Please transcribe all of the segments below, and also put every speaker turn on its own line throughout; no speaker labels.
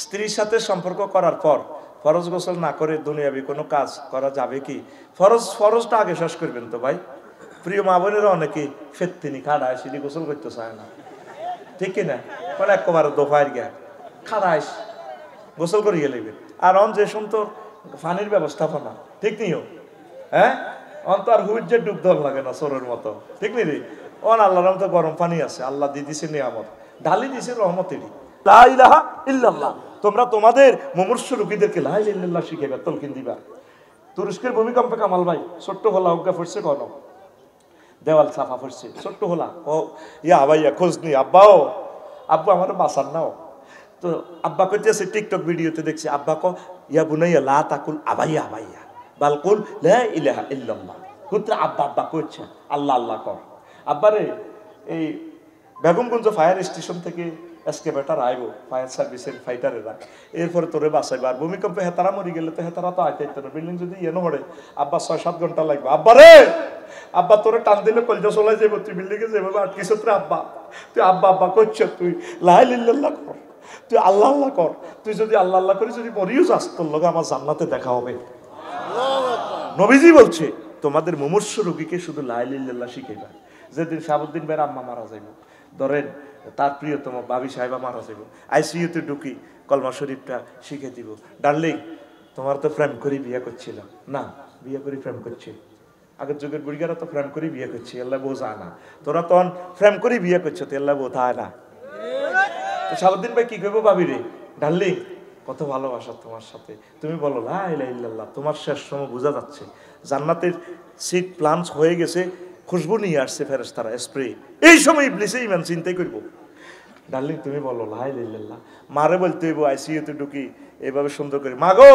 স্ত্রীর সাথে সম্পর্ক করার পর ফরজ গোসল না করে দুনিয়াবি কোনো কাজ করা যাবে কি? ফরজটা আগে শেষ করবেন তো ভাই। প্রিয় মা বোনেরা অনেকে ফেত্তিনি খাড়ায় সিঁড়ি গোসল করতে চায় না, ঠিক কিনা? মানে একবারে দোফায় গিয়া খাড়ায় গোসল করিয়ে নেবে। আর অন যে সুন্দর পানির ব্যবস্থাপনা, ঠিক নিও, হ্যাঁ অন্তর হুইজে ডুব দল লাগে না চোরের মতো, ঠিক নি রে? অন আল্লাহর মতো গরম পানি আছে, আল্লাহ দিয়ে দিছে নিয়ামত, ঢালি দিছে রহমতেরই। লা ইলাহা ইল্লাল্লাহ। তোমরা তোমাদের মুমূর্ষু রোগীদেরকে লা ইলাহা ইল্লাল্লাহ শিখাইবা, তলকিন দিবা। তুরস্কের ভূমিকম্পে কামাল ভাই ছোট্ট হলা উজ্ঞা পড়ছে, কোন দেওয়াল সাফা পড়ছে, ছোট্ট হলা ও ইয়া ভাইয়া খোঁজ নি আব্বাও, আব্বু আমার বাসার নাও। তো আব্বা কইতেছে টিকটক ভিডিওতে দেখছি, আব্বা কো ইয়া বুনাইয়া লা তাকুল আবাইয়া আবাইয়া বালকুল লা ইলাহা ইল্লাল্লাহ। পুত্র আব্বা আব্বা কইছে আল্লাহ আল্লাহ কর। আব্বারে এই বেগমগঞ্জ ফায়ার স্টেশন থেকে এসকেভেটার আইব, ফায়ার সার্ভিসের ফাইটারেরা, এরপরে তোরে বাঁচাইবা। আর ভূমিকম্পে হেতারা মরি গেলে তো হেতারা তো আইতে না, বিল্ডিং যদি ইয়ে নড়ে আব্বা 6-7 ঘন্টা লাগবে। আব্বা রে, আব্বা তোরে টান দিলে কলজা চলাই যাবো, তুই বিল্ডিং এ যাবো আটকিস রে আব্বা। তুই আব্বা আব্বা করছ, তুই লা ইলাহা ইল্লাল্লাহ কর, তুই আল্লাহ আল্লাহ কর। তুই যদি আল্লাহ আল্লাহ করে যদি মরিও যাস, তোর লগে আমার জান্নাতে দেখা হবে। নবীজি বলছে তোমাদের মুমূর্ষু রোগীকে শুধু লা ইলাহা ইল্লাল্লাহ শিখাইবা। যেদিন শাহাবুদ্দিন ভাইয়ের আম্মা মারা যাইব, ধরেন তার প্রিয়তম ভাবি সাহেবা মারা যাইব, আইসিইউতে ঢুকি কলমা শরীফটা শিখে দিব। ডার্লিং তোমার তো প্রেম করে বিয়ে করছিল না, বিয়ে করে প্রেম করছে। আগের যুগের বুড়িগারা তো প্রেম করে বিয়ে করছে, আল্লাহ বোঝা না। তোরা তখন প্রেম করে বিয়ে করছো, তো আল্লাহ বোঝায় না। তো শাহাবুদ্দিন ভাই কি করবো ভাবি রে, ডার্লিং কত ভালোবাসা তোমার সাথে, তুমি বলো লা ইলাহা ইল্লাল্লাহ। তোমার শেষ সময় বোঝা যাচ্ছে জান্নাতের সিট প্লান্স হয়ে গেছে, খুশবু নিয়ে আসছে ফেরেশতারা স্প্রে। এই সময় ইবলিসে ইমান চিন্তাই করবো, ডার্লিং তুমি বলো লা ইলাহা ইল্লাল্লাহ। মারে বলতে হইব আইসিইউতে ঢুকি এভাবে সুন্দর করে, মা গো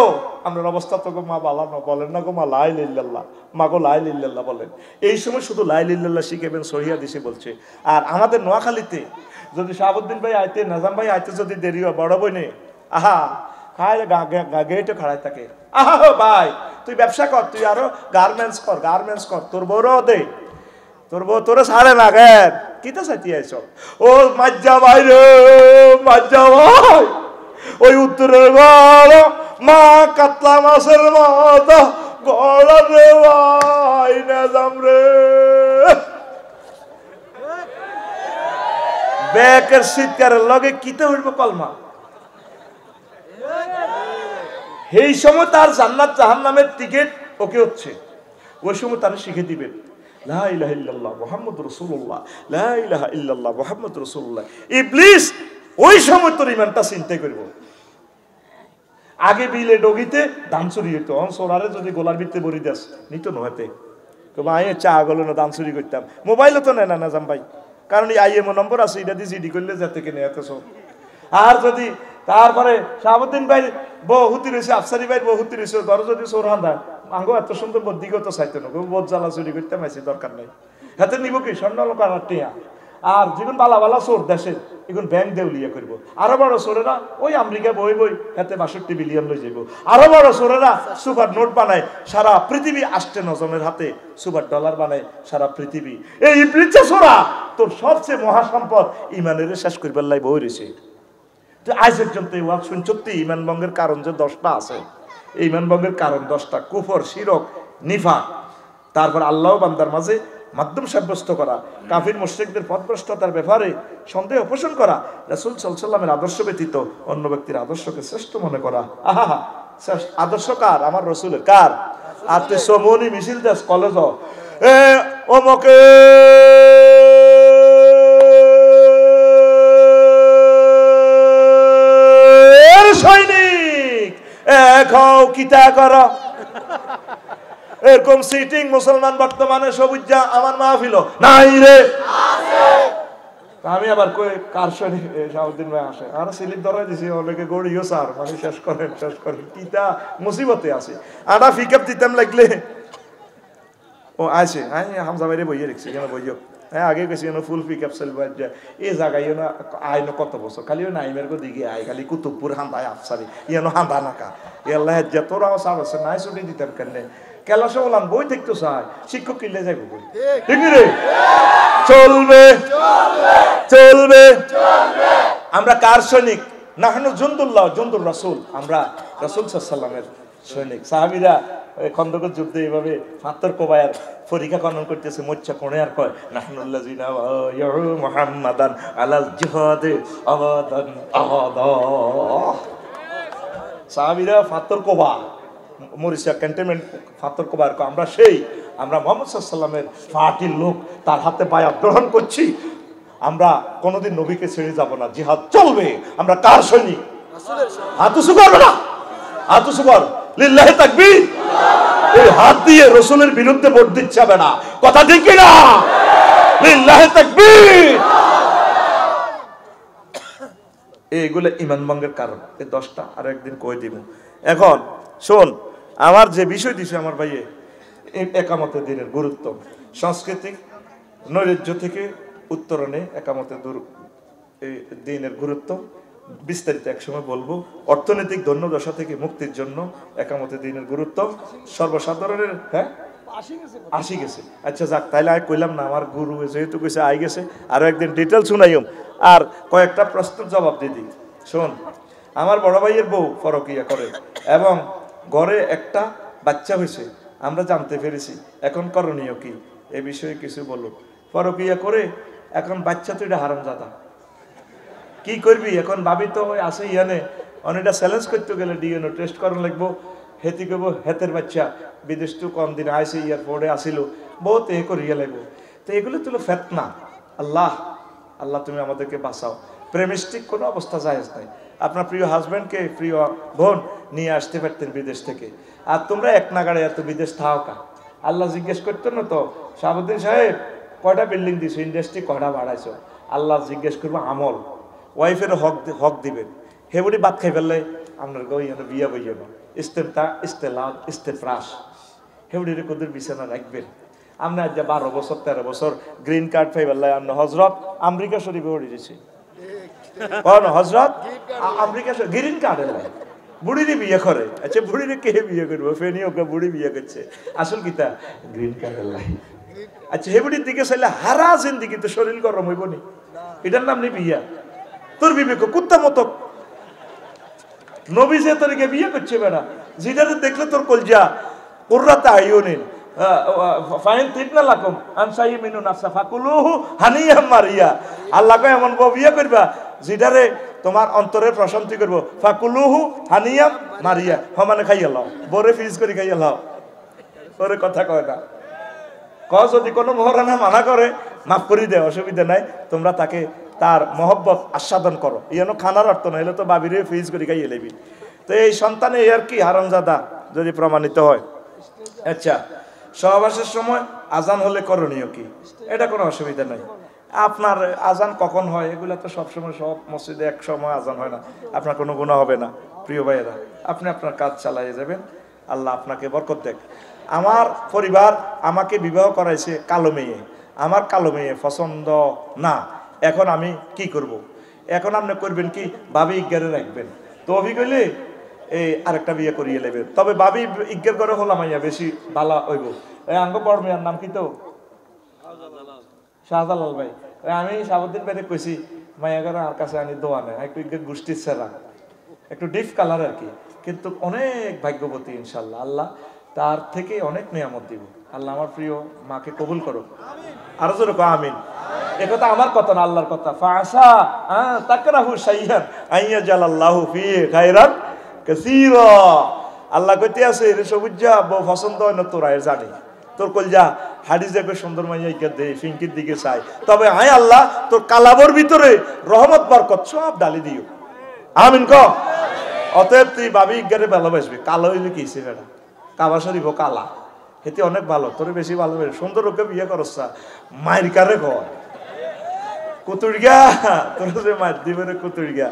আপনার অবস্থা তো গো মা বালা না, বলেন না গো মা লা ইলাহা ইল্লাল্লাহ, মা গো লা ইলাহা ইল্লাল্লাহ বলেন। এই সময় শুধু লা ইলাহা ইল্লাল্লাহ শিখাবেন, সহিহ হাদিসে বলছে। আর আমাদের নোয়াখালীতে যদি শাহাবুদ্দিন ভাই আইতে, নাজাম ভাই আইতে যদি দেরি হয়, বড় বই নেই আহা খায় গেটে খাড়ায় থাকে, আহা ভাই তুই ব্যবসা কর, তুই আরো গার্মেন্টস কর, গার্মেন্টস কর, তোর বউরও দে, তোর বউ তোরে ছাড়ে না গের কিতা চাইতে আইছ। ও মাজ্জা ভাই রে, মাজ্জা ভাই ওই উত্তরের গড় মা কাতলা মাছের মতো গড় রে ভাই নাজাম রে। ব্যাকের শীতকারের লগে কিতে হইব কলমা। এই সময় তার জান্নাত জাহান্নামের টিকিট ওকে হচ্ছে, ওই সময় তারা শিখে দিবেন লা ইলাহা ইল্লাল্লাহ মুহাম্মাদুর রাসূলুল্লাহ, লা ইলাহা ইল্লাল্লাহ মুহাম্মাদুর রাসূলুল্লাহ। ইবলিস ওই সময় তোর ইমানটা চিন্তা করব। আগে বিলে ডগিতে ধান চুরি হইতো, অনসরারে যদি গোলার ভিতরে বড়ি দাস নিত নহাতে আইয়ে চা গলো না, ধান চুরি করতাম। মোবাইলও তো নেয় না নাজাম ভাই, কারণ এই আইএমও নম্বর আছে, এটা দিয়ে জিডি করলে যা থেকে নেয় এত সব। আর যদি তারপরে শাহাবুদ্দিন ভাই বউ হুতি রয়েছে, আফসারি ভাই বউ হুতি রয়েছে, ধরো যদি চোরহান দেয় আঙ্গো এত সুন্দর বদিকেও তো চাইতো না, বোধ জ্বালা চুরি করতে মাইছি দরকার নাই, হাতে নিব কি স্বর্ণ লোকার টিয়া। আর যেগুন বালা বালা চোর দেশের এখন ব্যাংক দেউলিয়া করবো। আরো বড় চোরেরা ওই আমেরিকা বই বই হাতে 62 বিলিয়ন লই যাব। আরো বড় চোরেরা সুপার নোট বানায় সারা পৃথিবী, 8 জনের হাতে সুপার ডলার বানায় সারা পৃথিবী। এই ইবলিসে চোরা তোর সবচেয়ে মহাসম্পদ ইমানের শেষ করবার লাই বই রয়েছে। তো আজ পর্যন্ত এই ওয়াজ শুনছতি ইমান ভঙ্গের কারণ যে 10টা আছে, এই ইমান ভঙ্গের কারণ 10টা, কুফর, শিরক, নিফাক, তারপর আল্লাহ বান্দার মাঝে মাধ্যম সাব্যস্ত করা, কাফির মুশরিকদের পথভ্রষ্টতার ব্যাপারে সন্দেহ পোষণ করা, রাসূল সাল্লাল্লাহু আলাইহি ওয়াসাল্লামের আদর্শ ব্যতীত অন্য ব্যক্তির আদর্শকে শ্রেষ্ঠ মনে করা। আহা আদর্শ কার? আমার রাসূলের। কার? আর তুই সমনি মিছিল দাস কলেজ ওমকে সৈনিক খাও কিতা কর, এরকম সিটিং মুসলমান বর্তমানে সবুজ আমার মাহফিল নাই রে। আমি আবার কই কার সৈনিক শাহাবুদ্দিন ভাই আসে, আর স্লিপ ধরাই দিছি অনেকে গড়িও স্যার, মানে শেষ করেন কিতা মুসিবতে আছে। আটা পিকআপ দিতাম লাগলে ও আছে, হ্যাঁ হামজা বাইরে বইয়ে রেখছি কেন বইও, হ্যাঁ আগে গেছি ফুল পিকআপ চলবে এই জায়গায় না আইন কত বছর খালি নাইমের গো দিকে আই খালি কুতুবপুর হান্দায় আফসারি ইয়েনো হান্দা নাকা এল্লাহ তোরাও সার আছে নাই ছুটি দিতাম কেন কেলাসে বললাম বই দেখতো চাই শিক্ষক কিনলে যাইব বই, ঠিক রে? চলবে চলবে। আমরা কার সৈনিক? নাহনু জুন্দুল্লাহ জুন্দুর রাসূল, আমরা রাসূল সাল্লাল্লাহু আলাইহি ওয়াসাল্লামের সৈনিক। সাহাবীরা খন্দকের যুদ্ধে এইভাবে ফাত্তর কোবায়ার পরীক্ষা খনন করতেছে, মোচ্চা কোণে আর কয় নাহনুল্লাযিনা বায়াউ মুহাম্মাদান আলাল জিহাদে আবাদান আবাদা। সাহাবীরা ফাত্তর কোবা মরিসা ক্যান্টনমেন্ট ফাত্তর কোবার কয় আমরা মুহাম্মদ সাল্লাল্লাহু আলাইহি ওয়াসাল্লামের পার্টির লোক, তার হাতে বায়াত গ্রহণ করছি, আমরা কোনোদিন নবীকে ছেড়ে যাব না, জিহাদ চলবে। আমরা কার সৈনিক? হাত উঁচু করবে না, হাত উঁচু কর, লিল্লাহি তাকবীর। এই হাত দিয়ে রাসূলের বিরুদ্ধে ভোট দিতে হবে না, কথা ঠিক কি না? লিল্লাহি তাকবীর। এইগুলো ঈমান ভঙ্গের কারণ। এই 10টা আর একদিন কই দিব। এখন শোন, আমার যে বিষয় দিছে আমার ভাইয়ে, একামতের দিনের গুরুত্ব, সাংস্কৃতিক নৈরাজ্য থেকে উত্তরণে একামতের দিনের গুরুত্ব বিস্তারিত একসময় বলবো। অর্থনৈতিক দৈন্যদশা থেকে মুক্তির জন্য একামতের দিনের গুরুত্ব সর্বসাধারণের। হ্যাঁ আসি গেছে, আচ্ছা যাক, তাইলে আমি কইলাম না, আমার গুরু যেহেতু কইছে আই গেছে, আরো একদিন ডিটেল শুনাইম আর কয়েকটা প্রশ্নের জবাব দিদি। শোন, আমার বড় ভাইয়ের বউ ফরকিয়া করে এবং ঘরে একটা বাচ্চা হয়েছে, আমরা জানতে পেরেছি। এখন করণীয় কি এ বিষয়ে কিছু বলো। ফরকিয়া করে এখন বাচ্চা তো এটা হারামজাদা, কি করবি এখন? ভাবি তো আছে ইয়ানে অনেকটা চ্যালেঞ্জ করতে গেলে ডিএনএ টেস্ট করানো লাগবো। হেতি করবো হেতের বাচ্চা বিদেশ তো কম দিন আইসে এয়ারপোর্টে আসিল, বহুত এ করিয়া লাগবো। তো এগুলো তুলো ফেতনা। আল্লাহ আল্লাহ তুমি আমাদেরকে বাঁচাও। প্রেমিস্টিক কোনো অবস্থা জায়েজ নাই। আপনার প্রিয় হাজব্যান্ডকে, প্রিয় বোন নিয়ে আসতে পারতেন বিদেশ থেকে, আর তোমরা এক নাগাড়ে এত বিদেশ থাকা। আল্লাহ জিজ্ঞেস করতেন না তো, শাহাবুদ্দিন সাহেব কয়টা বিল্ডিং দিছো, ইন্ডাস্ট্রি কয়টা বাড়াইছো? আল্লাহ জিজ্ঞেস করবো আমল। ওয়াইফেরও হক দিবেন। হেবুড়ি ভাত খাই ফেললে আপনার বিয়া বইয়া না, ইস্তেমতা ইস্তেলাদ ইস্তেফ্রাস, হেবুড়ির কদুর বিছানা রাখবেন। আমরা আজ 12 বছর 13 বছর গ্রিন কার্ড পাই ফেললে আমরা হজরত আমেরিকা শরীফে উড়ে গেছি। হজরত আমেরিকা গ্রিন কার্ড এলাই বুড়িরই বিয়ে করে। আচ্ছা বুড়িরে কে বিয়ে করবো? ফেনি ওকে বুড়ি বিয়ে করছে, আসল কিতা গ্রিন কার্ড এলাই। আচ্ছা হেবুড়ির দিকে চাইলে হারা জিন্দিগি তো শরীর গরম হইব নি? এটার নাম নেই বিয়া। তোর বিবেক কুত্তা মতো নবী যে তোরকে বিয়ে করছে বেড়া, যেটাতে দেখলে তোর কলজা কুররাতে আইউনিন ফাইন তিবনা লাকুম আনসাই মিনু নাফসা ফাকুলুহু হানিয়াম মারিয়া। আল্লাহ কয় এমন বউ বিয়ে করবা যেটারে তোমার অন্তরের প্রশান্তি করবো। ফাকুলুহু হানিয়াম মারিয়া, সমানে খাইয়া লাও, বরে ফিজ করে খাইয়া লাও। ওরে কথা কয় না, যদি কোনো মহারানা মানা করে মাফ করি দেয়, অসুবিধা নাই, তোমরা তাকে তার মহব্বত আস্বাদন করো। ইয়ানো খানার অর্থ না হলে তো বাবিরে ফ্রিজ করে খাইয়ে লেবি। তো এই সন্তানে আর কি হারামজাদা যদি প্রমাণিত হয়। আচ্ছা, সহবাসের সময় আজান হলে করণীয় কি? এটা কোনো অসুবিধা নাই। আপনার আজান কখন হয় এগুলো তো সবসময় সব মসজিদে এক সময় আজান হয় না, আপনার কোনো গুনাহ হবে না। প্রিয় ভাইয়েরা, আপনি আপনার কাজ চালিয়ে যাবেন, আল্লাহ আপনাকে বরকত দেখ। আমার পরিবার আমাকে বিবাহ করাইছে কালো মেয়ে, আমার কালো মেয়ে পছন্দ না, এখন আমি কি করব? এখন আপনি করবেন কি? ভাবি ইজ্ঞারে রাখবেন। তো অভিজ্ঞলে এই আরেকটা বিয়ে করিয়ে নেবেন। তবে ভাবি ইজ্ঞার করে হলাম মাইয়া বেশি ভালো হইব। এই আঙ্গ বড় মেয়ের নাম কি? তো শাহজালাল ভাই। আমি শাহাবুদ্দিন ভাইকে কইছি মাইয়া করে আমার কাছে আনি দোয়া নেয়, একটু ইজ্ঞার গোষ্ঠীর সেরা, একটু ডিপ কালার আর কি, কিন্তু অনেক ভাগ্যবতী ইনশাল্লাহ। আল্লাহ তার থেকে অনেক নিয়ামত দিব। আল্লাহ আমার প্রিয় মাকে কবুল করো। আরো জোরে কও আমিন। একথা আমার কথা না, আল্লাহর কথা। ফাআসা তাকরাহু শাইআন আইয়াজালাল্লাহু ফিহি খায়রান কাসীরা। আল্লাহ কইতে আছে রে সবুজা বউ পছন্দ হয় না তোরা জানি, তোর কলজা হাদিস দেখবে সুন্দর মাইয়া ইকা দে ফিঙ্কির দিকে চাই, তবে আয় আল্লাহ তোর কালাবর ভিতরে রহমত বরকত সব ডালি দিও। আমিন ক। অতএব তুই ভাবি ইজ্ঞারে ভালোবাসবি। কালো হইলে কি হিসেবে না? কাবা শরীফ কালা, হেতে অনেক ভালো, তোর বেশি ভালোবাসে। সুন্দর ওকে বিয়ে করছ মায়ের কারে কর কুতুড়িয়া, তোর যে মায়ের দিবে রে কুতুড়িয়া।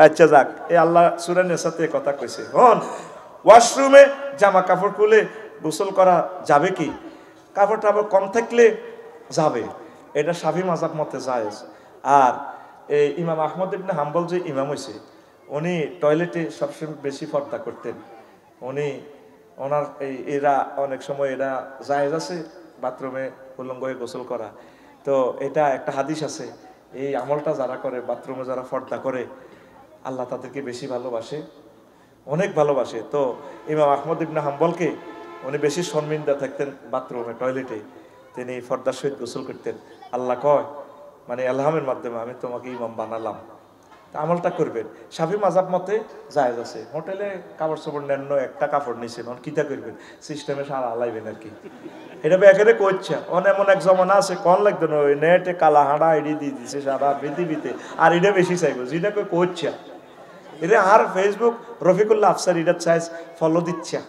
আচ্ছা যাক, এই আল্লাহ সূরা নিসাতে কথা কইছে। হন, ওয়াশরুমে জামা কাপড় খুলে গোসল করা যাবে কি? কাপড় টাপড় কম থাকলে যাবে, এটা শাফি মাযহাব মতে জায়েজ। আর এই ইমাম আহমদ ইবনে হাম্বল যে ইমাম হইছে, উনি টয়লেটে সবসময় বেশি পর্দা করতেন। ওনার এরা অনেক সময় এরা জায়েজ আছে বাথরুমে উলঙ্গ হয়ে গোসল করা। তো এটা একটা হাদিস আছে, এই আমলটা যারা করে বাথরুমে যারা পর্দা করে আল্লাহ তাদেরকে বেশি ভালোবাসে, অনেক ভালোবাসে। তো ইমাম আহমদ ইবনে হাম্বলকে উনি বেশি শর্মিন্দা থাকতেন বাথরুমে, টয়লেটে, তিনি ফর্দার সহিত গোসল করতেন। আল্লাহ কয় মানে এলহামের মাধ্যমে আমি তোমাকে ইমাম বানালাম, আমলটা করবেন। শাফি মাযহাব মতে জায়েজ আছে। হোটেলে কাপড় চোপড় নেন, একটা কাপড় নিছেন, কিতা করবেন, সিস্টেমে সারা আলাইবেন আর কি। এটা বেকারে কইছা এমন এক জমানা আছে কন লাগতো না, ওই নেটে কালা হাঁড়া এডি দিয়ে দিছে সারা পৃথিবীতে, আর এটা বেশি চাইবো যেটা কইছা এটা। আর ফেসবুক রফিকুল্লাহ আফসার এটা চাইজ ফলো দিচ্ছা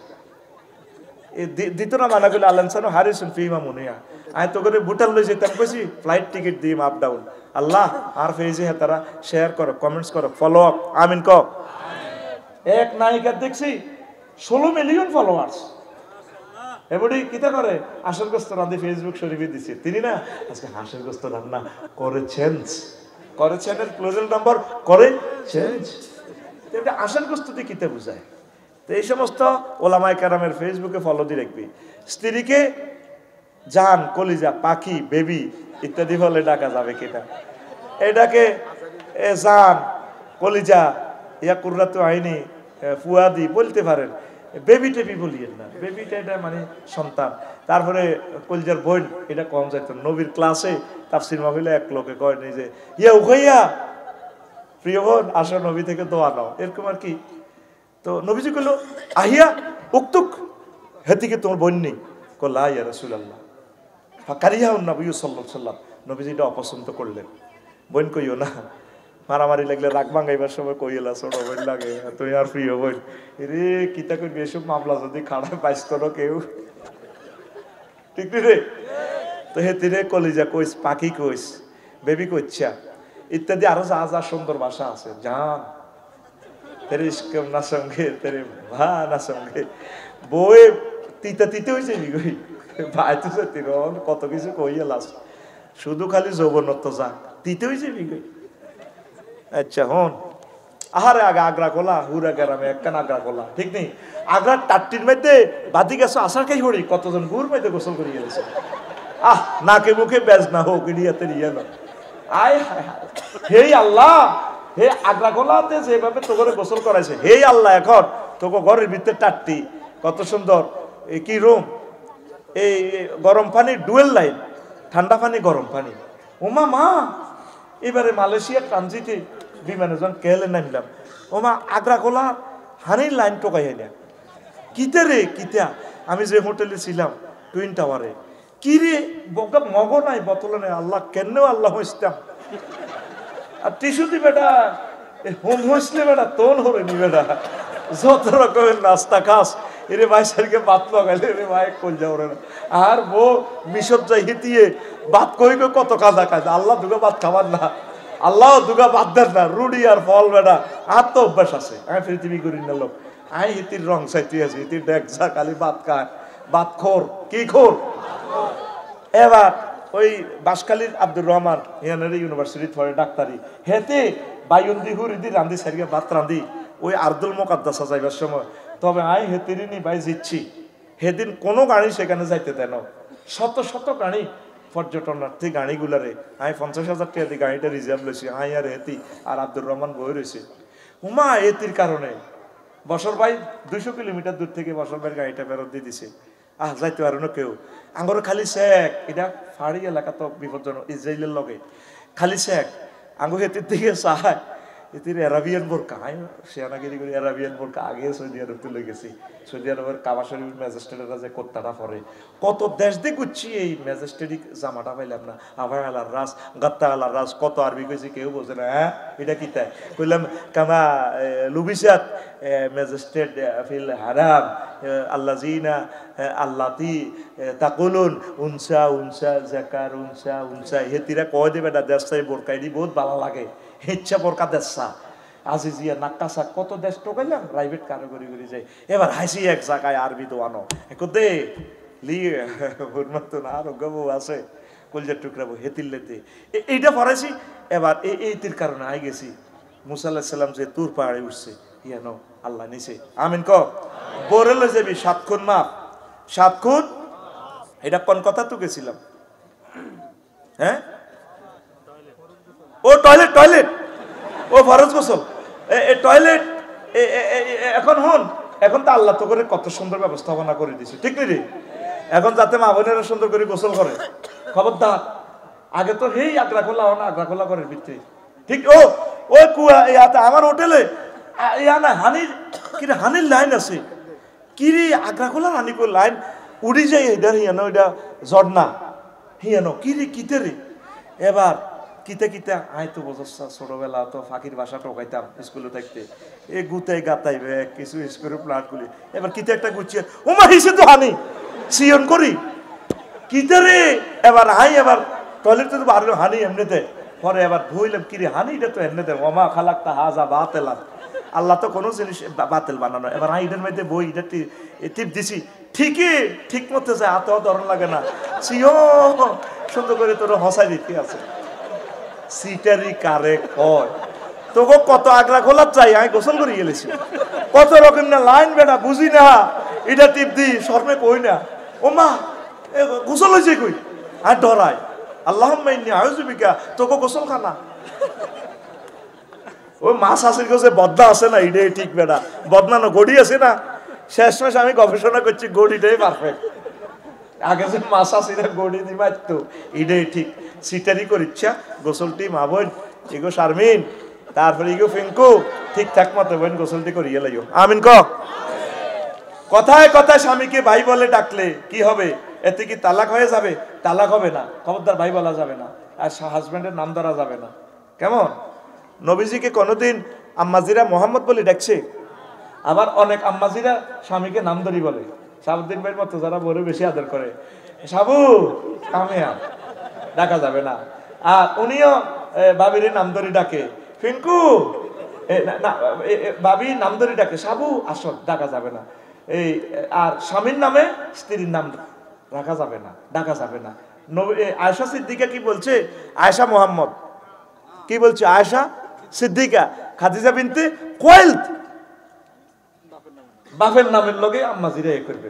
দিত না, মানা করলে আল্লাহ সানো হারিসুন ফিমা মুনিয়া আয় তো করে ভুটান লই যেতাম, কইছি ফ্লাইট টিকিট দিম আপ ডাউন। আল্লাহ আর ফেজে হ্যাঁ তারা শেয়ার করো, কমেন্টস করো, ফলো আপ, আমিন ক। এক নায়িকার দেখছি 16 মিলিয়ন ফলোয়ার্স। এবারে কিতা করে হাঁসের গোস্ত রাঁধি ফেসবুক শরীফে দিছে, তিনি না আজকে হাঁসের গোস্ত রান্না করেছেন, এর ক্লোজাল নাম্বার করেছেন। এটা হাঁসের গোস্ত দিয়ে কিতা বুঝায়? তো এই সমস্ত ওলামায়ে কেরামের ফেসবুকে ফলো দিয়ে রাখবি। স্ত্রীকে জান, কলিজা, পাখি, বেবি ইত্যাদি বলে ডাকা যাবে কিনা? এটাকে জান, কলিজা, ইয়া কুররাতু আইনি, ফুয়াদি বলতে পারেন, বেবি টেবি বলিয়েন না। বেবিটা এটা মানে সন্তান। তারপরে কলিজার বোন এটা কম যাইত। নবীর ক্লাসে তাফসির মাহফিলে এক লোকে কয় নি যে ইয়া উখাইয়া প্রিয় বোন আসো নবী থেকে দোয়া নাও, এরকম আর কি। তো নবীজি কইল আহিয়া উক্তুক, হেতিকে তোমার বোন নেই? কল্লা ইয়া রাসূলুল্লাহ ফাকারিয়া নবী সাল্লাল্লাহু আলাইহি ওয়াসাল্লাম, নবীজি এটা অপছন্দ করলেন। বোন কইও না, মারামারি লাগলে রাগ ভাঙাইবার সময় কইলা ছোট বোন লাগে, তুই আর প্রিয় বোন রে কিতা করবি, এসব মামলা যদি খাড়া পাইছ না কেউ, ঠিক রে? তো হেতিরে কলিজা কইস, পাখি কইস, বেবি কইছা ইত্যাদি আরো যা যা সুন্দর ভাষা আছে। জান তেরে ইশকে না সঙ্গে, তেরে ভা না সঙ্গে, বই তিতা তিতে হয়েছে কই ভাই তো তিরন কত কিছু কইলাস, শুধু খালি যৌবনত্ব যাক তিতে হয়েছে কই। আচ্ছা হন আহারে আগে আগ্রা কোলা হুরা গ্রামে একখান আগ্রা কোলা, ঠিক নেই? আগ্রার টাট্টির মধ্যে বাদি গেছো আসার খাই হরি, কতজন গুড় মধ্যে গোসল করে গেছে। আহ নাকে মুখে বেজ না হোক ইডিয়াতে ইয়ে না। আয় হে আল্লাহ, হে আগ্রা কোলাতে যেভাবে তোকে গোসল করাইছে, হে আল্লাহ এখন তোকে ঘরের ভিতরে টাট্টি কত সুন্দর, কি রুম, এই গরম পানি ডুয়েল লাইন, ঠান্ডা পানি গরম পানি। ওমা মা এবারে মালয়েশিয়া ট্রানজিটে বিমানে যখন কেলে নামলাম, ওমা আগ্রা কোলা হানির লাইন টোকাই না কিতে রে কিতা। আমি যে হোটেলে ছিলাম টুইন টাওয়ারে, কি রে মগ নাই, বোতলে নাই, আল্লাহ কেন আল্লাহ হইতাম। আর টিস্যু দি বেটা হোম হইসলে বেটা তোল হবে নি বেটা, যত রকমের নাস্তা খাস এরে ভাই সারিকে ভাত লাগাইলে রে ভাই কল যাও রে। আর বউ মিশর যাই হিতিয়ে ভাত কই কত কাজা কাজ, আল্লাহ দুগা ভাত খাবার না, আল্লাহ দুগা ভাত দেন না, রুটি আর ফল বেটা আর তো অভ্যাস আছে। আমি পৃথিবী করি না লোক, আই হিতির রং চাইতে আছে, হিতির দেখ যা খালি ভাত খায়, ভাত খোর, কি খোর। এবার ওই বাঁশখালীর আব্দুর রহমান ইউনিভার্সিটি পড়ে ডাক্তারি, হেতে বাইন্দি হুরিদি রান্ধি সারিয়ে ভাত রান্ধি ওই আর্দুল মোকাদ্দাসা যাইবার সময়। তবে আই হেতিরিনি ভাই জিচ্ছি, সেদিন কোনো গাড়ি সেখানে যাইতে দেন, শত শত গাড়ি পর্যটনার্থী গাড়িগুলারে আমি 50,000 টাকা দিয়ে গাড়িটা রিজার্ভ লইছি, আই আর হেতি আর আব্দুর রহমান বই রয়েছে। উমা এতির কারণে বসর ভাই 200 কিলোমিটার দূর থেকে বসর ভাইয়ের গাড়িটা ফেরত দিয়ে দিছে। আহ যাইতে পারো না কেউ, আঙ্গর খালি শেখ, এটা ফাড়ি এলাকা তো বিপজ্জনক, ইসরায়েলের লগে খালি শেখ আঙ্গু হেতির দিকে চায়, এতির অ্যারাবিয়ান বোরকা, আমি সেনাগিরি করি অ্যারাবিয়ান বোরকা আগে সৌদি আরব তুলে গেছি। সৌদি আরবের কাবা শরীফ ম্যাজিস্ট্রেটরা যে কোত্তাটা পরে, কত দেশ দিয়ে ঘুরছি এই ম্যাজিস্ট্রেটিক জামাটা পাইলাম না। আবার আলার রাস গাত্তা আলার রাস কত আরবি কইছি কেউ বোঝে না। হ্যাঁ এটা কি তাই কইলাম, কামা লুবিসাত ম্যাজিস্ট্রেট ফিল হারাম আল্লাযিনা আল্লাতি তাকুলুন উনসা উনসা জাকার উনসা উনসা, হেতিরা কয় দেবে না দেশটাই বোরকাইডি বহুত ভালো লাগে, ইচ্ছা বোরকা দেশা আজিজিয়া নাক্কাসা কত দেশ টোকাইলাম, প্রাইভেট কারো করি করি যাই। এবার হাসি এক জায়গায় আরবি তো আনো দে লিয়ে হুরমাতুন আরো গবু আছে কলজার টুকরাবো হেতিল্লেতে এইটা পড়াইছি। এবার এইটির কারণে আই গেছি মুসা আলাইহিস সালাম যে তুর পাহাড়ে উঠছে, ইয়ানো আল্লাহ নিছে, আমিন ক। বোরেলে যাবি 7 খুন মাপ, 7 খুন, এটা কোন কথা তো গেছিলাম? হ্যাঁ ও টয়লেট টয়লেট, ও ফরজ গোসল, টয়লেট এখন হন, এখন তো আল্লাহ তো করে কত সুন্দর ব্যবস্থাপনা করে দিছে, ঠিক রে? এখন যাতে মা বোনেরা সুন্দর করে গোসল করে, খবরদার। আগে তো হেই আগ্রা খোলা হন, আগ্রা খোলা করে ভিতরে, ঠিক? ও কুয়া ইয়াতে আমার হোটেলে ইয়া না হানির কিরে, হানির লাইন আছে কিরে, আগ্রা খোলা হানি কো লাইন উড়ি যায়, এটা হিয়ানো, এটা ঝর্ণা হিয়ানো কিরে, কিতে রে? এবার কিতে কিতে আয় তো বোঝা, ছোটবেলা তো ফাঁকির বাসা টোকাইতাম স্কুলে থাকতে, এ গুতাই গাতাইবে কিছু স্কুলের প্লাটগুলি, এবার কিতে একটা গুছিয়ে ওমা হিসে তো হানি সিয়ন করি কিতে রে, এবার হাই, এবার টয়লেট তো বাড়লো হানি এমনিতে, পরে এবার ধুইলাম কিরে হানি, এটা তো এমনিতে ওমা খালাক্তা হাজা বাতেলাম, আল্লাহ তো কোনো জিনিস বাতিল বানানো। এবার আইডের মধ্যে বই এটা টিপ দিছি, ঠিকই ঠিক মতো যায়, হাতেও ধরন লাগে না, সিও সুন্দর করে তোর হসাই দিতে আছে। সিটারি কারে কয় তোকে কত আগ্রা খোলার চাই, আমি গোসল করে গেলেছি কত রকম না লাইন বেটা বুঝি না, এটা টিপ দি শর্মে কই না, ও মা গোসল হয়েছে কই, আর ডরাই আল্লাহ মাইনি আয়ুজুবিকা তোকে গোসল খানা। ওই মাছ আসির কাছে বদনা আছে না, এটাই ঠিক বেটা, বদনা না গড়ি আছে না, শেষ মাস আমি গবেষণা করছি গড়িটাই পারফেক্ট, আগে যে মাছ আসিরা গড়ি দি মারতো, এটাই ঠিক। সিটারি করিচ্ছা গোসলটি মা বোন এগো শারমিন, তারপরে ইগো ফিঙ্কু ঠিকঠাক মতো বোন গোসলটি করিয়ে লাইও, আমিন ক। কথায় কথায় স্বামীকে ভাই বলে ডাকলে কি হবে? এতে কি তালাক হয়ে যাবে? তালাক হবে না, খবরদার ভাই বলা যাবে না, আর হাজবেন্ডের নাম ধরা যাবে না। কেমন? নবীজিকে কোনোদিন আম্মাজিরা মোহাম্মদ বলে ডাকছে? আবার অনেক আম্মাজিরা স্বামীকে নাম ধরি বলে, সাবুদ্দিন ভাইয়ের মতো যারা বড় বেশি আদর করে, সাবু কামিয়া ডাকা যাবে না। আর উনিও বাবির নাম ধরি ডাকে, ফিঙ্কু বাবি নাম ধরি ডাকে, সাবু আসল ডাকা যাবে না। এই আর স্বামীর নামে স্ত্রীর নাম রাখা যাবে না, ডাকা যাবে না। আয়েশা সিদ্দিকা কি বলছে? আয়েশা মোহাম্মদ কি বলছে? আয়েশা সিদ্দিকা খাদিজা বিনতে কোয়েলত, বাপের নামের লগে আম্মাজিরা এ করবে।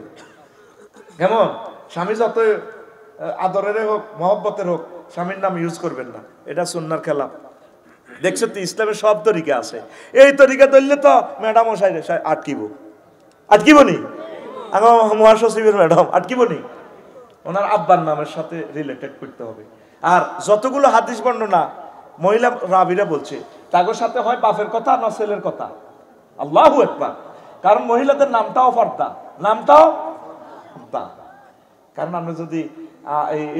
কেমন? স্বামী যত আদরের হোক মহব্বতের হোক স্বামীর নাম ইউজ করবেন না, এটা সুন্নার খেলাফ। দেখছো তো ইসলামের সব তরিকা আছে, এই তরিকা ধরলে তো ম্যাডাম ও আটকিব নি, মহাসচিবের ম্যাডাম আটকিব নি, ওনার আব্বার নামের সাথে রিলেটেড করতে হবে। আর যতগুলো হাদিস বর্ণনা মহিলা রাবিরা বলছে তাদের সাথে হয় বাপের কথা না ছেলের কথা, আল্লাহু আকবার। কারণ মহিলাদের নামটাও পর্দা, নামটাও পর্দা। কারণ আমরা যদি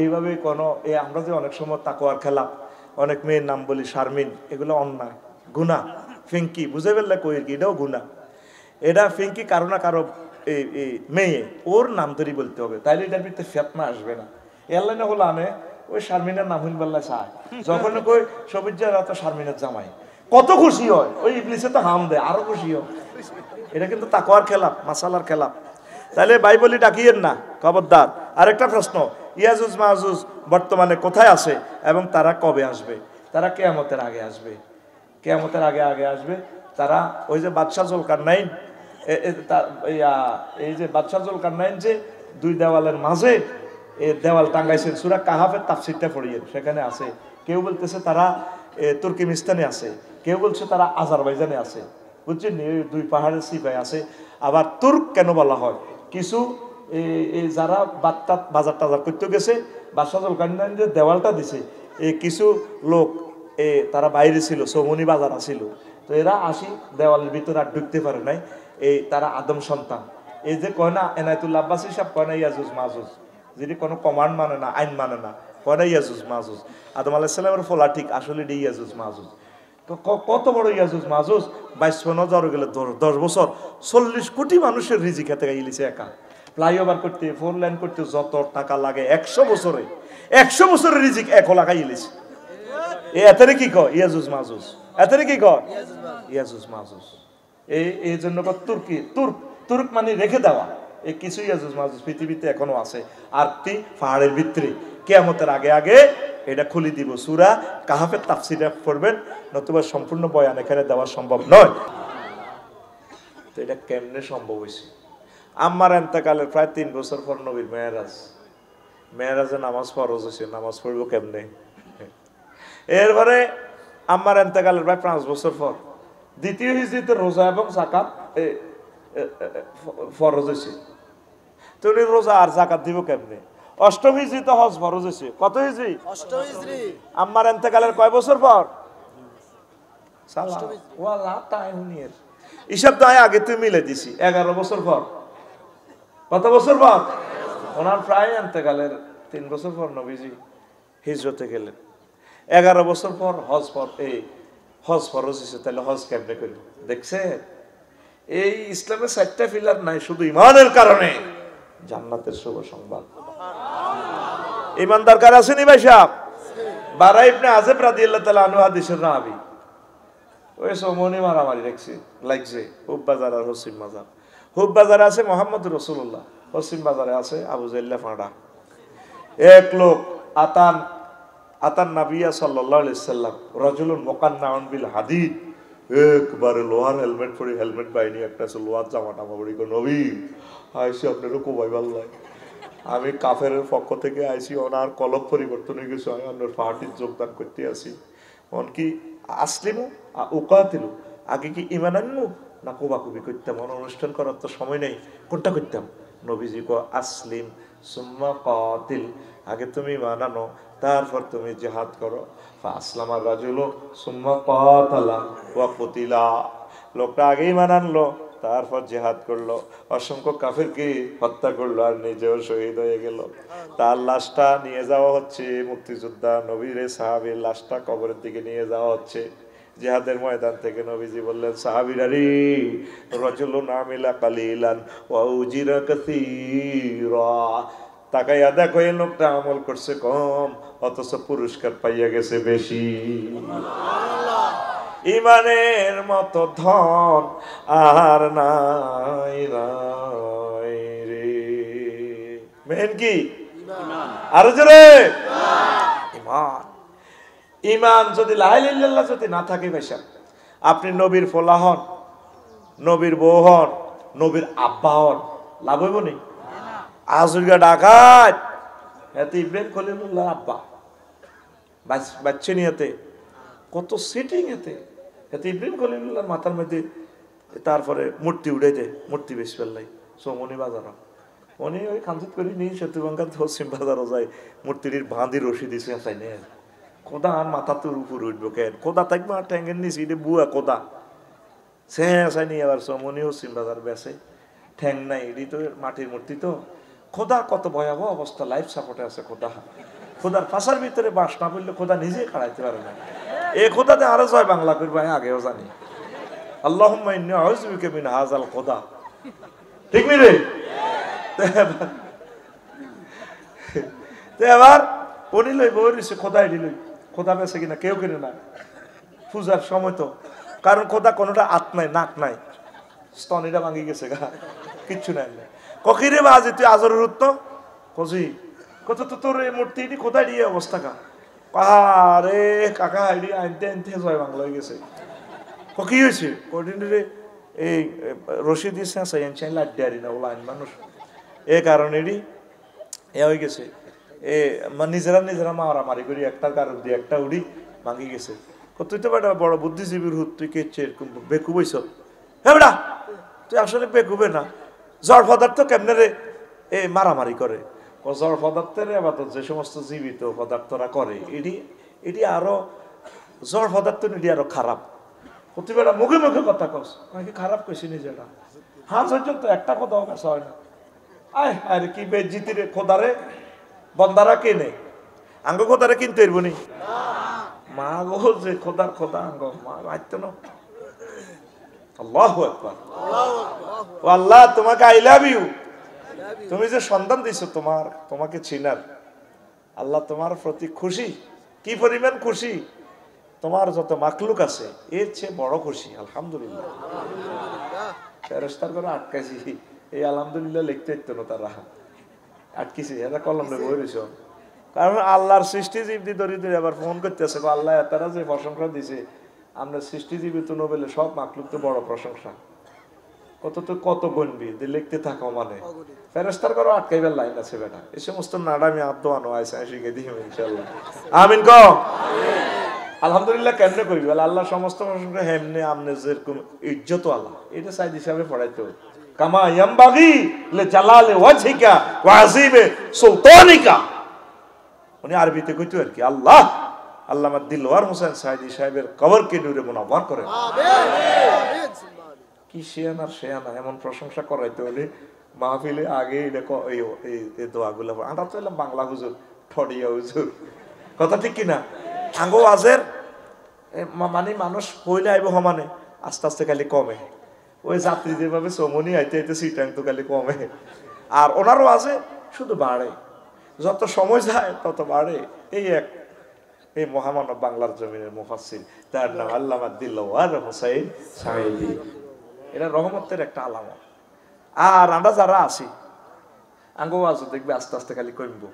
এইভাবে কোনো আমরা যে অনেক সময় তাকওয়ার খেলাফ অনেক মেয়ের নাম বলি, শারমিন, এগুলো অন্যায়, গুনাহ। ফিঙ্কি বুঝে ফেললে কই কি এটাও গুনাহ। এটা ফিঙ্কি কারো না কারো মেয়ে, ওর নাম ধরি বলতে হবে, তাইলে এটার ভিতরে ফেতনা আসবে না। এয়ারলাইনে হলো আনে ওই শারমিনের নাম হইনবাল্লা চায়, যখন কই সবিজ্জারা তো শারমিনের জামাই, কত খুশি হয়, ওই ইবলিসে তো হাম দেয় আরো খুশি হয়। এটা কিন্তু তাকওয়ার খেলাফ, মাসালার খেলাফ। তাহলে বাইবলি ডাকিয়েন না, খবরদার। আরেকটা প্রশ্ন, ইয়াজুজ মাহুজ বর্তমানে কোথায় আছে এবং তারা কবে আসবে? তারা কিয়ামতের আগে আসবে, কিয়ামতের আগে আসবে। তারা ওই যে বাদশাহ জুলকারনাইন, এই যে বাদশাহ জুলকারনাইন যে দুই দেওয়ালের মাঝে দেওয়াল টাঙ্গাইছেন, সূরা কাহাফের তাফসীরটা পড়িয়েন, সেখানে আছে। কেউ বলতেছে তারা তুর্কিমিস্তানে আছে, কেউ বলছে তারা আজারবাইজানে আছে, বুঝছেন? দুই পাহাড়ের সিপাই আছে। আবার তুর্ক কেন বলা হয়? কিছু যারা বাজার টাজার করতে গেছে, বাদশাহ জুলকারনাইন যে দেওয়ালটা দিছে, কিছু লোক তারা বাইরে ছিল, সৌমনি বাজার ছিল, তো এরা আসি দেওয়ালের ভিতরে আর ঢুকতে পারে নাই। তারা আদম সন্তান। এই যে কয় না এনায়েতুল্লাহ আব্বাসী সাহেব কয় না ইয়াজুজ মাহুজ, যদি কোনো কমান্ড মানে না, আইন মানে না, কয় না ইয়াজুজ মাহুজ। আদম আলাইহিস সালামের ফলা ঠিক, আসলে এটি ইয়াজুজ মাহুজ। তো কত বড় ইয়াজুজ মাহুজ? 22 জ্বর গেলে 10 বছর 40 কোটি মানুষের রিজিক খেতে গাইলিছে একা। ফ্লাইওভার করতে, 4 লাইন করতে যত টাকা লাগে 100 বছরের রিজিক এক লাগাই ইলিছে। এতে কি কয়? ইয়াজুজ মাহুজ। এতে কি কয়? ইয়াজুজ মাহুজ। এই জন্য তুর্ক মানে রেখে দেওয়া। এই কিছু ইয়াজুজ মাহুজ পৃথিবীতে এখনো আছে। আর পাহাড়ের ভিতরে কিয়ামতের আগে এটা খুলে দিব। সূরা কাহাফের তাফসীরটা পড়বেন, নতুবা সম্পূর্ণ বয়ান এখানে দেওয়া সম্ভব নয়। তো এটা কেমনে সম্ভব হয়েছে? আম্মার এন্তেকালের প্রায় 3 বছর পর নবীর মেয়েরাজে নামাজ ফরজ হয়েছে, নামাজ পড়বো কেমনে? এরপরে আম্মার এন্তেকালের প্রায় 5 বছর পর দ্বিতীয় হিজরিতে রোজা এবং যাকাত ফরজ হয়েছে। তো উনি রোজা আর যাকাত দিব কেমনে? অষ্টম হিজরিতে হজ ফরজ হয়েছে। কত হিজরি?
অষ্টম হিজরি।
আম্মার ইন্তেকালের কয় বছর পর? হিসাব তো আগে তুই মিলে দিছি 11 বছর পর। কত বছর পর? ওনার প্রায় ইন্তেকালের 3 বছর পর নবীজি হিজরতে গেলেন। 11 বছর পর হজ ফরজ হয়েছে। তাহলে হজ কেমনে করবে? দেখছে, এই ইসলামের 4টা পিলার নাই শুধু ইমানের কারণে জান্নাতের শুভ সংবাদ। ইমানদার কার আছেন ভাই সাহেব? বারা ইবনে আযিব রাদিয়াল্লাহু তাআলা আনহু হাদিসের রাবী। ওই সমনি মারামারি লাগছে হুব বাজার আর হসিম বাজার। হুব বাজারে আছে মুহাম্মদ রাসূলুল্লাহ, হসিম বাজারে আছে আবু জাহল ফাঁড়া। এক লোক আতান নবিয়া সাল্লাল্লাহু আলাইহি সাল্লাম রাজুলুন মুকান্নাউন বিল হাদিদ, একবারে লোহার হেলমেট পরে, হেলমেট বাইনি একটা লোহার জামা টামা পরে, নবী আইসি আপনারও কোবাই ভাল লাগে, আমি কাফেরের পক্ষ থেকে আইসি, ওনার কলব পরিবর্তন হয়ে গেছে, আমি আপনার পার্টির যোগদান করতে আসি, কি আসলিমু উকাতিলু, আগে কি ইমান আনমু না কোবাকুবি করতাম? অনুষ্ঠান করার তো সময় নেই, কোনটা করতাম? নবীজি কো আসলিম সুম্মা কাতিল, আগে তুমি ইমান আনো তারপর তুমি জিহাদ করো। আসলামার রাজুলু সুম্মা কাতালা ওয়া কুতিলা, লোকটা আগে ইমান আনলো তারপর জিহাদ করলো, অসংখ্য কাফেরকে হত্যা করলো আর নিজেও শহীদ হয়ে গেল। তার লাশটা নিয়ে যাওয়া হচ্ছে, মুক্তিযোদ্ধা নবীর সাহাবীর লাশটা কবরের দিকে নিয়ে যাওয়া হচ্ছে জিহাদের ময়দান থেকে। নবীজি বললেন, সাহাবীরা রে, রাজুলুন আমিলা কালিলান ওয়া উজিরা কাসীরা, তাকাইয়া দেখো এই লোকটা আমল করছে কম অথচ পুরস্কার পাইয়া গেছে বেশি। ইমানের মতো ধন আর নাই নাই রে। মেন কি? আরো জোরে ইমান। ইমান যদি লা ইলাহা ইল্লাল্লাহ যদি না থাকে ভাইসা, আপনি নবীর ফোলা হন, নবীর বউ হন, নবীর আব্বা হন, লাভ হইব নি? আজুরগা ডাকাত এতে ইব্রাহিম খলিলুল্লাহ আব্বা বাচ্চা নিয়েতে কত সিটিং, এতে ইব্রাহিম খলিলুল্লাহ মাথার মধ্যে তারপরে মূর্তি উড়ে দে, মূর্তি বেশি ফেললাই সোমনি বাজার, উনি ওই খানজিত করি নি সেতুবাঙ্গার হসিম বাজারও যায়, মূর্তিটির বাঁধি রশি দিছে চাই নে, কোদা আর মাথা তোর উপর উঠবো কেন, কোদা থাকবো আর ট্যাঙ্গের নিচে এটা বুয়া কোদা সে চাই নি। আবার সোমনি হসিম বাজার বেসে ঠ্যাং নাই, এটি তো মাটির মূর্তি তো। খোদা কত ভয়াবহ অবস্থা, লাইফ সাপোর্টে আছে খোদা। খোদার ফাঁসার ভিতরে বাস না করলে খোদা নিজেই খাড়াইতে পারে না। এই খোদাতে আরো জয় বাংলা করবো, আমি আগেও জানি। আল্লাহুম্মা ইন্নী আউযু বিকা মিন হাযাল খোদা, ঠিক নি রে? এবার উনি লই বই রয়েছে, খোদা এটি লই, খোদা বেছে কিনা কেউ কিনে না পূজার সময় তো, কারণ খোদা কোনোটা আত নাই, নাক নাই, স্তনিটা ভাঙি গেছে গা, কিচ্ছু নাই। কখিরে বাজে তুই আজরের উত্তর কজি কত তো তোর এই মূর্তি এটি কোথায় দিয়ে অবস্থা কা আরে কাকা এটি আনতে আনতে জয় বাংলা হয়ে গেছে। কি হয়েছে? কোডিনে এই রশি দিয়েছে চাই লাড্ডি না ওলা আইন মানুষ, এ কারণে এটি এ হয়ে গেছে। নিজেরা মারামারি করি, একটার কারণ দিয়ে একটা উড়ি ভাঙি গেছে। তুই তো বেটা বড় বুদ্ধিজীবীর হুত, তুই কেছে এরকম বেকু বইস? হ্যাঁ বেটা তুই আসলে বেকুবে না, জড় পদার্থ কেমনে রে এ মারামারি করে? জড় পদার্থের আবাদত যে সমস্ত জীবিত পদার্থরা করে এটি আরো জড় পদার্থ এটি আরো খারাপ। প্রতিবেলা মুখে মুখে কথা কস, নাকি খারাপ কইছি নিজেরা। হ্যাঁ পর্যন্ত একটা কথাও কাছে হয় না। আয় আরে কি বেজ্জিতি রে, খোদারে বন্দারা কেনে আঙ্গ খোদারে কিনতে এরব নি মা গো, যে খোদার খোদা আঙ্গ মা বাড়তো না। আল্লাহু আকবার, আল্লাহ তোমাকে আই লাভ ইউ, তুমি যে সন্তান দিছো তোমাকে চিনার, আল্লাহ তোমার প্রতি খুশি। কি পরিমাণ খুশি, তোমার যত মাখলুক আছে এর চেয়ে বড় খুশি। আলহামদুলিল্লাহ। ফেরেশতার করে আটকাইছি, এই আলহামদুলিল্লাহ লিখতে হইতো না, তারা আটকিছি, এরা কলম রে বই রইছ। কারণ আল্লাহর সৃষ্টিজীবী দরিদ্র আবার ফোন করতেছে, আল্লাহ তারা যে প্রশংসা দিছে, আমরা সৃষ্টিজীবী তো নোবেলে সব মাখলুক তো বড় প্রশংসা, কত গণবি লিখতে থাকো মানে। ফেরেশতার করো আটকাইবার লাইন আছে বেটা, এই সমস্ত নাডামি আদোয়ানো আছে শিখে দিই ইনশাআল্লাহ। আমিন কও। আলহামদুলিল্লাহ কেমনে কইবি বলে আল্লাহ সমস্ত প্রশংসা হেমনে আমনে যেরকম ইজ্জত আল্লাহ এটা সাইদ হিসাবে পড়াইতো কামা ইয়ামবাগি লে জালালে ওয়াজহিকা ওয়া আযীমে সুলতানিকা উনি আরবিতে কইতো আর কি আল্লাহ আল্লামা দিলওয়ার হোসেন সাইদি সাহেবের কবরকে নূরে মুনাওয়ার করে আমিন কি শেয়ানা এমন প্রশংসা করাইতে হলে মাহফিলে আগে এই দোয়াগুলো আমরা তো এলাম বাংলা হুজুর ঠডিয়া হুজুর কথা ঠিক কিনা আঙ্গো আজের মানে মানুষ হইলে আইব সমানে আস্তে আস্তে খালি কমে ওই যাত্রী যেভাবে চমনি আইতে আইতে সিটাং তো খালি কমে আর ওনারও আছে শুধু বাড়ে যত সময় যায় তত বাড়ে এই মহামানব বাংলার জমিনের মুফাসসির তার নাম আল্লামা দিলওয়ার হোসেন সাইদি এটা রহমতের একটা আলামত আর আমরা যারা আছি আঙ্গো আজ দেখবে আস্তে আস্তে খালি কমবো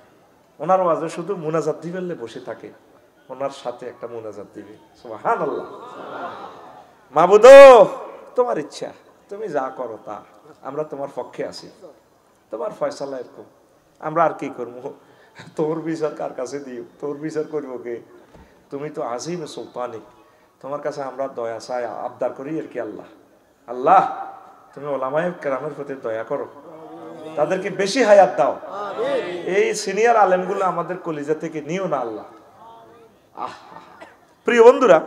ওনার আওয়াজে শুধু মুনাজাত দিবেলে বসে থাকে ওনার সাথে একটা মুনাজাত দিবে সুবহানাল্লাহ মাবুদ তোমার ইচ্ছা তুমি যা করো তা আমরা তোমার পক্ষে আছি তোমার ফয়সালা এরকম আমরা আর কি করবো তোর বিচার কার কাছে দিও তোর বিচার করবো কে তুমি তো আজিম সুলতানিক তোমার কাছে আমরা দয়া চাই আবদার করি আর কি আল্লাহ আল্লাহ তুমি ওলামায়ে কেরামের প্রতি দয়া করো তাদেরকে বেশি হায়াত দাও এই সিনিয়র আলেমগুলো আমাদের কলিজা থেকে নিও না আল্লাহ প্রিয় বন্ধুরা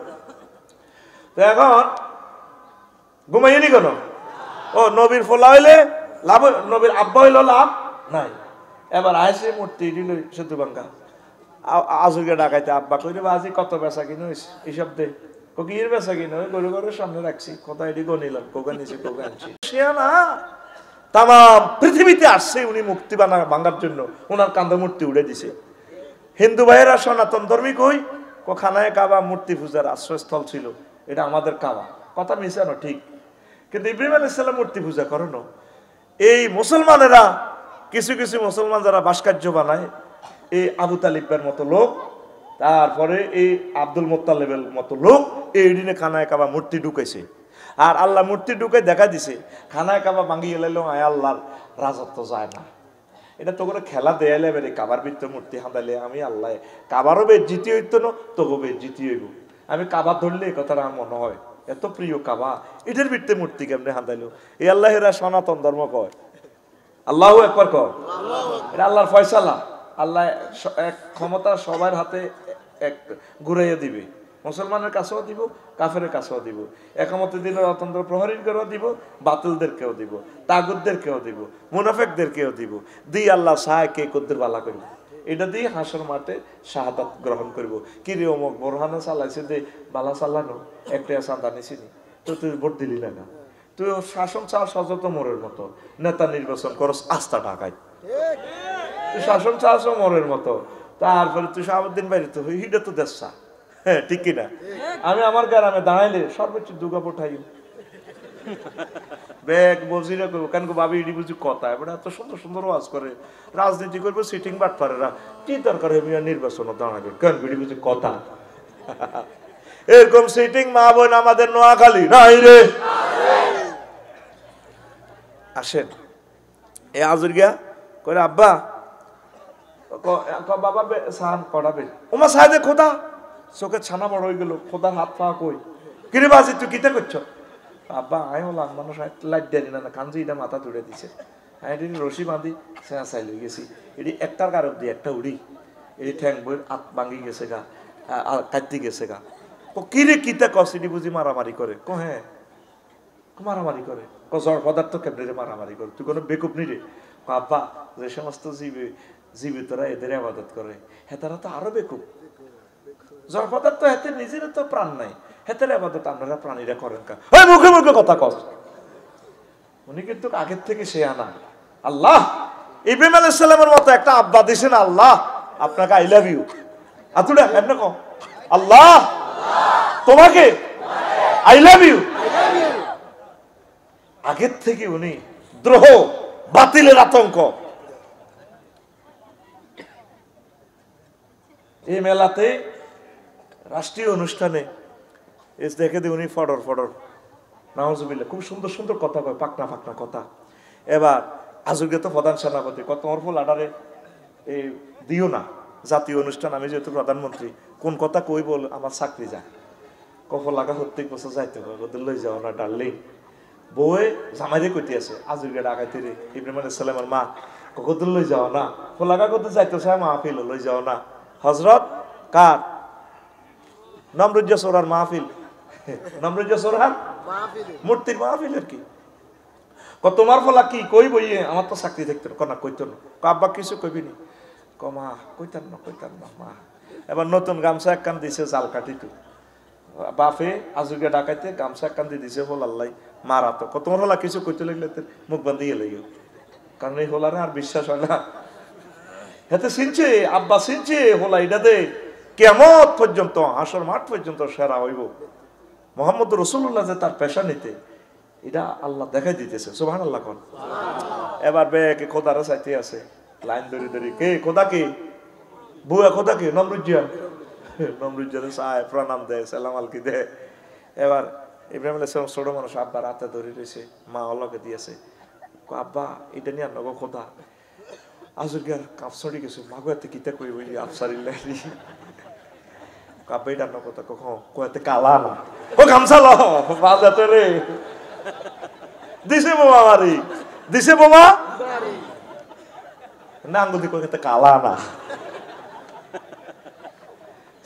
এখন ঘুমাইনি কেন ও নবীর ফোলা হইলে লাভ নবীর আব্বা হইল লাভ নাই এবার আইসে মূর্তি দিল সেতু বাঙ্গা আজুকে ডাকাইতে আব্বা কইরে বাজি কত বেচা কিনো এইসব দে কোকির বেচা কিনো গরু গরুর সামনে রাখছি কোথায় এটি গনিলাম কোকা নিছি কোকা আনছি সে না তাম পৃথিবীতে আসছে উনি মুক্তি ভাঙার জন্য ওনার কান্দে মূর্তি উড়ে দিছে হিন্দু ভাইয়েরা সনাতন ধর্মী কই খানায় কাবা মূর্তি পূজার আশ্রয়স্থল ছিল এটা আমাদের কাবা কথা মিশানো ঠিক কিন্তু ইব্রাহিম আলাইহিস সালাম মূর্তি পূজা করেন এই মুসলমানেরা কিছু কিছু মুসলমান যারা ভাস্কর্য বানায় এই আবু তালিবের মতো লোক তারপরে এই আব্দুল মোত্তালেবের মতো লোক এই দিনে খানায় কাবা মূর্তি ঢুকেছে আর আল্লাহ মূর্তি ঢুকে দেখা দিছে খানায় কাবা ভাঙিয়ে এলাইলো আয় আল্লাহর রাজত্ব যায় না এটা তো করে খেলা দেয়ালে বেড়ে কাবার বৃত্ত মূর্তি হাঁদালে আমি আল্লাহ কাবারও বেশ জিতি হইতো না তোকে বেশ জিতি হইব আমি কাবা ধরলে এই কথাটা আমার মনে হয় এত প্রিয় কাবা এটার বৃত্তে মূর্তি কেমনে হাঁদাইলো এই আল্লাহেরা সনাতন ধর্ম কয় আল্লাহ একবার কয় এটা আল্লাহর ফয়সালা আল্লাহ এক ক্ষমতা সবার হাতে এক ঘুরাইয়া দিবে মুসলমানের কাছেও দিব কাফেরের কাছেও দিব একমতে দিলে অতন্ত্র প্রহরীদেরকেও দিব বাতিলদেরকেও দিব তাগুতদেরকেও দিব মুনাফেকদেরকেও দিব দিয়ে আল্লাহ সাহায় কে কদ্দের বালা করব এটা দিয়ে হাসর মাঠে শাহাদাত গ্রহণ করব কি রে অমুক বোরহানা চালাইছে যে বালা চালানো একটা চাঁদা নিছিনি তো তুই ভোট দিলি না তুই শাসন চাল সযত মোরের মতো নেতা নির্বাচন করস আস্থা ঢাকায় তুই শাসন চালছ মোরের মতো তারপরে তুই শাহাবুদ্দিন বাইরে তো হিটা তো দেশা হ্যাঁ ঠিক কিনা আমি আমার গ্রামে দাঁড়াইলে সর্বোচ্চ দুগা পঠাই ব্যাগ বজিরা করবো কেন ভাবি ইডি বুঝি কথা এবার এত সুন্দর সুন্দর ওয়াজ করে রাজনীতি করবো সিটিং বাট পারেরা কি দরকার হবে নির্বাচন দাঁড়াবে কেন বিডি বুঝি কথা এরকম সিটিং মা বোন আমাদের নোয়াখালী নাই রে আসেন এ আজুর গিয়া করে আব্বা বাবা সাহান করাবে ওমা সাহেদে খোদা চোখে ছানা বড় হয়ে গেল খোদার হাত পা কই কিরে বাজি তুই কিতে করছো আব্বা আয় হলাম মানুষ লাইট দেয় না কাঞ্জি এটা মাথা তুলে দিছে আমি এটি রশি বাঁধি চাই লই গেছি এটি একটার কারক দিয়ে একটা উড়ি এটি ঠ্যাং বই হাত ভাঙি গেছে গা কাটতে গেছে গা ও কিরে কিতে কস এটি বুঝি মারামারি করে কো হ্যাঁ মারামারি করে জড় পদার্থ কেমনে মারামারি করে তুই কোনো বেকুব নি রে আব্বা যে সমস্ত জীবিতরা এদের আবাদত করে হেতারা তো আরো বেকুব জড় পদার্থ হেতে নিজের তো প্রাণ নাই হেতের আবাদত আপনারা প্রাণীরা করেন কা মুখে মুখে কথা কস উনি কিন্তু আগের থেকে সে আনা আল্লাহ ইব্রাহিম আলাইহিস সালামের মতো একটা আব্বা দিছেন আল্লাহ আপনাকে আই লাভ ইউ আতুড়া এমন কো আল্লাহ তোমাকে আই লাভ ইউ আগের থেকে উনি দ্রোহ বাতিলের আতঙ্ক এই মেলাতে রাষ্ট্রীয় অনুষ্ঠানে দেখে দিয়ে উনি ফডর ফডর নাউজুবিল্লাহ খুব সুন্দর সুন্দর কথা কয় পাকনা ফাকনা কথা এবার আজকে তো প্রধান সেনাপতি কত অর্ফুল আডারে দিও না জাতীয় অনুষ্ঠান, আমি যেহেতু প্রধানমন্ত্রী, কোন কথা কই বল আমার চাকরি যায়, কফল লাগা প্রত্যেক বছর যাইতে হবে, ওদের লই যাও না ডার্লিং। বউয়ে জামাইরে কইতে আছে আজুরকে ডাকাইতে রে, ইব্রাহিম আলাইহিস সালামের মা, কদর লই যাও না, ফলাগা কত যাইতে চায় মাহফিল লই যাও না। হযরত কার? নমরুজ্জা সোরার মাহফিল, নমরুজ্জা সোরার মূর্তির মাহফিল আর কি। তোমার ফলা কি কই বইয়ে, আমার তো চাকরি থাকতো না, কইতো না। আব্বা কিছু কইবি নি, মা কইতাম না মা। এবার নতুন গামছা এক কান দিছে জাল কাটিটু, বাপে আজুকে ডাকাইতে গামছা এক কান দিয়ে দিছে হল আল্লাহ মারা। তো তোমার হলা কিছু কইতে লাগলে মুখ বান্ধিয়ে লাগিও, কারণ এই হোলারে আর বিশ্বাস হয় না। হেতে চিনছে, আব্বা চিনছে হোলা এটাতে কিয়ামত পর্যন্ত, হাসর মাঠ পর্যন্ত সেরা হইব। মুহাম্মদ রাসূলুল্লাহ যে তার পেশা নিতে, এটা আল্লাহ দেখাই দিতেছে, সুবহানাল্লাহ কোন। এবার বেকে খোদারে চাইতে আছে, লাইন ধরে ধরে, কে খোদা কে? বুয়া খোদা কে? নমরুজ্জা। নমরুজ্জারে চায়, প্রণাম দেয়, সালাম আলকি দেয়। এবার ইব্রাহিম আলাইহিস সালাম ছোট মানুষ, আব্বা রাতে ধরে রয়েছে, মা আল্লাহকে দিয়েছে, আব্বা এটা নিয়ে নগো খোদা আজকে কাপসারি গেছে, মাগো এতে কিতা কই বলি আফসারি লাইলি কাপে এটা নগো তা কখন কয়তে কালা না ও গামছা ল বাজাতে রে দিছে বোমা মারি, দিছে বোমা না আঙ্গুল কয়তে কালা না।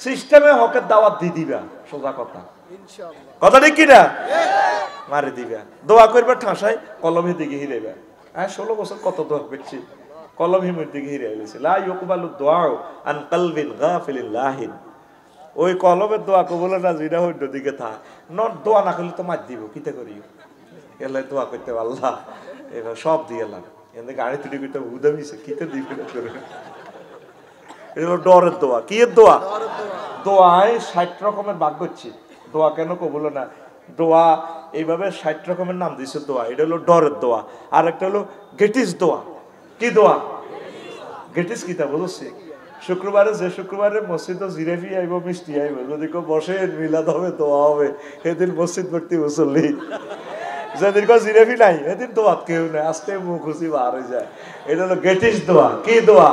সিস্টেমে হকের দাওয়াত দি দিবা, সোজা কথা, কথা ঠিক কিনা? মারি দিবা, দোয়া করবে ঠাসায়, কলমে দিকে হিরেবা। 16 বছর কত দোয়া করছি, কলম হিমের দিকে হিরে আইলেছে। লা ইউকবালু দুআউ আন কলবিন গাফিলিন লাহিন। ওই কলমের দোয়া কবুল না জিরা হইতো দিকে থা নট, দোয়া না করলে তো মার দিব, কিতে করি এলাই দোয়া করতে আল্লাহ এবার সব দিয়ে এলাম, এনে গাড়ি তুলি করতে উদামিছে, কিতে দিবি না করে। এটা হলো ডরের দোয়া। কি এর দোয়া? দোয়ায় 60 রকমের ভাগ করছি। দোয়া কেন কবুল না? দোয়া এইভাবে 60 রকমের নাম দিয়েছে দোয়া। এটা হলো ডরের দোয়া। আর একটা হলো গেটিস দোয়া। কি দোয়া? গেটিস কিতা বলছি, শুক্রবারে যে শুক্রবারে মসজিদে জিরেফি আইব, মিষ্টি আইব, যদি কেউ বসে মিলাদ হবে, দোয়া হবে, সেদিন মসজিদ ভর্তি মুসল্লি। যেদিন কেউ জিরেফি নাই সেদিন দোয়া কেউ নাই, আজকে মুখ খুশি বার হয়ে যায়। এটা হলো গেটিস দোয়া। কি দোয়া?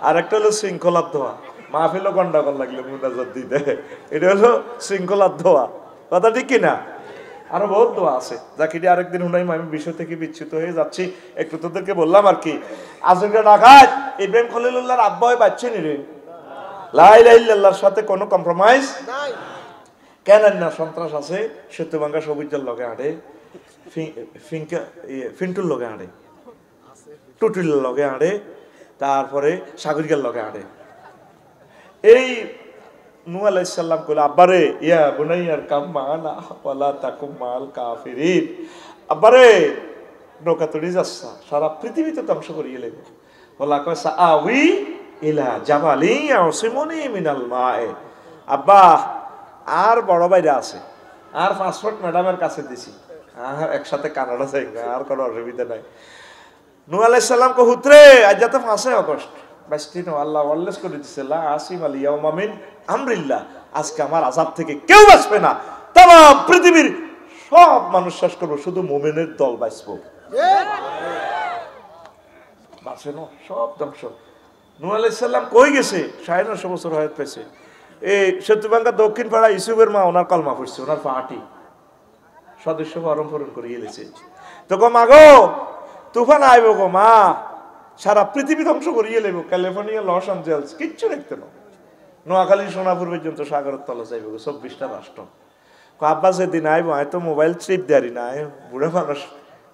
আর একটা হলো শৃঙ্খলার দোয়া। মাহফিলও গন্ডাগোল লাগলে মুনাজাত দিতে, এটা হলো শৃঙ্খলার দোয়া। কথা ঠিক কিনা? আরো বহুত দোয়া আছে, যাকে আরেকদিন হুনাইম, আমি বিষয় থেকে বিচ্যুত হয়ে যাচ্ছি, একটু তোদেরকে বললাম আর কি। আজকে ডাকাত ইব্রাহিম খলিলুল্লাহর আব্বা হয় বাচ্চা নি রে, লা ইলাহা ইল্লাল্লাহর সাথে কোনো কম্প্রোমাইজ নাই। কেন না? সন্ত্রাস আছে, সত্যবাঙ্গা সবুজের লগে আড়ে, ফিন্টুর লগে আড়ে, টুটুল লগে আড়ে, তারপরে সাগরিকার লগে আড়ে। এই নূহ আলাইহিস সালাম কইল, আব্বারে ইয়া বুনাইয়ার কাম মানা ওয়ালা তাকুম মাল কাফিরিন। আব্বারে নৌকা তড়ি যাচ্ছে, সারা পৃথিবীতে ধ্বংস করিয়ে লেগে। ওলা কয় সাআউই ইলা জাবালি ইয়াসিমুনি মিনাল মায়ে। আব্বা আর বড় ভাইরা আছে, আর পাসপোর্ট ম্যাডামের কাছে দিছি, আর একসাথে কানাডা যাই, আর কোনো অসুবিধা নাই। নূহ আলাইহিস সালাম কো হুতরে আজ যাতে 5 আগস্ট 22 আল্লাহ ওয়াল্লেস করে দিছে, লা আসিম আল ইয়াউমা মিন আমরিল্লাহ। আজকে আমার আযাব থেকে কেউ বাঁচবে না, তাম পৃথিবীর সব মানুষ শেষ করবো, শুধু মুমিনের দল বাঁচবো। বাঁচে না, সব ধ্বংস। নূহ আলাইহিস সালাম কই গেছে? 950 বছর হায়াত পেয়েছে। এই সেতুবাঙ্গা দক্ষিণ পাড়া ইউসুফের মা ওনার কলমা পড়ছে, ওনার পাহাটি সদস্য ফরম পূরণ করে গেছে। তো গো মা গো তুফান আইব গো মা, সারা পৃথিবী ধ্বংস করিয়ে লেব, ক্যালিফোর্নিয়া, লস অ্যাঞ্জেলস কিচ্ছু দেখতে না, নোয়াখালী সোনাপুর পর্যন্ত সাগরের তলে যাইব, 24টা রাষ্ট্র। আব্বা যেদিন আইব, আয় তো মোবাইল ট্রিপ দেয়ারি না, বুড়া মানুষ,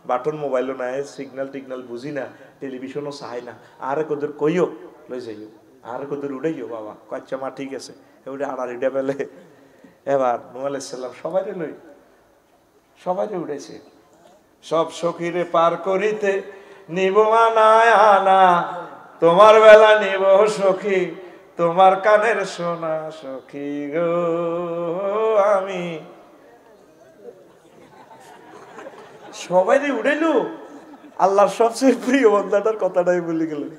বাটন মোবাইলও নাই, সিগন্যাল টিগনাল বুঝি না, টেলিভিশনও চাই না, আরে কোদের কইও লই যাইও, আরে কোদের উড়াইও বাবা। কচ্ছা মা ঠিক আছে, এবারে আড়াড়িটা পেলে। এবার নূহ আলাইহিস সালাম সবাইরে লই, সবাইরে উড়াইছে। সব সখীরে পার করিতে নিব আনায় আনা, তোমার বেলা নিব সখী, তোমার কানের সোনা সখী গো আমি। সবাই উড়াইলো, আল্লাহর সবচেয়ে প্রিয় বান্দাটার কথাটাই বলে গেলেন।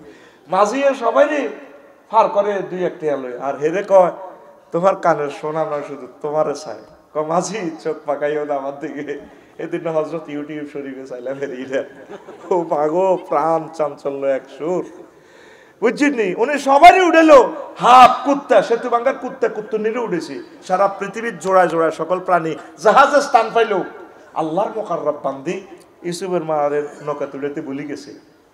মাঝিয়ে সবাই ফার করে 2-1 আলোয়, আর হেরে কয় তোমার কানের সোনা নয়, শুধু তোমারে চাই। মাঝি চোখ পাকাইও না আমার দিকে। এদিন হযরত ইউটিউব শরীফে চাইলাম, ও মাগো প্রাণ চাঞ্চল্য এক সুর। বুঝছিনি, উনি সবারই উঠেলো, হাফ কুত্তা, সেতু ভাঙ্গার কুত্তা কুত্তুনিরে উঠেছে, সারা পৃথিবীর জোড়ায় জোড়ায় সকল প্রাণী জাহাজে স্থান পাইল। আল্লাহর মোকাররব বান্দি ইউসুফের মায়ের নৌকা তুলেতে ভুলে গেছে,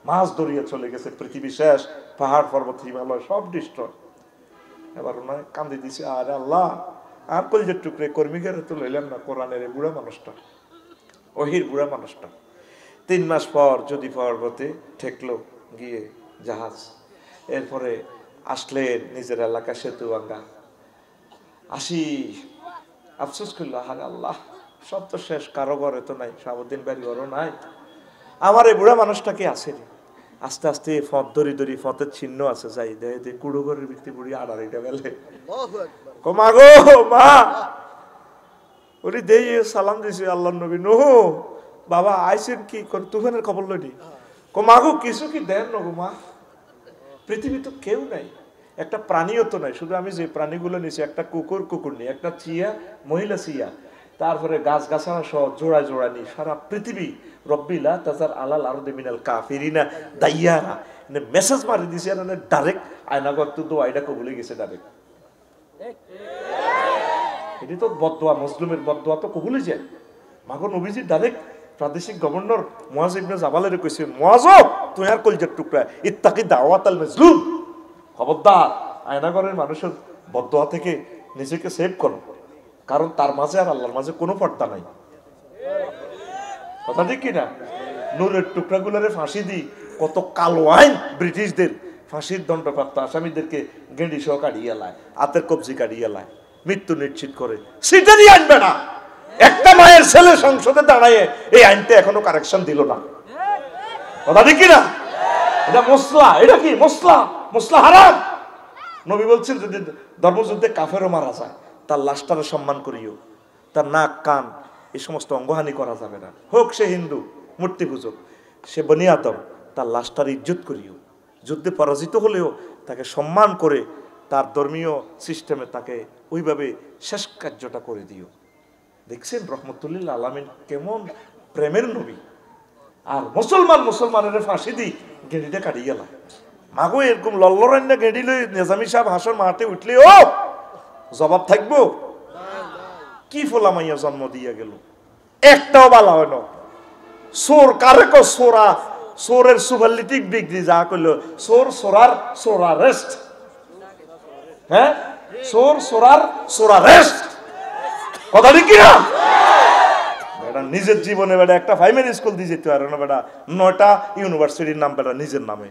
মাছ ধরিয়ে চলে গেছে, পৃথিবী শেষ, পাহাড় পর্বত হিমালয় সব ডিস্ট্রয়। এবার ওনার কান্দি দিছে, আরে আল্লাহ, আর কলজের টুকরে কর্মীকে তো লইলেন না, কোরআনের বুড়া মানুষটা, ওহির বুড়া মানুষটা। 3 মাস পর যদি পর্বতে ঠেকলো গিয়ে জাহাজ, এরপরে আসলেন নিজের এলাকা সেতু ভাঙ্গা, আসি আফসোস করলো, আরে আল্লাহ, সব তো শেষ, কারো ঘরে তো নাই, শাহাবুদ্দিন বাড়ি ঘরও নাই, আমার এই বুড়া মানুষটা কি আছে? আস্তে আস্তে ফত ধরি ধরি, ফতের চিহ্ন আছে, যাই দে কুড়ো ঘরের ভিত্তি বুড়ি আড়াইটা বেলে, মা গো মা, উনি দেই সালাম দিছে আল্লাহর নবী, নো বাবা আইসেন কি করে, তুফানের খবর লইনি, মা গো কিছু কি দেন নগো মা, পৃথিবী তো কেউ নাই, একটা প্রাণীও তো নাই, শুধু আমি যে প্রাণীগুলো নিছি, একটা কুকুর নেই, একটা চিয়া মহিলা চিয়া, তারপরে গাছ গাছাড়া সহ জোড়ায় জোড়া নি, সারা পৃথিবী রব্বিলা তাজার আলাল আরদে মিনাল কাফিরিনা দাইয়ারা, মেসেজ মারি দিছে, ডাইরেক্ট আয়নাগর তো দোয়াইটা কবুলে গেছে ডাইরেক্ট। এটি তো বদদোয়া, মুসলিমের বদদোয়া তো কবুলে যায়। মাগো নবীজি ডাইরেক্ট প্রাদেশিক গভর্নর মুয়াজ ইবনে জাবালের কইছে, মুয়াজ তুই আর কলজের টুকরা, ইত্তাকি দাওয়াতাল মাজলুম, খবরদার আয়নাগরের মানুষের বদদোয়া থেকে নিজেকে সেভ করো, কারণ তার মাঝে আর আল্লাহর মাঝে কোনো পর্দা নাই। কথা ঠিক কিনা? নূরের টুকরাগুলোরে ফাঁসি দিই, কত কালো আইন ব্রিটিশদের, ফাঁসির দণ্ডপ্রাপ্ত আসামিদেরকে গেঁড়ি সহ কাটিয়ে লায়, হাতের কবজি কাটিয়ে লায়, মৃত্যু নিশ্চিত করে, সেটারই আনবে না। একটা মায়ের ছেলে সংসদে দাঁড়ায় এই আইনটা এখনো কারেকশন দিল না। কথা ঠিক কিনা? এটা মশলা, এটা কি মশলা? মশলা হারাম। নবী বলছেন যদি ধর্মযুদ্ধে কাফেরও মারা যায়, তার লাশটারে সম্মান করিও, তার নাক কান এই সমস্ত অঙ্গহানি করা যাবে না, হোক সে হিন্দু মূর্তি পূজক, সে বনি আদম, তার লাশটার ইজ্জত করিও, যুদ্ধে পরাজিত হলেও তাকে সম্মান করে তার ধর্মীয় সিস্টেমে তাকে ওইভাবে শেষ কার্যটা করে দিও। দেখছেন রহমতুল্লিল আলামিন কেমন প্রেমের নবী। আর মুসলমানের ফাঁসি দিই, গেঁড়িটা কাটিয়ে গেলাম, মাগো এরকম লল্লরান্য গেঁড়ি লই নেজামি সাহেব হাসর মাঠে উঠলে ও জবাব থাকবো? কি ফোলামাইয়া জন্ম দিয়া গেল, একটাও বালা হয় না। সোর কারে কো সোরা, সোরের সুপারলিটিভ ডিগ্রি যা কইলো, সোর সোরার সোরা রেস্ট, হ্যাঁ সোর সোরার সোরা রেস্ট। কথা ঠিক কিনা? বেটা নিজের জীবনে বেটা একটা প্রাইমারি স্কুল দিয়ে যেতে পারে না, বেটা 9টা ইউনিভার্সিটির নাম বেটা নিজের নামে,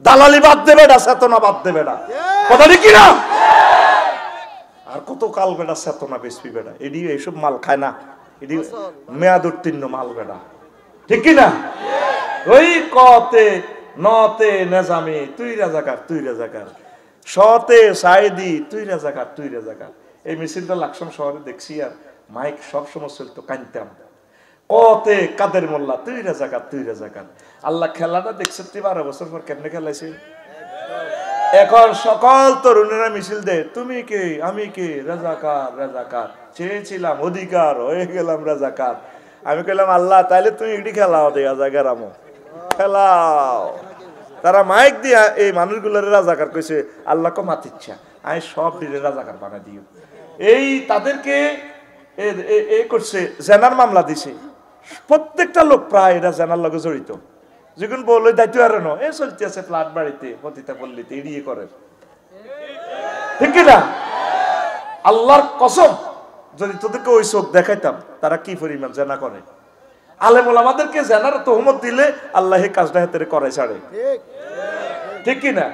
দালালি বাদ দেবে না, চেতনা বাদ দেবে না। কথা ঠিক কিনা? আর কত কাল বেটা চেতনা বেশি বেটা, এডি এইসব মাল খায় না, এডি মেয়াদ উত্তীর্ণ মাল বেটা, ঠিক কিনা? ওই কতে নতে নেজামি তুই রাজাকার, তুই রাজাকার, সতে সাইদি তুই রাজাকার, তুই রাজাকার। এই মিছিলটা লাকসাম শহরে দেখছি, আর মাইক সব সময় চলতো, কানতাম, কতে কাদের মোল্লা তুই রাজাকার, তুই রাজাকার। আল্লাহ খেলাটা দেখছে 12 বছর পর কেমনে খেলাইছে। এখন সকল তরুণেরা মিছিল দেয়, তুমি কে আমি কে, রাজাকার রাজাকার, চেয়েছিলাম অধিকার, হয়ে গেলাম রাজাকার। আমি কইলাম আল্লাহ তাইলে তুমি এটি খেলাও, দেয়া জায়গার আমো খেলাও। তারা মাইক দিয়া এই মানুষগুলোর রাজাকার কইছে, আল্লাহ কো মাতিচ্ছা আমি সব দিলে রাজাকার বানা দিও। এই তাদেরকে এ করছে, জেনার মামলা দিছে, প্রত্যেকটা লোক প্রায় এরা জেনার লগে জড়িত। যখন বলে দায়িত্ব আর এ চলতে আছে ফ্ল্যাট বাড়িতে পতিতা পল্লীতে এড়িয়ে করে, ঠিক কিনা? আল্লাহর কসম, যদি তোদেরকে ওই চোখ দেখাইতাম তারা কি পরিমাণ জেনা করে। আলেম ওলামাদেরকে জেনার তহমত দিলে আল্লাহ কাজটা হাতে করে ছাড়ে, ঠিক কিনা?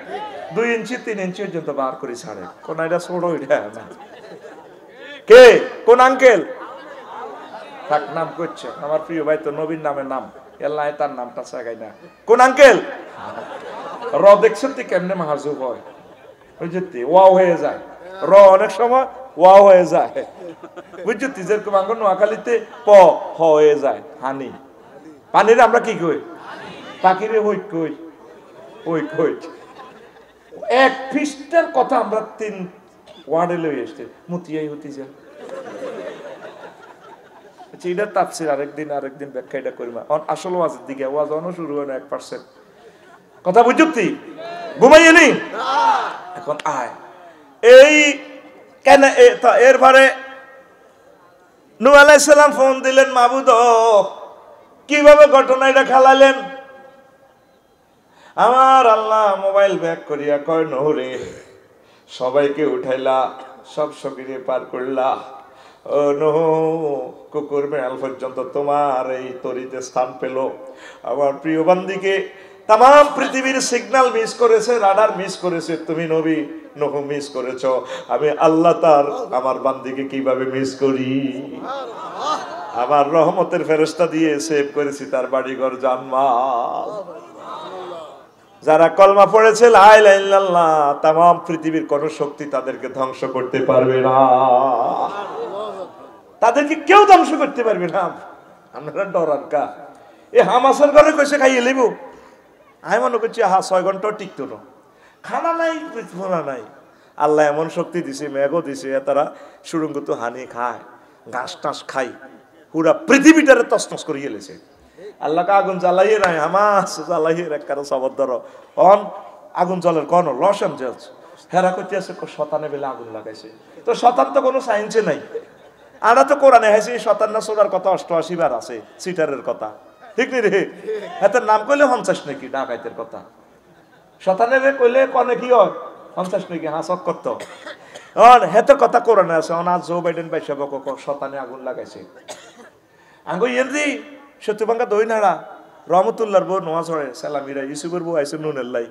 2 ইঞ্চি 3 ইঞ্চি পর্যন্ত বার করে ছাড়ে। কোন এটা ছোড়ো এটা না, কে কোন আঙ্কেল থাক নাম করছে, আমার প্রিয় ভাই তো নবীর নামে নাম, আল্লাহ তার নামটা চাগাই না। কোন আঙ্কেল? র দেখছেন তুই কেমনে মাহাজুব হয়, ওই যে ওয়াও হয়ে যায়, র অনেক সময় ওয়াও হয়ে যায়, বুঝছো? যেরকম আঙ্গ নোয়াখালীতে প হয়ে যায় হানি, পানির আমরা কি কই? পাখিরে ওই কই, ওই কই। এক পৃষ্ঠার কথা আমরা 3 ওয়ার্ডে লই আসছে, মতিয়াই হতে যা। আচ্ছা এটা তাফসীর আরেকদিন ব্যাখ্যা এটা করিমা। আসল ওয়াজের দিকে ওয়াজ অন শুরু হয় না 1%। কথা বুঝতি? ঘুমাইনি এখন আয় এই কেন এরপরে নূহ আলাইহিস সালাম ফোন দিলেন, মাবুদ কিভাবে ঘটনা এটা খালালেন? আমার আল্লাহ মোবাইল ব্যাক করিয়া কয়, নূহ রে, সবাইকে উঠাইলা, সব সগিরে পার করলা, ও নূহ কুকুর বেড়াল পর্যন্ত তোমার এই তরিতে স্থান পেল। আমার প্রিয় বান্দিকে তাম পৃথিবীর সিগন্যাল মিস করেছে, রাডার মিস করেছে, তুমি নবী নূহ মিস করেছো। আমি আল্লাহ তার আমার বান্দিকে কিভাবে মিস করি? আমার রহমতের ফেরেশতা দিয়ে সেভ করেছি তার বাড়িঘর জান্নাত। যারা কলমা পড়েছে লা ইলাহা ইল্লাল্লাহ, তাম পৃথিবীর কোন শক্তি তাদেরকে ধ্বংস করতে পারবে না, তাদেরকে কেউ ধ্বংস করতে পারবে না। আপনারা ডরান কা? এ হামাসের ঘরে কইছে খাইয়ে লিব, আমি মনে করছি 6 ঘন্টা টিকতো না, খানা নাই খানা নাই। আল্লাহ এমন শক্তি দিছে, মেঘও দিছে, তারা সুরঙ্গ তো হানি খায়, ঘাস টাস খাই, পুরা পৃথিবীটারে তছনছ করে গেলেছে। আল্লাহকে আগুন জ্বালাইয়ে নাই, হামাস জ্বালাইয়ে এক কারো সবর ধরো অন আগুন জ্বলের কোন লস এঞ্জেলস হেরা করতে আছে শতানে বেলা আগুন লাগাইছে। তো শতান তো কোনো সায়েন্সে নাই, আরা তো কোরআনে হাইছে শতান না সোরার কথা 88 বার আছে, সিটারের কথা, ঠিক নি রে? হাতের নাম কইলে 50 নাকি ডাকাইতের কথা, শতানের কইলে কনে কি হয় 50 নাকি হাসক করতো। আর হেতের কথা কোরআনে আছে, অনাজ জো বাইডেন বাইসা বক শতানে আগুন লাগাইছে। আঙ্গো ইয়েন্দি সত্যবাঙ্গা দই নাড়া রহমতুল্লাহর বউ নোয়া ছড়ে সেলামিরা ইউসুফের বউ আইসে নুনের লাই,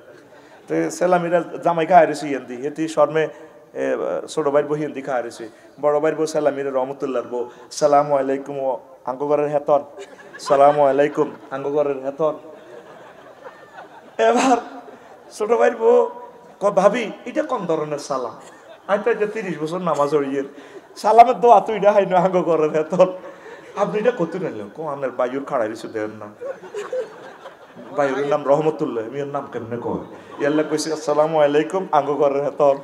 তো সেলামিরা জামাই খাওয়া রয়েছে ইয়েন্দি, হেতি শর্মে ছোট ভাইয়ের বউ হিন্দি খাওয়া রয়েছে, বড় ভাইয়ের বউ সেলামিরা রহমতুল্লাহর বউ সালামু আলাইকুম আঙ্গঘরের হেতন, সালামু আলাইকুম আঙ্গঘরের হেতন। এবার ছোট ভাইয়ের বউ ভাবি এটা কোন ধরনের সালাম? আমি তো 30 বছর নামাজ পড়িয়ে সালামের দোয়া তুই এটা হাই না আঙ্গঘরের হেতন, আপনি এটা কত নিলেন? আপনার বায়ুর খাড়াই রয়েছে দেন না, বায়ুর নাম রহমতুল্লাহ, আমি এর নাম কেমনে কয়? ইয়াল্লা কইছি আসসালামু আলাইকুম আঙ্গঘরের হেতন,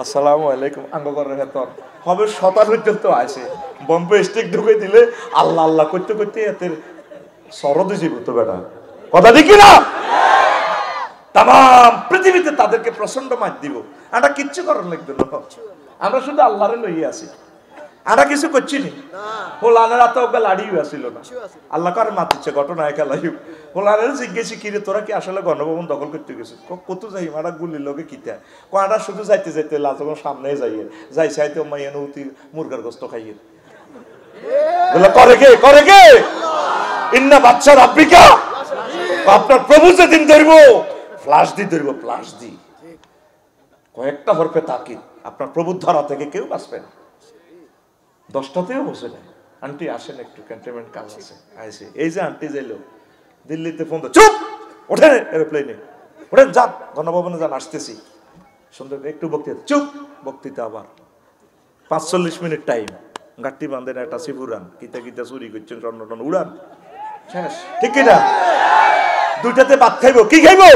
আসসালামু আলাইকুম আঙ্গঘরের হেতন। হবে 7 পর্যন্ত আছে, বম্বে স্টিক ঢুকে দিলে আল্লাহ আল্লাহ করতে করতে এতের সরদে জীবিত বেটা, কথা ঠিক না? তাম পৃথিবীতে তাদেরকে প্রচন্ড মার দিব, আমরা কিচ্ছু করার লাগবে না, আমরা শুধু আল্লাহরে লইয়ে আছি, আমরা কিছু করছি নি। হোলানের হাতে ওকে লাড়িও আসিল না, আল্লাহ কার মাতিচ্ছে ঘটনা একালাই। হোলানের জিজ্ঞেসি কিরে তোরা কি আসলে গণভবন দখল করতে গেছিস? কত যাই মারা গুলির লোকে কিতা কোয়াটা শুধু যাইতে যাইতে লাজগণ সামনে যাইয়ে যাই চাইতে মাইয়া নৌতি মুরগার গোস্ত খাইয়ে বলে করে কে ইন্না বাচ্চা রাব্বিকা, আপনার প্রভু যেদিন ধরবো ফ্লাশ দি কয়েকটা হরফে তাকি আপনার প্রভুর ধরা থেকে কেউ বাঁচবে না। 10টাতেও বসে নেয়, আন্টি আসেন একটু ক্যান্টনমেন্ট কাজ আছে আইসি। এই যে আন্টি যাইলো দিল্লিতে ফোন তো চুপ ওঠেন এরোপ্লেনে ওঠেন যান গণভবনে যান আসতেছি, সুন্দর একটু বক্তৃতা, চুপ বক্তৃতা আবার 45 মিনিট টাইম, গাট্টি বান্ধেন একটা সিফুরান কিতা কিতা চুরি করছেন স্বর্ণটন উড়ান শেষ, ঠিক কিনা? 2টাতে ভাত খাইবো, কি খাইবো?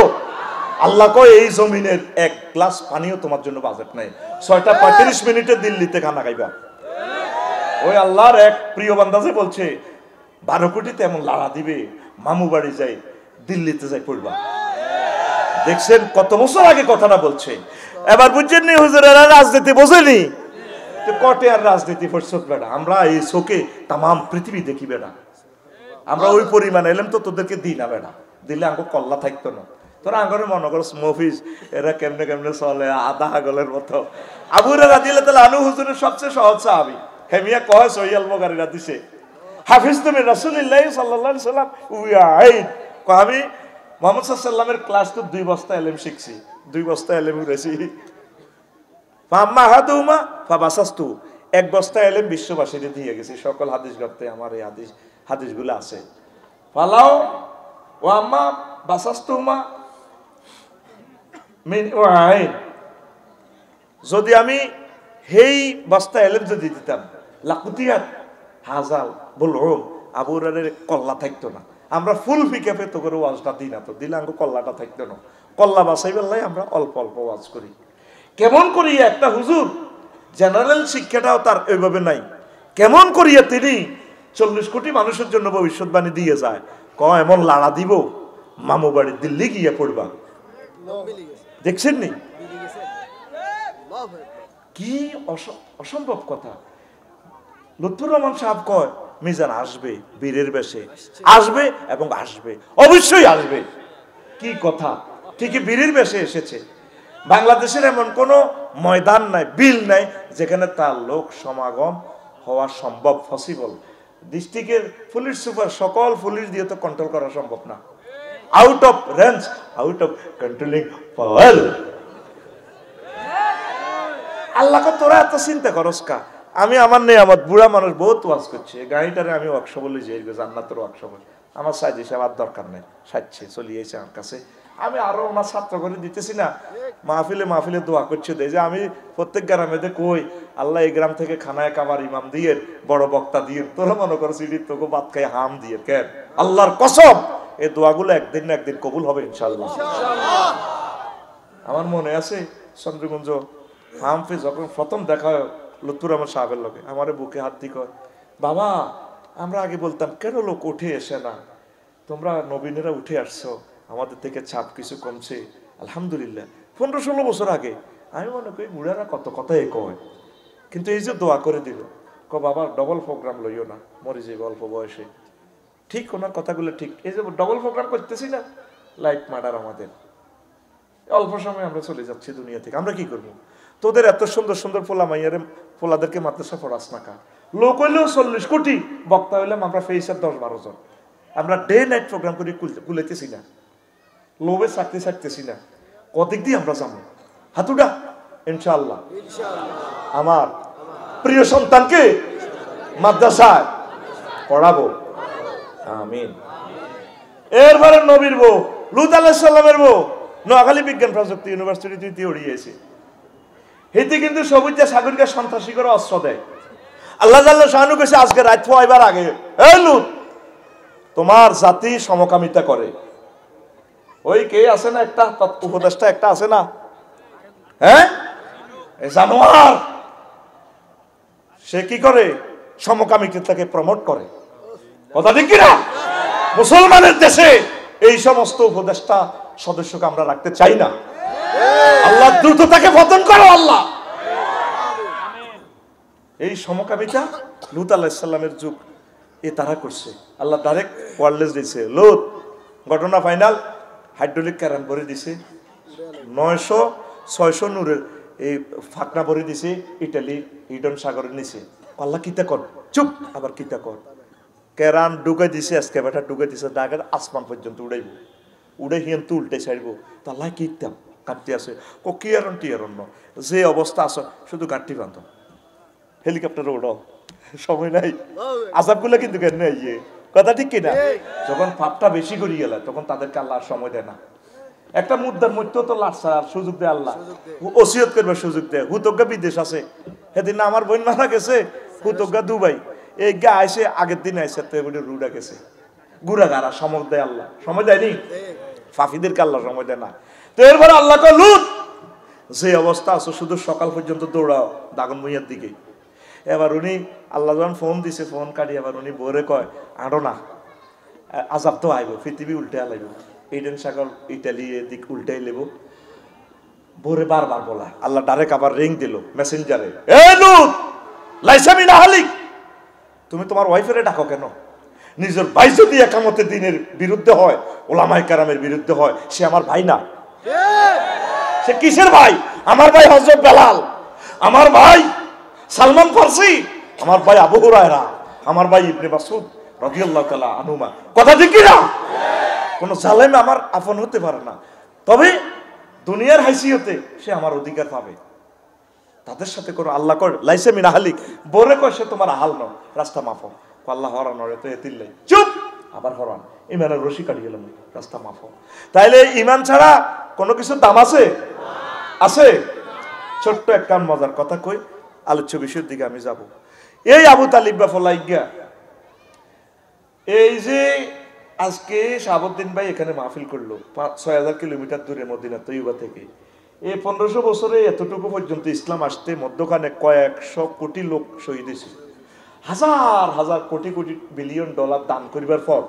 আল্লাহ কয় এই জমিনের 1 গ্লাস পানিও তোমার জন্য বাজেট নাই, 6টা 35 মিনিটে দিল্লিতে খানা খাইবা। ওই আল্লাহর এক প্রিয় বান্দা যে বলছে 12 কোটিতে এমন লাড়া দিবে, মামু বাড়ি যাই দিল্লিতে যাই পড়বা। দেখছেন কত বছর আগে কথাটা বলছে, এবার বুঝছেন নি হুজুরেরা রাজনীতি বোঝেনি, তো কটে আর রাজনীতি পড়ছত বেটা, আমরা এই চোখে তাম পৃথিবী দেখি বেটা, আমরা ওই পরিমাণ এলাম তো তোদেরকে দিই না বেটা, দিলে আমাকে কল্লা থাকতো না। তোরা আঙ্গরে মনে করো মফিজ এরা কেমনে কেমনে চলে আধা হাগলের মতো। আবু হুরায়রা রাদিয়াল্লাহু তাআলা আনহু হুজুরের সবচেয়ে সহজ সাহাবী, হেমিয়া কয় সহিয়াল বুখারীরা দিছে হাফিজ তুমি রাসূলুল্লাহ সাল্লাল্লাহু আলাইহি সাল্লাম উয়াইদ কয় আমি মুহাম্মদ সাল্লাল্লাহু আলাইহি সাল্লামের ক্লাস তো 2 বস্তা ইলম শিখছি, 2 বস্তা ইলম উড়েছি। ফাম্মা হাদুমা ফাবাসাস্তু 1 বস্তা ইলম বিশ্ববাসীকে দিয়ে গেছি, সকল হাদিস গ্রন্থে আমার এই হাদিসগুলো আছে। ফালাও ওয়া আম্মা বাসাস্তুমা মিন ওয়াইদ, যদি আমি হেই বস্তা এলেম যদি দিতাম লাকুতিয়াত হাজাল বলুম আবু হুরায়রার কল্লা থাকতো না। আমরা ফুল ফিকে পেতো করে ওয়াজটা দিই না, তো দিলে আমাকে কল্লাটা থাকতো না। কল্লা বাসাই বেলাই আমরা অল্প অল্প ওয়াজ করি। কেমন করিয়া একটা হুজুর জেনারেল শিক্ষাটাও তার ওইভাবে নাই, কেমন করিয়া তিনি 40 কোটি মানুষের জন্য ভবিষ্যৎবাণী দিয়ে যায়, এমন লাড়া দিব মামু বাড়ি দিল্লি গিয়ে পড়বা, দেখছেন নি কি অসম্ভব কথা। লুৎফুর রহমান সাহেব কয় মিজান আসবে বীরের বেশে, আসবে এবং আসবে, অবশ্যই আসবে। কি কথা, ঠিকই বীরের বেশে এসেছে। বাংলাদেশের এমন কোনো ময়দান নাই, বিল নাই যেখানে তার লোক সমাগম হওয়া সম্ভব, পসিবল। ডিস্ট্রিক্টের পুলিশ সুপার সকল পুলিশ দিয়ে তো কন্ট্রোল করা সম্ভব না, out of range, out of controlling power. আল্লাহকে তোরা এত চিন্তা করস কা? আমি আমার নেই, আমার বুড়া মানুষ বহুত ওয়াজ করছে, গাড়িটারে আমি ওয়ার্কশপ বলে যাই জান্নাতের ওয়ার্কশপ। আমার সাইজ হিসাব আর দরকার নেই, সাজছে চলিয়েছে আমার কাছে। আমি আরো ওনার ছাত্র করে দিতেছি না, মাহফিলে মাহফিলে দোয়া করছে দেয় যে আমি প্রত্যেক গ্রামেতে কই আল্লাহ এই গ্রাম থেকে খানায় কাবার ইমাম দিয়ে বড় বক্তা দিয়ে তোরা মনে করো সিডি তোকে বাদ খাই হাম দিয়ে কেন? আল্লাহর কসম এই দোয়াগুলো একদিন না একদিন কবুল হবে ইনশাআল্লাহ। আমার মনে আছে চন্দ্রগঞ্জ হামফে যখন প্রথম দেখা হয় লুৎফুর রহমান সাহেবের লোকে, আমার বুকে হাত দিয়ে কয় বাবা আমরা আগে বলতাম কেন লোক উঠে এসে না, তোমরা নবীনেরা উঠে আসছো, আমাদের থেকে চাপ কিছু কমছে আলহামদুলিল্লাহ। 15-16 বছর আগে আমি মনে করি বুড়ারা কত কথাই কয়, কিন্তু এই যে দোয়া করে দিল বাবা ডবল প্রোগ্রাম লইও না, মরে যাবে অল্প বয়সে। ঠিক ওনার কথাগুলো ঠিক। এই যে ডবল প্রোগ্রাম করতেছি না, লাইফ ম্যাটার আমাদের, অল্প সময় আমরা চলে যাচ্ছি দুনিয়া থেকে, আমরা কি করবো? তোদের এত সুন্দর সুন্দর পোলা মাইয়ারে পোলাদেরকে মাদ্রাসা পড়াস না কা? লোক হইলেও 40 কোটি, বক্তা হইলাম আমরা ফেসের 10-12 জন। আমরা ডে নাইট প্রোগ্রাম করি, কুলাইতেছি না, লোভে ছাড়তেছি না। কদিক দিয়ে আমরা যাবো? হাতুডা ইনশাআল্লাহ আমার প্রিয় সন্তানকে মাদ্রাসায় পড়াবো, আমিন। এরপরে নবীর বউ লুত আলাইহিস সালামের বউ নোয়াখালী বিজ্ঞান প্রযুক্তি ইউনিভার্সিটি তৃতীয় উড়িয়েছে। হেতে কিন্তু সবুজ সাগরকে সন্ত্রাসী করে অস্ত্র দেয়। আল্লাহ জাল্লা শাহানু কইছে আজকে রাত পোয়াইবার আগে এই লুত তোমার জাতি সমকামিতা করে। ওই কে আছে না একটা উপদেষ্টা একটা আছে না, হ্যাঁ জানোয়ার, সে কি করে সমকামিতাকে প্রমোট করে। কথা ঠিক কিনা? মুসলমানের দেশে এই সমস্ত উপদেষ্টা সদস্যকে আমরা রাখতে চাই না। আল্লাহ দ্রুত তাকে পতন করো আল্লাহ। এই সমকামিতা লুত আলাইহিস সালামের যুগ এ তারা করছে। আল্লাহ ডাইরেক্ট ওয়ারলেস দিয়েছে, লুত ঘটনা ফাইনাল হাইড্রোলিক ক্যারান ভরে দিছে, 900-600 নূরের এই ফাঁকনা ভরে দিছে ইটালি ইডন সাগরের নিচে। আল্লাহ কিতা কর, চুপ, আবার কিতা কর, ক্যারান ঢুকে দিছে, এসকেভেটর ঢুকে দিছে, ডাকের আসমান পর্যন্ত উড়াইব, উড়ে হিয়ান তো উল্টে ছাড়ব। তো আল্লাহ কিতাম কাটতে আছে ও কিয়ারন টিয়ারণ্য যে অবস্থা আছে শুধু গাঁটটি বাঁধ, হেলিকপ্টারে ওড়াও, সময় নাই। আজাবগুলো কিন্তু কেন ইয়ে কথা ঠিক কিনা? যখন পাপটা বেশি করি গেল তখন তাদেরকে আল্লাহ সময় দেয় না। একটা মুদ্রার মধ্যে তো লাড়ছাড় সুযোগ দেয় আল্লাহ, ওসিয়ত করবে সুযোগ দেয়। হুতজ্ঞা বিদেশ আছে, সেদিন না আমার বোন মারা গেছে, হুতজ্ঞা দুবাই, এই গা আইসে আগের দিন আইসে তো রুডা গেছে, গুড়া গাড়া সময় দেয় আল্লাহ, সময় দেয়নি ফাফিদেরকে আল্লাহ সময় দেয় না। তো এরপরে আল্লাহ কয় লুত যে অবস্থা আছে শুধু সকাল পর্যন্ত দৌড়াও দাগন মুইয়ার দিকে। এবার উনি আল্লাহ যখন ফোন দিছে ফোন কাটি এবার উনি বরে কয় আড়ো না, আজাব তো আইব, পৃথিবী উল্টে আলাইব, ইডেন সাগর ইটালি দিক উল্টে লেব। বরে বারবার বলা, আল্লাহ ডাইরেক্ট আবার রিং দিল মেসেঞ্জারে, এ লুত লাইসা মিন আহলিক, তুমি তোমার ওয়াইফেরে ডাকো কেন? নিজের ভাই যদি একামতের দিনের বিরুদ্ধে হয়, ওলামায়ে কেরামের বিরুদ্ধে হয়, সে আমার ভাই না। সে কিসের ভাই? আমার ভাই হযরত বেলাল, আমার ভাই সালমান ফারসি, আমার ভাই আবু হুরায়রা, আমার ভাই ইবনে মাসউদ রাদিয়াল্লাহু তাআলা আনহুমা। কথা ঠিক কি না? কোন জালেম আমার আপন হতে পারে না, তবে দুনিয়ার হাইসিয়তে সে আমার অধিকার পাবে। তাদের সাথে কোনো আল্লাহ কর লাইসা মিন আহলিক, বরে কয় সে তোমার আহাল ন, রাস্তা মাফো। আল্লাহ হরান তো এতিল্লাই, চুপ, আবার হরান, ইমানের রশি কাটি গেলাম, রাস্তা মাফো। তাইলে ইমান ছাড়া কোনো কিছু দাম আছে? আছে। ছোট্ট একটা মজার কথা কই, আলোচ্য বিষয়ের দিকে আমি যাব। এই আবু তালিব বা ফলাইগা, এই যে আজকে শাহাবুদ্দিন ভাই এখানে মাহফিল করলো 6000 কিলোমিটার দূরে মদিনা তৈয়বা থেকে, এই 1500 বছরে এতটুকু পর্যন্ত ইসলাম আসতে মধ্যখানে কয়েকশো কোটি লোক শহীদ হয়েছে, হাজার হাজার কোটি কোটি বিলিয়ন ডলার দান করিবার পর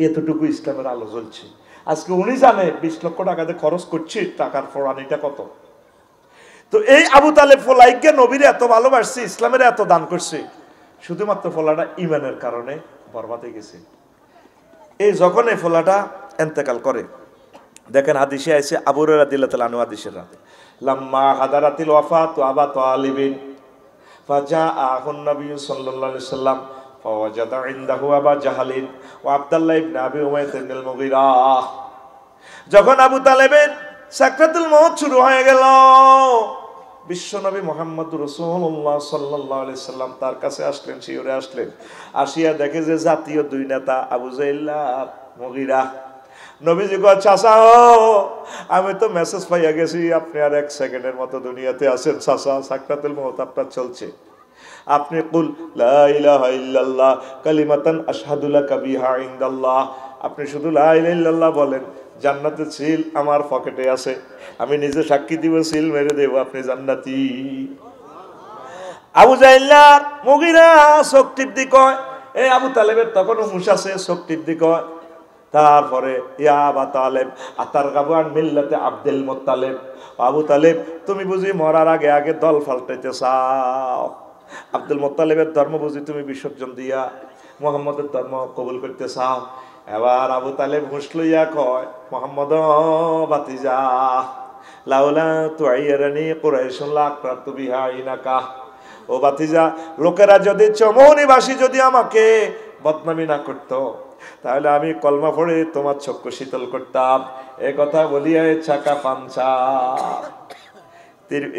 এতটুকু ইসলামের আলো জ্বলছে। আজকে উনি জানে 20 লক্ষ টাকাতে খরচ করছি, টাকার ফোরানিটা কত। তো এই আবু তালেব ফলাইকে নবীর এত ভালোবাসছে, ইসলামের এত দান করছে, শুধুমাত্র ফলাটা ইমানের কারণে বরবাদ হয়ে গেছে। এই যখন এই ফলাটা এন্তেকাল করে, দেখেন হাদিসে আছে, আবু হুরায়রা রাদিয়াল্লাহু তাআলা আনহু হাদিসের রাতে, লাম্মা হাদারাতিল ওয়াফাতু আবা তালিবিন ফাজাআহুন নবী সাল্লাল্লাহু আলাইহি ওয়াসাল্লাম ফাওয়াজাদা ইনদাহু আবা জাহালিন ওয়া আব্দুল্লাহ ইবনে আবি উমাইয়া ইবনে মুগীরা। যখন আবু তালেবের সাকরাতুল মউত শুরু হয়ে গেল, বিশ্বনবী মুহাম্মদ রাসূলুল্লাহ সাল্লাল্লাহু আলাইহি সাল্লাম তার কাছে আসলেন, শিয়রে আসলেন। আসিয়া দেখে যে জাতীয় দুই নেতা আবু জাহেল আর মুগীরা। নবীজি কয়, চাচা আমি তো মেসেজ পাইয়া গেছি আপনি আর 1 সেকেন্ডের মতো দুনিয়াতে আছেন। চাচা সাকরাতুল মউত আপনার চলছে, আপনি কুল লা ইলাহা ইল্লাল্লাহ কালিমাতান আশহাদু লাকা বিহা ইনদাল্লাহ, আপনি শুধু লা ইলাহা ইল্লাল্লাহ বলেন, জান্নাতের সিল আমার পকেটে আছে, আমি নিজে সাক্ষী দিব, সিল মেরে দেব, আপনি জান্নাতি। আবু জাহেল আর মুগীরা চোখ টিপদি কয়, এই আবু তালেবের তখন হুঁশ আছে, চোখ টিপদি কয়। তারপরে ইয়া আবা তালেব আতারগাবু আন মিল্লাতে আব্দুল মুত্তালিব, আবু তালেব তুমি বুঝি মরার আগে আগে দল পাল্টাইতে চাও, আব্দুল মুত্তালিবের ধর্ম বুঝি তুমি বিসর্জন দিয়া মুহাম্মদের ধর্ম কবুল করতে চাও। এবার আবু তালেব হুঁশ লইয়া কয়, মুহাম্মদ ভাতিজা লাউলা তুআইরানি কুরাইশুন লাকরাতু বিহা ইনাকা, ও ভাতিজা লোকেরা যদি চমৌনিবাসী যদি আমাকে বদনামি না করতো, তাহলে আমি কলমা পড়ে তোমার চক্ষু শীতল করতাম। এ কথা বলিয়া ছাকা পাঞ্চা।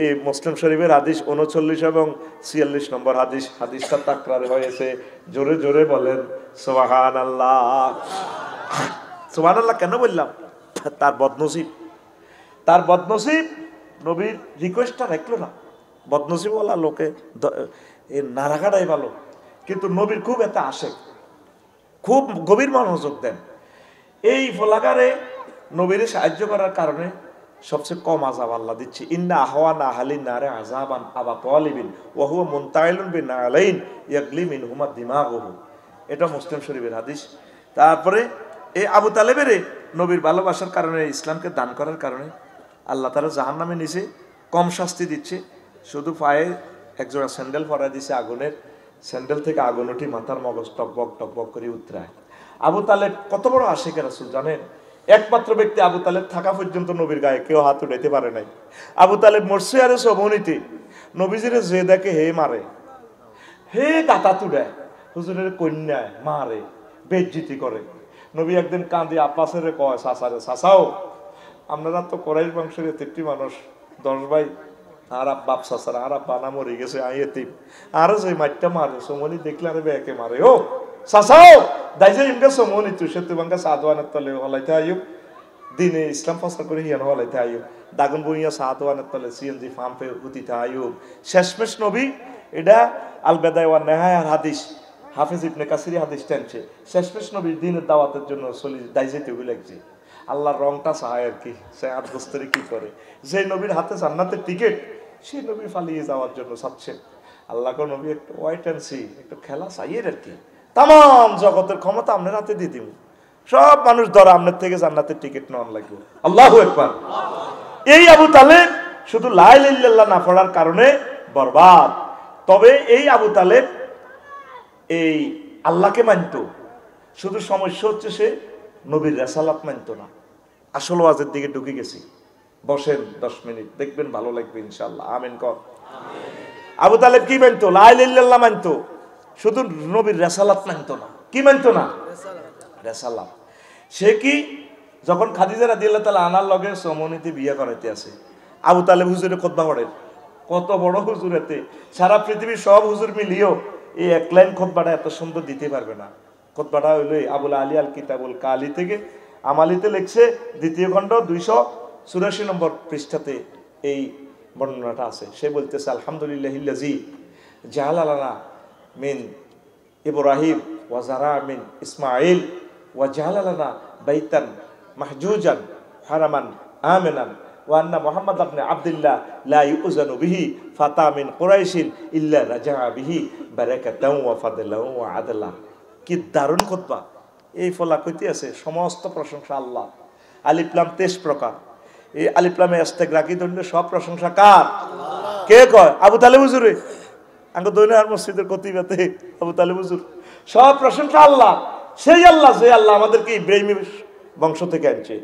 এই মুসলিম শরীফের হাদিস 39 এবং 46 নম্বর হাদিস, হাদিসটা তাকরার হয়েছে। জোরে জোরে বলেন সুবহানাল্লাহ। সুবহানাল্লাহ কেন বললাম? তার বদনসিব, তার বদনসিব নবীর রিকোয়েস্টটা রাখলো না। বদনসিব বলা লোকে না রাখাটাই ভালো, কিন্তু নবীর খুব এত আসে, খুব গভীর মনোযোগ দেন। এই ফলাকারে নবীরে সাহায্য করার কারণে সবচেয়ে কম আযাব আল্লাহ দিচ্ছে। ইন্না আহওয়ানা আহলিন নারে আযাবান আবা তালিবিন ওয়া হুয়া মুনতাইলুন বিনালাইন ইয়াগলি মিনহুমা দিমাগুহু, এটা মুসলিম শরীফের হাদিস। তারপরে এই আবু তালেবের নবীর ভালোবাসার কারণে, ইসলামকে দান করার কারণে আল্লাহ তাআলা জাহান্নামে নিচে কম শাস্তি দিচ্ছে। শুধু পায়ে একজোড়া স্যান্ডেল পরাই দিছে আগুনের, স্যান্ডেল থেকে আগুন উঠি মাথার মগজ টকবক টকবক করে উতরায়। আবু তালেব কত বড় আশিক রাসূল জানেন? একমাত্র ব্যক্তি আবু তালেব থাকা পর্যন্ত নবীর গায়ে কেউ হাত উঠাইতে পারে নাই। আবু তালেব মরছে আরে সবনীতে, নবীজিরে যে দেখে হে মারে, হে গাতা তুড়ায়, হুজুরের কন্যায় মারে, বেজ্জিতি করে। নবী একদিন কাঁদি আব্বাসের কয়, চাচারে, চাচাও আপনারা তো কোরাইশ বংশের এতিমটি মানুষ, 10 ভাই, আর বাপ চাচারা, আর বানা মরে গেছে, আই এতিম, আর যে মাইটটা মারে সমনি দেখলে আরে বেকে মারে, ও চাচাও দাইজে ইমকে সমনি তুই সে তুই বাঙ্কা সাদওয়ানের তলে হলাইতে আইব, দিনে ইসলাম প্রচার করে হিয়ান হলাইতে আইব, দাগুন বইয়া সাদওয়ানের তলে সিএনজি পাম্পে উঠিতে আইব। শেষমেশ নবী, এটা আল বেদায় ওয়া নেহায়ার হাদিস, হাফিজ ইবনে কাসির হাদিস টেনছে, শেষমেশ নবী দিনের দাওয়াতের জন্য চলি দাইজেতে লাগছে। আল্লাহর রংটা চায় আর কি, সে আট বস্তরে কি করে, যে নবীর হাতে জান্নাতের টিকিট, সেই নবী পালিয়ে যাওয়ার জন্য চাচ্ছে। আল্লাহকে নবী একটু ওয়াইট অ্যান্ড সি, একটু খেলা চাইয়ের আর কি, তাম জগতের ক্ষমতা আপনার হাতে দিয়ে দিব, সব মানুষ ধরা আপনার থেকে জান্নাতের টিকিট নেওয়ার লাগবে। আল্লাহু আকবার। এই আবু তালেব শুধু লা ইলাহা ইল্লাল্লাহ না পড়ার কারণে বরবাদ। তবে এই আবু তালেব এই আল্লাহকে মানত, শুধু সমস্যা হচ্ছে সে নবীর রেসালাত মানত না। আসল ওয়াজের দিকে ঢুকে গেছি, বসেন 10 মিনিট, দেখবেন ভালো লাগবে ইনশাআল্লাহ। আমিন কর। আবু তালেব কি মানত? লা ইলাহা ইল্লাল্লাহ মানত, শুধু নবীর রেসালাত মানত না। কি মানত না? রেসালাত। সে কি যখন খাদিজা রাদিয়াল্লাহু তাআলা আনার লগে সমনীতে বিয়ে করাইতে আছে, আবু তালেব হুজুরে খুতবা পড়েন, কত বড় হুজুর, এতে সারা পৃথিবীর সব হুজুর মিলিয়েও এই এক লাইন খুতবাটা এত সুন্দর দিতে পারবে না। খুতবাটা হইলো আবুল আলী আল কিতাবুল কালি থেকে, আমালিতে লিখছে 2য় খণ্ড 284 নম্বর পৃষ্ঠাতে এই বর্ণনাটা আছে। সে বলতেছে, আলহামদুলিল্লাহিল্লাযী জাআলা লানা মিন ইব্রাহিম ওয়া যারা মিন ইসমাঈল ওয়া জাআলা লানা বাইতান মাহজুজান হারামান আমিনান ওয়া আন্না মুহাম্মদ ইবনে আব্দুল্লাহ লা ইউজানু বিহি ফাতা মিন কুরাইশিন ইল্লা রাজা'a বিহি বারাকাতাও ওয়া ফাদলাও ওয়া আদলা। কি দারুণ খুতবা! এই ফলা কইতে আছে সমস্ত প্রশংসা আল্লাহ। আলিফ লাম 23 প্রকার। এই আলিফ লামে ইস্তেগরাকি ধরলে সব প্রশংসা কার? কে কয়? আবু তালেব হুজুরে। আঙ্গ দৈনার মসজিদের কতিবাতে আবু তালেব হুজুর। সব প্রশংসা আল্লাহ। সেই আল্লাহ যে আল্লাহ আমাদেরকে ইব্রাহিমী বংশ থেকে আনছে,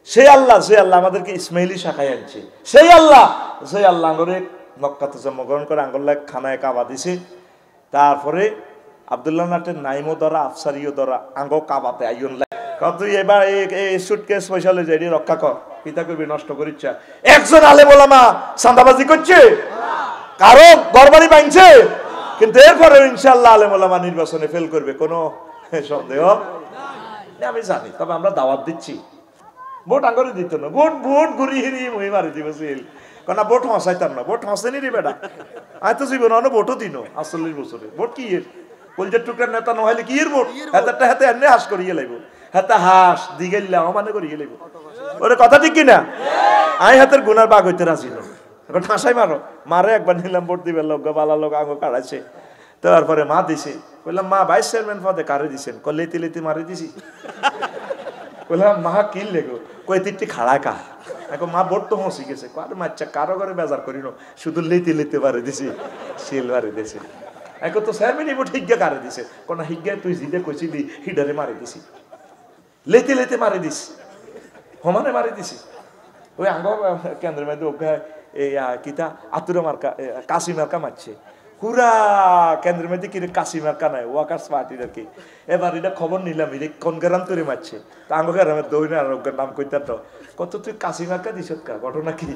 সেই আল্লাহ যে আল্লাহ আমাদেরকে ইসমাইলি শাখায় আনছে, সেই আল্লাহ যে আল্লাহ আঙ্গরে মক্কাতে জন্মগ্রহণ করে আঙ্গল্লাহ খানায় কাবা দিছে। তারপরে আব্দুল্লাহ নাটের নাইমো ধরা আফসারিও ধরা আঙ্গ কাবাতে আইন তুই এবার এই সুটকেস পয়সা লই যাই রক্ষা কর, পিতা করবি নষ্ট করিচ্ছা। একজন আলেম ওলামা চাঁদাবাজি করছে, কারো গড়বাড়ি ভাঙছে, কিন্তু এরপরে ইনশাআল্লাহ আলেম ওলামা নির্বাচনে ফেল করবে, কোনো সন্দেহ আমি জানি। তবে আমরা দাওয়াত দিচ্ছি, ভোট আঙ্গরে দিত না, ভোট ভোট ঘুরি হিরি মই মারি দিবছিল, কেন ভোট হসাইতাম না, ভোট হসেনি রে বেটা। আমি তো জীবন ভোটও দিন 48 বছরে, ভোট কি এর কলজার টুকরার নেতা নহলে কি এর ভোট? হাতে হাতে এনে হাস করিয়ে লাগবো, হাতে হাস দিগেল্লা মানে করিয়ে লাগবো। ওরে কথা ঠিক কিনা? আমি হাতের গুনার বাঘ হইতে রাজি না, এখন ঠাসাই মারো মারে। একবার নিলাম ভোট দিবে, লোক বালা লোক আঙ্গ কাড়াইছে। তারপরে মা দিছে, বললাম মা ভাইস চেয়ারম্যান পদে কারে দিছেন? লেতি লেতি মারি দিছি। বললাম মা কি লেগো? কই তিনটি খাড়ায় কা? এখন মা ভোট তো হসি গেছে, কারো মাচ্চা কারো করে বেজার করিল, শুধু লেতি লেতে মারি দিছি, শিল মারি দিছি। এখন তো চেয়ারম্যানই ভোট হিজ্ঞা কারে দিছে, কোন হিজ্ঞা তুই জিদে কইছিলি হিডারে মারি দিছি, লেতে লেতে মারি দিস, সমানে মারি দিছি। ওই আঙ্গ কেন্দ্রের মধ্যে এই কিতা আতুরা মার্কা কাশি মার্কা মারছে, পুরা কেন্দ্রের মধ্যে কিরে কাশি মার্কা নাই, ওয়াকার্স পার্টির আর কি। এবার এটা খবর নিলাম, এটা কোন গ্রাম তৈরি মারছে, তা আঙ্গ গ্রামের দৌড়ে আর নাম কইতার তো কত তুই কাশি মার্কা দিস কা? ঘটনা কি?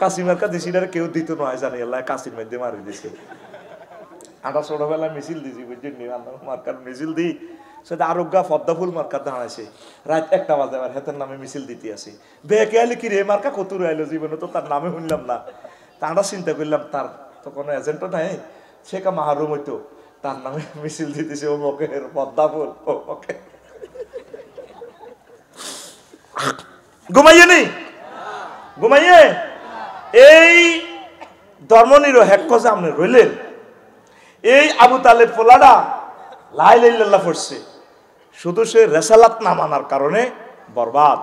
কাশি মার্কা দিছি না, কেউ দিত নয় জানি, আল্লাহ কাশির মধ্যে মারি দিছে। আমরা ছোটবেলায় মিছিল দিছি, বুঝছেন মার্কার মিছিল দিই, সেটা আরোগ্যা পদ্মা ফুল মার্কা দাঁড়াইছে, রাত 1টা বাজে আমার হাতের নামে মিছিল দিতে আসি। বেকে আইলে কি রে মার্কা কতুর আইলো, জীবনে তো তার নামে শুনলাম না। তা আমরা চিন্তা করলাম তার তো কোনো এজেন্টও নাই, সে কা মাহরুম হইতো, তার নামে মিছিল দিতেছে, ও মকে পদ্মা ফুল, ও মকে ঘুমাইয়ে নেই, ঘুমাইয়ে এই ধর্মনিরপেক্ষ যে আপনি রইলেন, এই আবু তালেব পোলাডা লা ইলাহা ইল্লাল্লাহ পড়ছে, শুধু সে রেসালাত না মানার কারণে বরবাদ।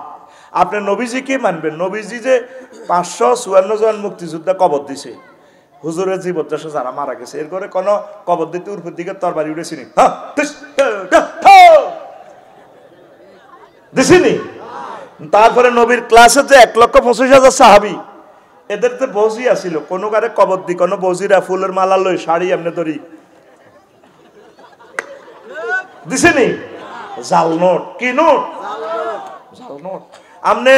আপনি নবীজিকে মানবেন, নবীজি যে 554 জন মুক্তিযোদ্ধা কবর দিছে, হুজুরের জীবদ্দশা যারা মারা গেছে, এর করে কোনো কবর দিতে উপর দিকে তরবারি উঠেছিনি, দিছিনি। তারপরে নবীর ক্লাসে যে 1,25,000 সাহাবি, এদের তো বজি আসিল, কোনো কারে কবর দি, কোনো বজিরা ফুলের মালা লই শাড়ি এমনি ধরি দিছেনি, জাল নোট। কি নোট? জাল নোট। আপনি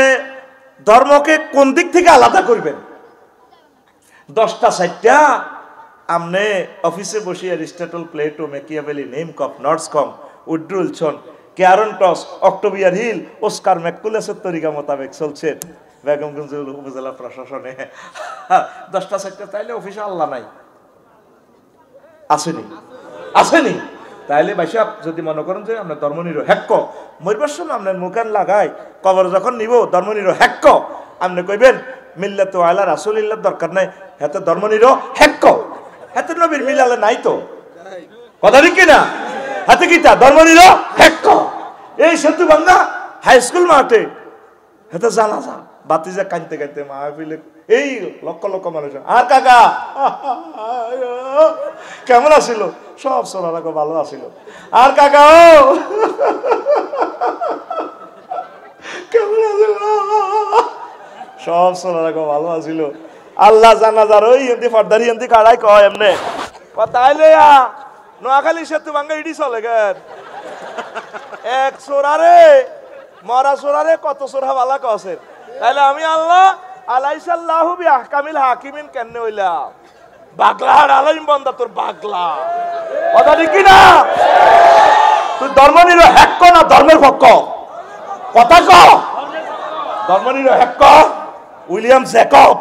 ধর্মকে কোন দিক থেকে আলাদা করবেন? 10টা 4টা আপনি অফিসে বসে অ্যারিস্টটল, প্লেটো, ম্যাকিয়াভেলি, নেমকপ, নর্সকম, উড্রুলসন, ক্যারন টস, অক্টোবিয়ার হিল, ওস্কার ম্যাকুলাসের তরিকা মোতাবেক চলছে বেগমগঞ্জ উপজেলা প্রশাসনে। 10টা 4টা তাইলে অফিসে আল্লাহ নাই, আসেনি, আসেনি। তাইলে ভাইসা যদি মনে করেন যে আপনার ধর্মনিরপেক্ষ, মরবার সময় আপনার মুখান লাগাই কবর যখন নিব ধর্মনিরপেক্ষ, আপনি কইবেন মিল্লাত আলা রাসূলিল্লাহ দরকার নাই, হাতে ধর্মনিরপেক্ষ, হাতে নবীর মিলালে নাই তো, কথা ঠিক কিনা? হাতে কিতা ধর্মনিরপেক্ষ। এই সেতু ভাঙ্গা হাই স্কুল মাঠে হাতে জানাজা বাতিজা কাঁদতে কাঁদতে মাহফিলে এই লক্ষ লক্ষ মানুষ, আর কাকা কেমন আছিল? সব সোনারা ভালো আছিল। আর কাকা কেমন আছিল? সব সোনারা ভালো আছিল। আল্লাহ জানাজার ওই এমনি ফর্দারি এমনি কাড়াই কয় এমনি তাইলে নোয়াখালী সেতু ভাঙ্গা ইডি চলে গেন এক সোরারে মরা সোরারে কত সোরা বালা কছে। তাইলে আমি আল্লাহ আলাইসাল্লাহু বিআহকামিল হাকিমিন কেন হইলাম? বাগলার আলাইম বন্দা তোর বাগলা, কথা ঠিক না? তুই ধর্মনিরপেক্ষ না ধর্মের পক্ষ? কথা ক। ধর্মনিরপেক্ষ উইলিয়াম জ্যাকব,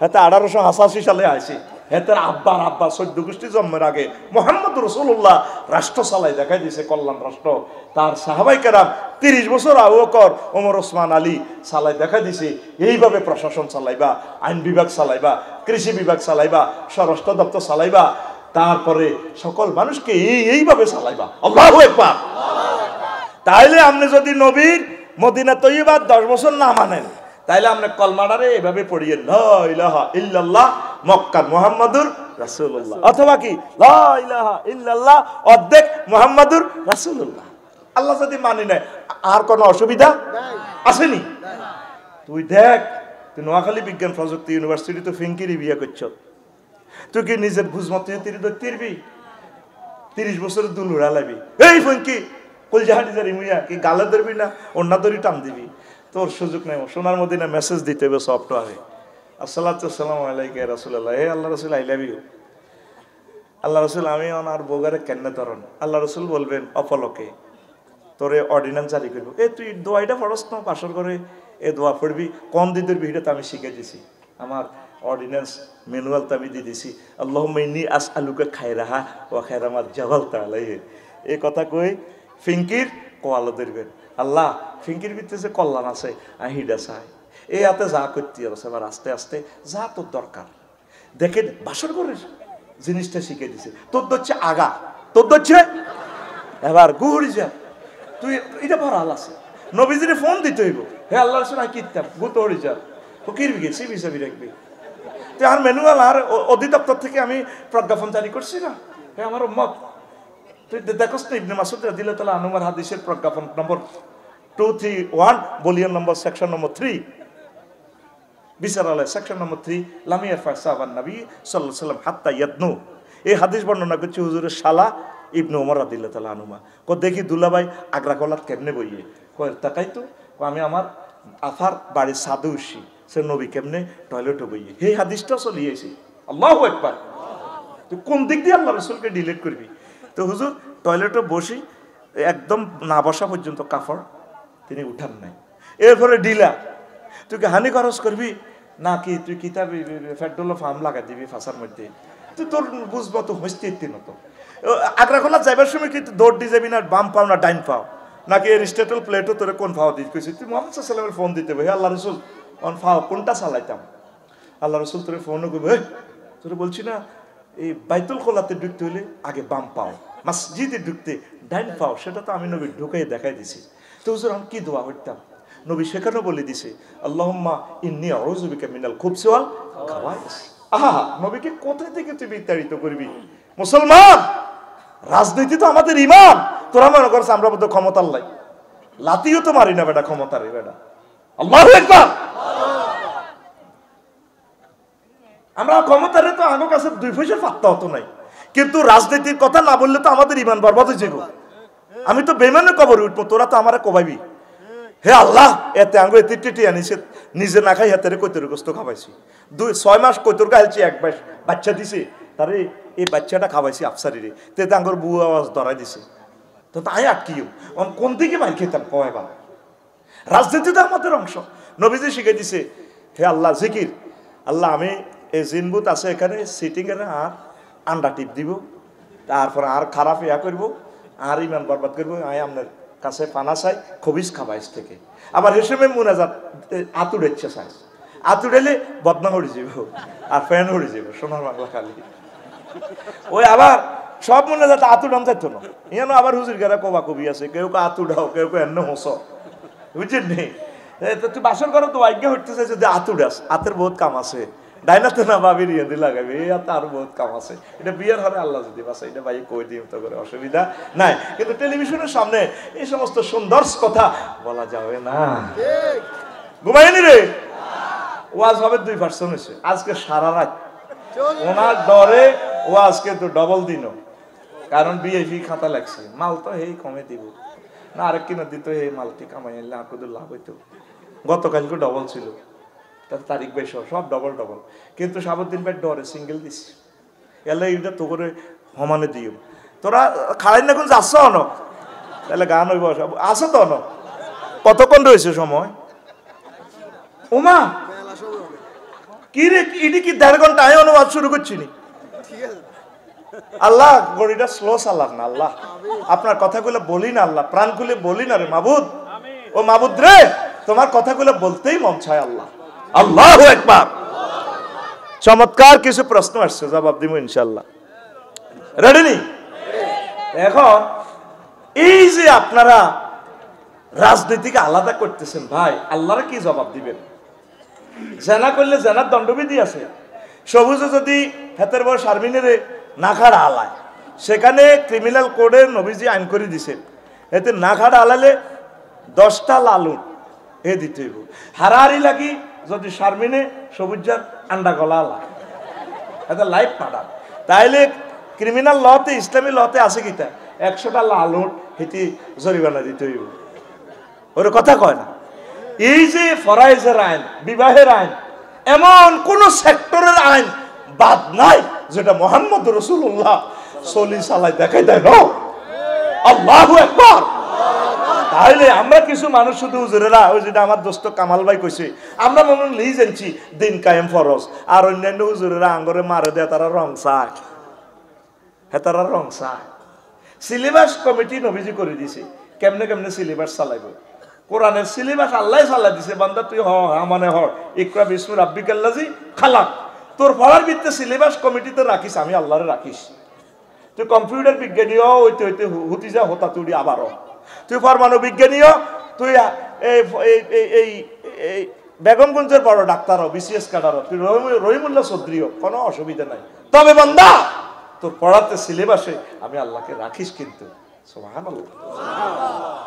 হেতে 1888 সালে আইছে, হেতের আব্বার আব্বা 14 গোষ্ঠী জন্মের আগে মুহাম্মদ রাসূলুল্লাহ রাষ্ট্র চালাই দেখাই দিয়েছে, কল্যাণ রাষ্ট্র। তার সাহাবায়ে কেরাম 30 বছর আবু বকর, ওমর, ওসমান, আলী চালাই দেখা দিয়েছে, এইভাবে প্রশাসন চালাইবা, আইন বিভাগ চালাইবা, কৃষি বিভাগ চালাইবা, স্বরাষ্ট্র দপ্তর চালাইবা, তারপরে সকল মানুষকে এইভাবে চালাইবা। আল্লাহু আকবার। তাইলে আপনি যদি নবীর মদিনা তৈয়বা 10 বছর না মানেন, তাইলে আপনি কলমাটারে এভাবে পড়িয়ে লা ইলাহা ইল্লাল্লাহ মক্কা মুহাম্মাদুর রাসূলুল্লাহ, অথবা কি লা ইলাহা ইল্লাল্লাহ অর্ধেক মুহাম্মাদুর রাসূলুল্লাহ। আল্লাহ যদি মানি নেয় আর কোনো অসুবিধা আসেনি। তুই দেখ, তুই নোয়াখালী বিজ্ঞান প্রযুক্তি ইউনিভার্সিটি তো ফিঙ্কিরি বিয়ে করছ, তুই কি নিজের বুঝমতে তিরি ধরবি? 30 বছরের দুল উড়া লাগবি, এই ফিঙ্কি কলজাহাটি জারি মুইয়া কি গালে ধরবি না অন্য ধরি টান দিবি? তোর সুযোগ নেই। সোনার মদিনা মেসেজ দিতে হবে সফটওয়্যারে, আসসালাতু আসসালামু আলাইকা ইয়া রাসূলুল্লাহ, হে আল্লাহ রাসূল আই লাভ ইউ। আল্লাহ রাসূল আমি ওনার বোগারে কেন্নে ধরন? আল্লাহ রাসূল বলবেন অপলকে তোরে অর্ডিন্যান্স জারি করবো, এ তুই দোয়াইটা ফরস না পাশর করে এ দোয়া পড়বি, কোন দিদের ভিড়ে তো আমি শিখে দিছি, আমার অর্ডিন্যান্স ম্যানুয়াল তো আমি দিয়ে দিছি। আল্লাহুম্মা ইন্নী আসআলুকা খায়রাহা ওয়া খায়রা মা জাবালতা আলাইহি। এই কথা কই ফিঙ্কির কোয়ালো ধরবেন, আল্লাহ ফিঙ্কির ভিতরে যে কল্যাণ আছে আহিডা চাই, এই হাতে যা করতে আছে এবার আস্তে আস্তে যা তোর দরকার দেখে বাসর করে জিনিসটা শিখে দিছে। তোর হচ্ছে আগা, তোর হচ্ছে এবার গুহরি যা, তুই এটা বড় আল আছে। নবীজিরে ফোন দিতে হইব, হে আল্লাহ রাসূল আই কিতাম গুতো হরি যা ফকির বিগে সিবি সাবি রাখবি। তুই আর ম্যানুয়াল আর অধিদপ্তর থেকে আমি প্রজ্ঞাপন জারি করছি না, হে আমার উম্মত তুই দেখোস না ইবনে মাসউদ রাদিয়াল্লাহু তাআলা আনহু হাদিসের প্রজ্ঞাপন নম্বর 231 ভলিউম নম্বর সেকশন নম্বর 3 বিচারালয় সেকশন নম্বর 3 লামিয়া ফাসাবান নবী সাল্লাল্লাহু আলাইহি ওয়াসাল্লাম হাত্তা ইয়াদনু। এই হাদিস বর্ণনা করছে হুজুরের শালা ইবনে ওমর রাদিয়াল্লাহু তাআলা আনহুমা। কো দেখি দুলাভাই আগ্রা কলার কেমনে বইয়ে, কয় তাকাই তো আমি আমার আফার বাড়ির সাদু উঠছি, সে নবী কেমনে টয়লেটে বইয়ে। এই হাদিসটা চলিয়েছি। আল্লাহু আকবার। তুই কোন দিক দিয়ে আল্লাহ রাসূলকে ডিলিট করবি? তো হুজুর টয়লেটে বসি একদম না বসা পর্যন্ত কাফড় তিনি উঠান নাই, এরপরে ডিলা তুই কি হানি খরচ করবি নাকি তুই কিতাব পেট্রোল ফার্ম লাগাই দিবি ফাঁসার মধ্যে? তুই তোর বুঝবো তো হইতে তো আগ্রা খোলা যাইবার সময় কিন্তু দৌড় দিয়ে যাবি না, বাম পাও না ডাইন পাও নাকি এর স্টেটল প্লেটও তোরে কোন ফাও দিস কইছিস? তুই মোহাম্মদ সাল্লাল্লাহু আলাইহি ওয়াসাল্লামের ফোন দিতে হবে, হে আল্লাহ রাসূল অন ফাও কোনটা চালাইতাম? আল্লাহ রাসূল তোরে ফোনও করবে, তোরে বলছি না এই বাইতুল খোলাতে ঢুকতে হলে আগে বাম পাও, মসজিদে ঢুকতে ডাইন পাও, সেটা তো আমি নবী ঢুকাই দেখাই দিছি। তো হুজুর আমি কি দোয়া করতাম? নবী সেখানেও বলে দিছে আল্লাহুম্মা ইন্নী আউযু বিকা মিনাল খুবসি ওয়াল খাবাইস। আহা, নবীকে কোথা থেকে তুই বিতাড়িত করবি? মুসলমান, রাজনীতি তো আমাদের ঈমান। তোরা মনে করছ আমরা বোধ ক্ষমতার লাই, লাতিও তো মারি না বেটা ক্ষমতার বেটা। আল্লাহু আকবার। আমরা ক্ষমতারে তো আগের কাছে 2 পয়সা পাত্তা হতো নাই, কিন্তু রাজনীতির কথা না বললে তো আমাদের ঈমান বরবাদ হয়ে যাবে। আমি তো বেঈমানের কবরে উঠবো, তোরা তো আমারে কবাইবি। হে আল্লাহ, এতে আঙ্গু এতে টিটি আনিছে, নিজে না খাই হাতের কৈতর গোস্ত খাওয়াইছি, 6 মাস কৈতর খাইছি, এক মাস বাচ্চা দিছে তারে, এই বাচ্চাটা খাওয়াইছি আফসারিরে, তেতে আঙ্গুর বউ আওয়াজ ধরাই দিছে। তো তাই আটকিও কোন দিকে মার খেতাম কয়বার? রাজনীতি তো আমাদের অংশ। নবীজি শিখে দিছে, হে আল্লাহ জিকির, আল্লাহ আমি এই জিনবুত আছে এখানে সিটিং এর আর আন্ডা টিপ দিব, তারপর আর খারাপ ইয়া করব, আর ইমান বরবাদ করবো, আমি আপনার কাছে পানা চাই খবিস খাবাইস থেকে। আবার হেসেমে মুনাজাত আতুড়েচ্ছে চাই, আতুড়েলে বদনাম হয়ে যাব আর ফ্যান হয়ে যাব সোনার বাংলা খালি। ওই আবার সব মুনাজাত আতুড়াম যাইতো না, ইয়ানো আবার হুজুর গেরা কবা কবি আছে, কেউ কে আতুড়াও, কেউ কে এন্ন হস, বুঝছেন নি? তুই বাসন করো তো আজ্ঞা হইতেছে যদি আতুড়াস, আতের বহুত কাম আছে, ডাইনাতে না ভাবির ইয়ে দিয়ে লাগাবে, এই আর বহুত কাম আছে। এটা বিয়ের হলে আল্লাহ যদি বাসা, এটা ভাই কই দিই তো করে অসুবিধা নাই, কিন্তু টেলিভিশনের সামনে এই সমস্ত সুন্দর কথা বলা যাবে না। ঘুমাইনি রে, ওয়াজ হবে 2% হয়েছে আজকে সারা রাত, ওনার ডরে ও আজকে তো ডবল দিন, কারণ বিএফি খাতা লাগছে, মাল তো এই কমে দিব না, আরেক কিনা দিত এই মালটি কামাই আনলে আপনাদের লাভ হইতো। গতকালকে ডবল ছিল, তার তারিখ বেশ সব ডবল ডবল, কিন্তু সাবুদ্দিন ভাই ডরে সিঙ্গেল দিস, এলে এইটা তো করে সমানে দিও। তোরা খাড়াই না কোন যাচ্ছ ন, তাহলে গান হইব আসো তো ন, কতক্ষণ রয়েছে সময়? ওমা কি রে, ইডি কি 1.5 ঘন্টা আমি অনুবাদ শুরু করছি নি। আল্লাহ গড়িটা স্লো চালাক না আল্লাহ, আপনার কথাগুলো বলি না আল্লাহ, প্রাণ খুলে বলি না রে মাবুদ। ও মাবুদ রে, তোমার কথাগুলো বলতেই মন চায় আল্লাহ। আল্লাহু আকবার। চমৎকার কিছু প্রশ্ন আসছে, জবাব দিব ইনশাআল্লাহ। রেডি নি? এখন এই যে আপনারা রাজনীতিকে আলাদা করতেছেন ভাই, আল্লাহর কি জবাব দিবেন? জেনা করলে জেনার দণ্ডবিধি আছে। সবুজে যদি হেতের বয়স শারমিনের না খাড়া আলায়, সেখানে ক্রিমিনাল কোডে নবীজি আইন করে দিছে, এতে না খাড়া আলালে 10টা লালুন এ দিতে হইব। হারাহারি লাগি যদি শারমিনে সবুজার আন্ডা গলা আলা, এটা লাইফ মার্ডার। তাইলে ক্রিমিনাল লতে, ইসলামী লতে আছে কিতা 100টা লালুন হেঁটে জরিমানা দিতে হইব। ওর কথা কয় না। এই যে ফরাইজের আইন, বিবাহের আইন, এমন কোন সেক্টরের আইন বাদ নাই যেটা মুহাম্মদ রাসূলুল্লাহ সলি সালাই দেখাই দেয় না। আল্লাহু আকবার। তাহলে আমরা কিছু মানুষ শুধু হুজুরেরা, ওই যেটা আমার দোস্ত কামাল ভাই কইছে, আমরা মনে লিজ জানছি দিন কায়েম ফরজ, আর অন্যান্য হুজুরেরা আঙ্গরে মারে দেয়, তারা রং চায়, হ্যাঁ তারা রং চায়। সিলেবাস কমিটি নবীজি করে দিছে কেমনে কেমনে সিলেবাস চালাইব। কোরআনের সিলেবাস আল্লাহ চালাই দিছে, বান্দা তুই হ মানে হ, ইকরা বিসমি রাব্বিকাল্লাযী খালাক। তোর পড়ার ভিত্তিতে সিলেবাস কমিটিতে রাখিস, আমি আল্লাহরে রাখিস। তুই কম্পিউটার বিজ্ঞানীও হইতে হইতে হুতি যা হতা তুই আবারও, তুই পরমাণু বিজ্ঞানীও, তুই এই বেগমগঞ্জের বড় ডাক্তারও, বিসিএস কাডারও, তুই রহিমুল্লাহ চৌধুরীও, কোনো অসুবিধা নাই। তবে বান্দা তোর পড়াতে সিলেবাসে আমি আল্লাহকে রাখিস। কিন্তু সুবহানাল্লাহ,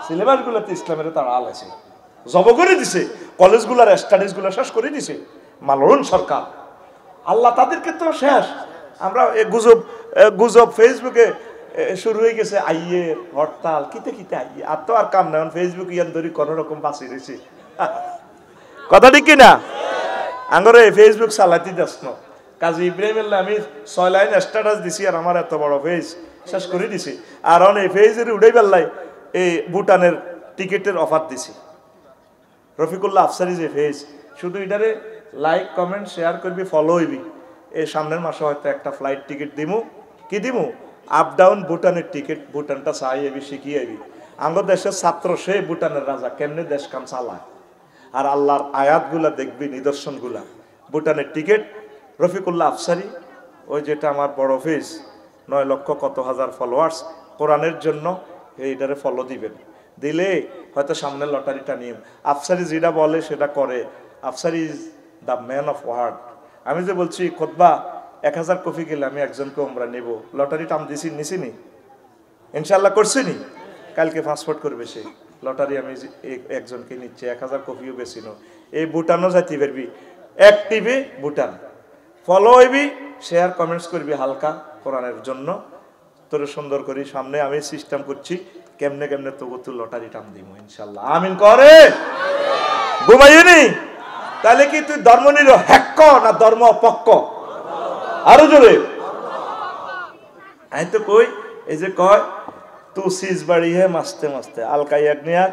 সিলেবাস গুলোতে ইসলামের তারা আলাইছে, জব করে দিছে, কলেজগুলার স্টাডিজ গুলো শেষ করে দিছে মালরুন সরকার। আল্লাহ তাদেরকে তো শেষ। আমরা গুজব ফেসবুকে শুরু হয়ে গেছে, আইয়ে হরতাল কিতে কিতে আইয়ে, আর তো আর কাম না, ফেসবুক ইয়ান ধরি কোন রকম বাঁচি রয়েছে। কথা ঠিক কিনা? আঙ্গরে ফেসবুক চালাইতে যাস না। কাজী ইব্রাহিম আমি 6 লাইন স্ট্যাটাস দিছি, আর আমার এত বড় ফেজ শেষ করে দিছি। আর এই ফেজের উড়াই বেল্লাই এই ভুটানের টিকিটের অফার দিছি। রফিকুল্লাহ আফসারি যে ফেজ, শুধু এটারে লাইক কমেন্ট শেয়ার করবি, ফলো হইবি, এই সামনের মাসে হয়তো একটা ফ্লাইট টিকিট দিমু। কি দিমু? আপ ডাউন ভুটানের টিকিট, ভুটানটা চাই আবি, শিখিয়ে আবি। আমার দেশের ছাত্র সে ভুটানের রাজা কেমনে দেশ কাম চালায়, আর আল্লাহর আয়াতগুলা দেখবি, নিদর্শনগুলা। ভুটানের টিকিট রফিকুল্লাহ আফসারি, ওই যেটা আমার বড় ফেজ, 9 লক্ষ কত হাজার ফলোয়ার্স, কোরআনের জন্য এইটারে ফলো দিবেন। দিলে হয়তো সামনে লটারিটা নিয়ে আফসারি যেটা বলে সেটা করে। Afsari is the man of word. আমি যে বলছি খুতবা 1000 কপি গেলে আমি একজনকে আমরা নেব, লটারিটা আমি নিছিনি, ইনশাল্লাহ করছিনি। কালকে পাসপোর্ট করবে সে, লটারি আমি একজনকে নিচ্ছি, 1000 কপিও বেশি নো। এই ভুটানও যাইতে পারবি, অ্যাক্টিভে ভুটান ফলো হইবি, শেয়ার কমেন্টস করবি হালকা কোরআনের জন্য। তোর সুন্দর করি সামনে আমি সিস্টেম করছি, কেমনে কেমনে তবু তুই লটারি টাম দিব ইনশাল্লাহ। আমিন করে ঘুমাইনি। তাহলে কি তুই ধর্ম নিরপেক্ষ না ধর্ম পক্ষ? আরো জোরে। আমি তো কই, এই যে কয় তু সিজ বাড়ি হে মাস্তে মাস্তে, আলকাই আগ্নিয়ার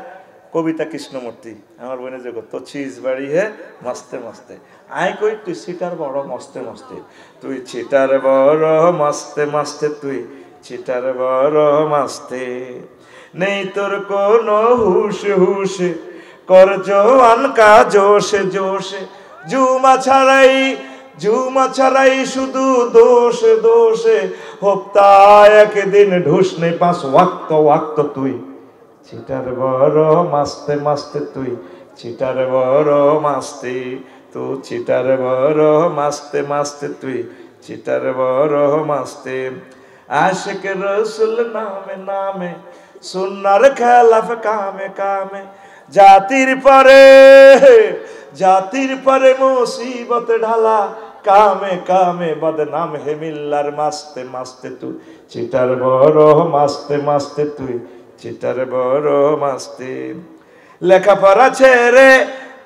কবিতা কৃষ্ণমূর্তি আমার বোনে যে তো চিজ বাড়ি হে মাস্তে মাস্তে। আই কই তুই চিটার বড় মস্তে মস্তে, তুই চিটার বড় মাস্তে মাস্তে, তুই চিটার বড় মাস্তে। নেই তোর কোনো হুশ হুশ, কর জওয়ান কা জোশে জোশে, জুমা ছাড়াই শুধু দোষে দোষে, হপ্তায় একদিন ঢুসনে 5 ওয়াক্ত ওয়াক্ত, তুই চিটার বড় মাস্তে মাস্তে, তুই চিটার বড় মাস্তে, তু চিটার বড় মাস্তে মাস্তে, তুই চিটার বড় মাস্তে। আশিক রসুল নামে নামে, সুন্নার খেলাফ কামে কামে, জাতির পরে মুসিবত ঢালা, কামে কামে বদনাম হে মিল্লার মাস্তে মাস্তে, তুই চিটার বড় মাস্তে মাস্তে, তুই চিটার বড় মাস্তে। লেখাপড়া ছেড়ে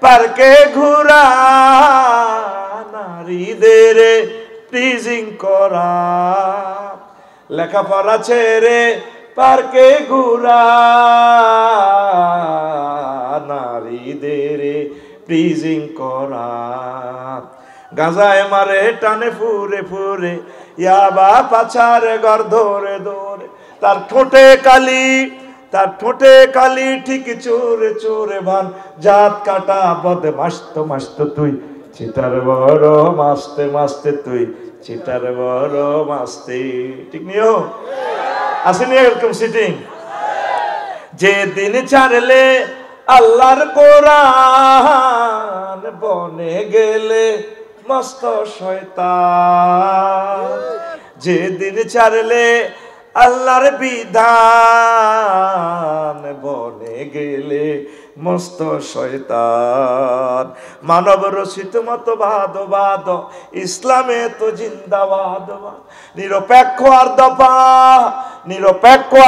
পার্কে ঘুরা, নারীদের প্রিজিং করা, লেখাপড়া ছেড়ে পার্কে ঘুরা, নারীদের প্রিজিং করা, গাঁজায় মারে টানে ফুরে ফুরে, ইয়াবা পাছারে ঘর ধরে ধরে, তার ঠোঁটে কালি ঠিক চোরে চোরে ভান, জাত কাটা বদে মাস্ত মাস্ত, তুই চিটার বড় মাস্তে মাস্তে, তুই চিটার বড় মাস্তে। ঠিক নিও আসেনি এরকম সিটিং? যে দিন ছাড়লে আল্লাহর কোরআন বনে গেলে মস্ত শয়তান, যেদিন ছাড়লে আল্লাহর বিধান বনে গেলে মস্ত শয়তান। মানব রচিত মতবাদ ইসলামে তো জিন্দাবাদ। নিরপেক্ষ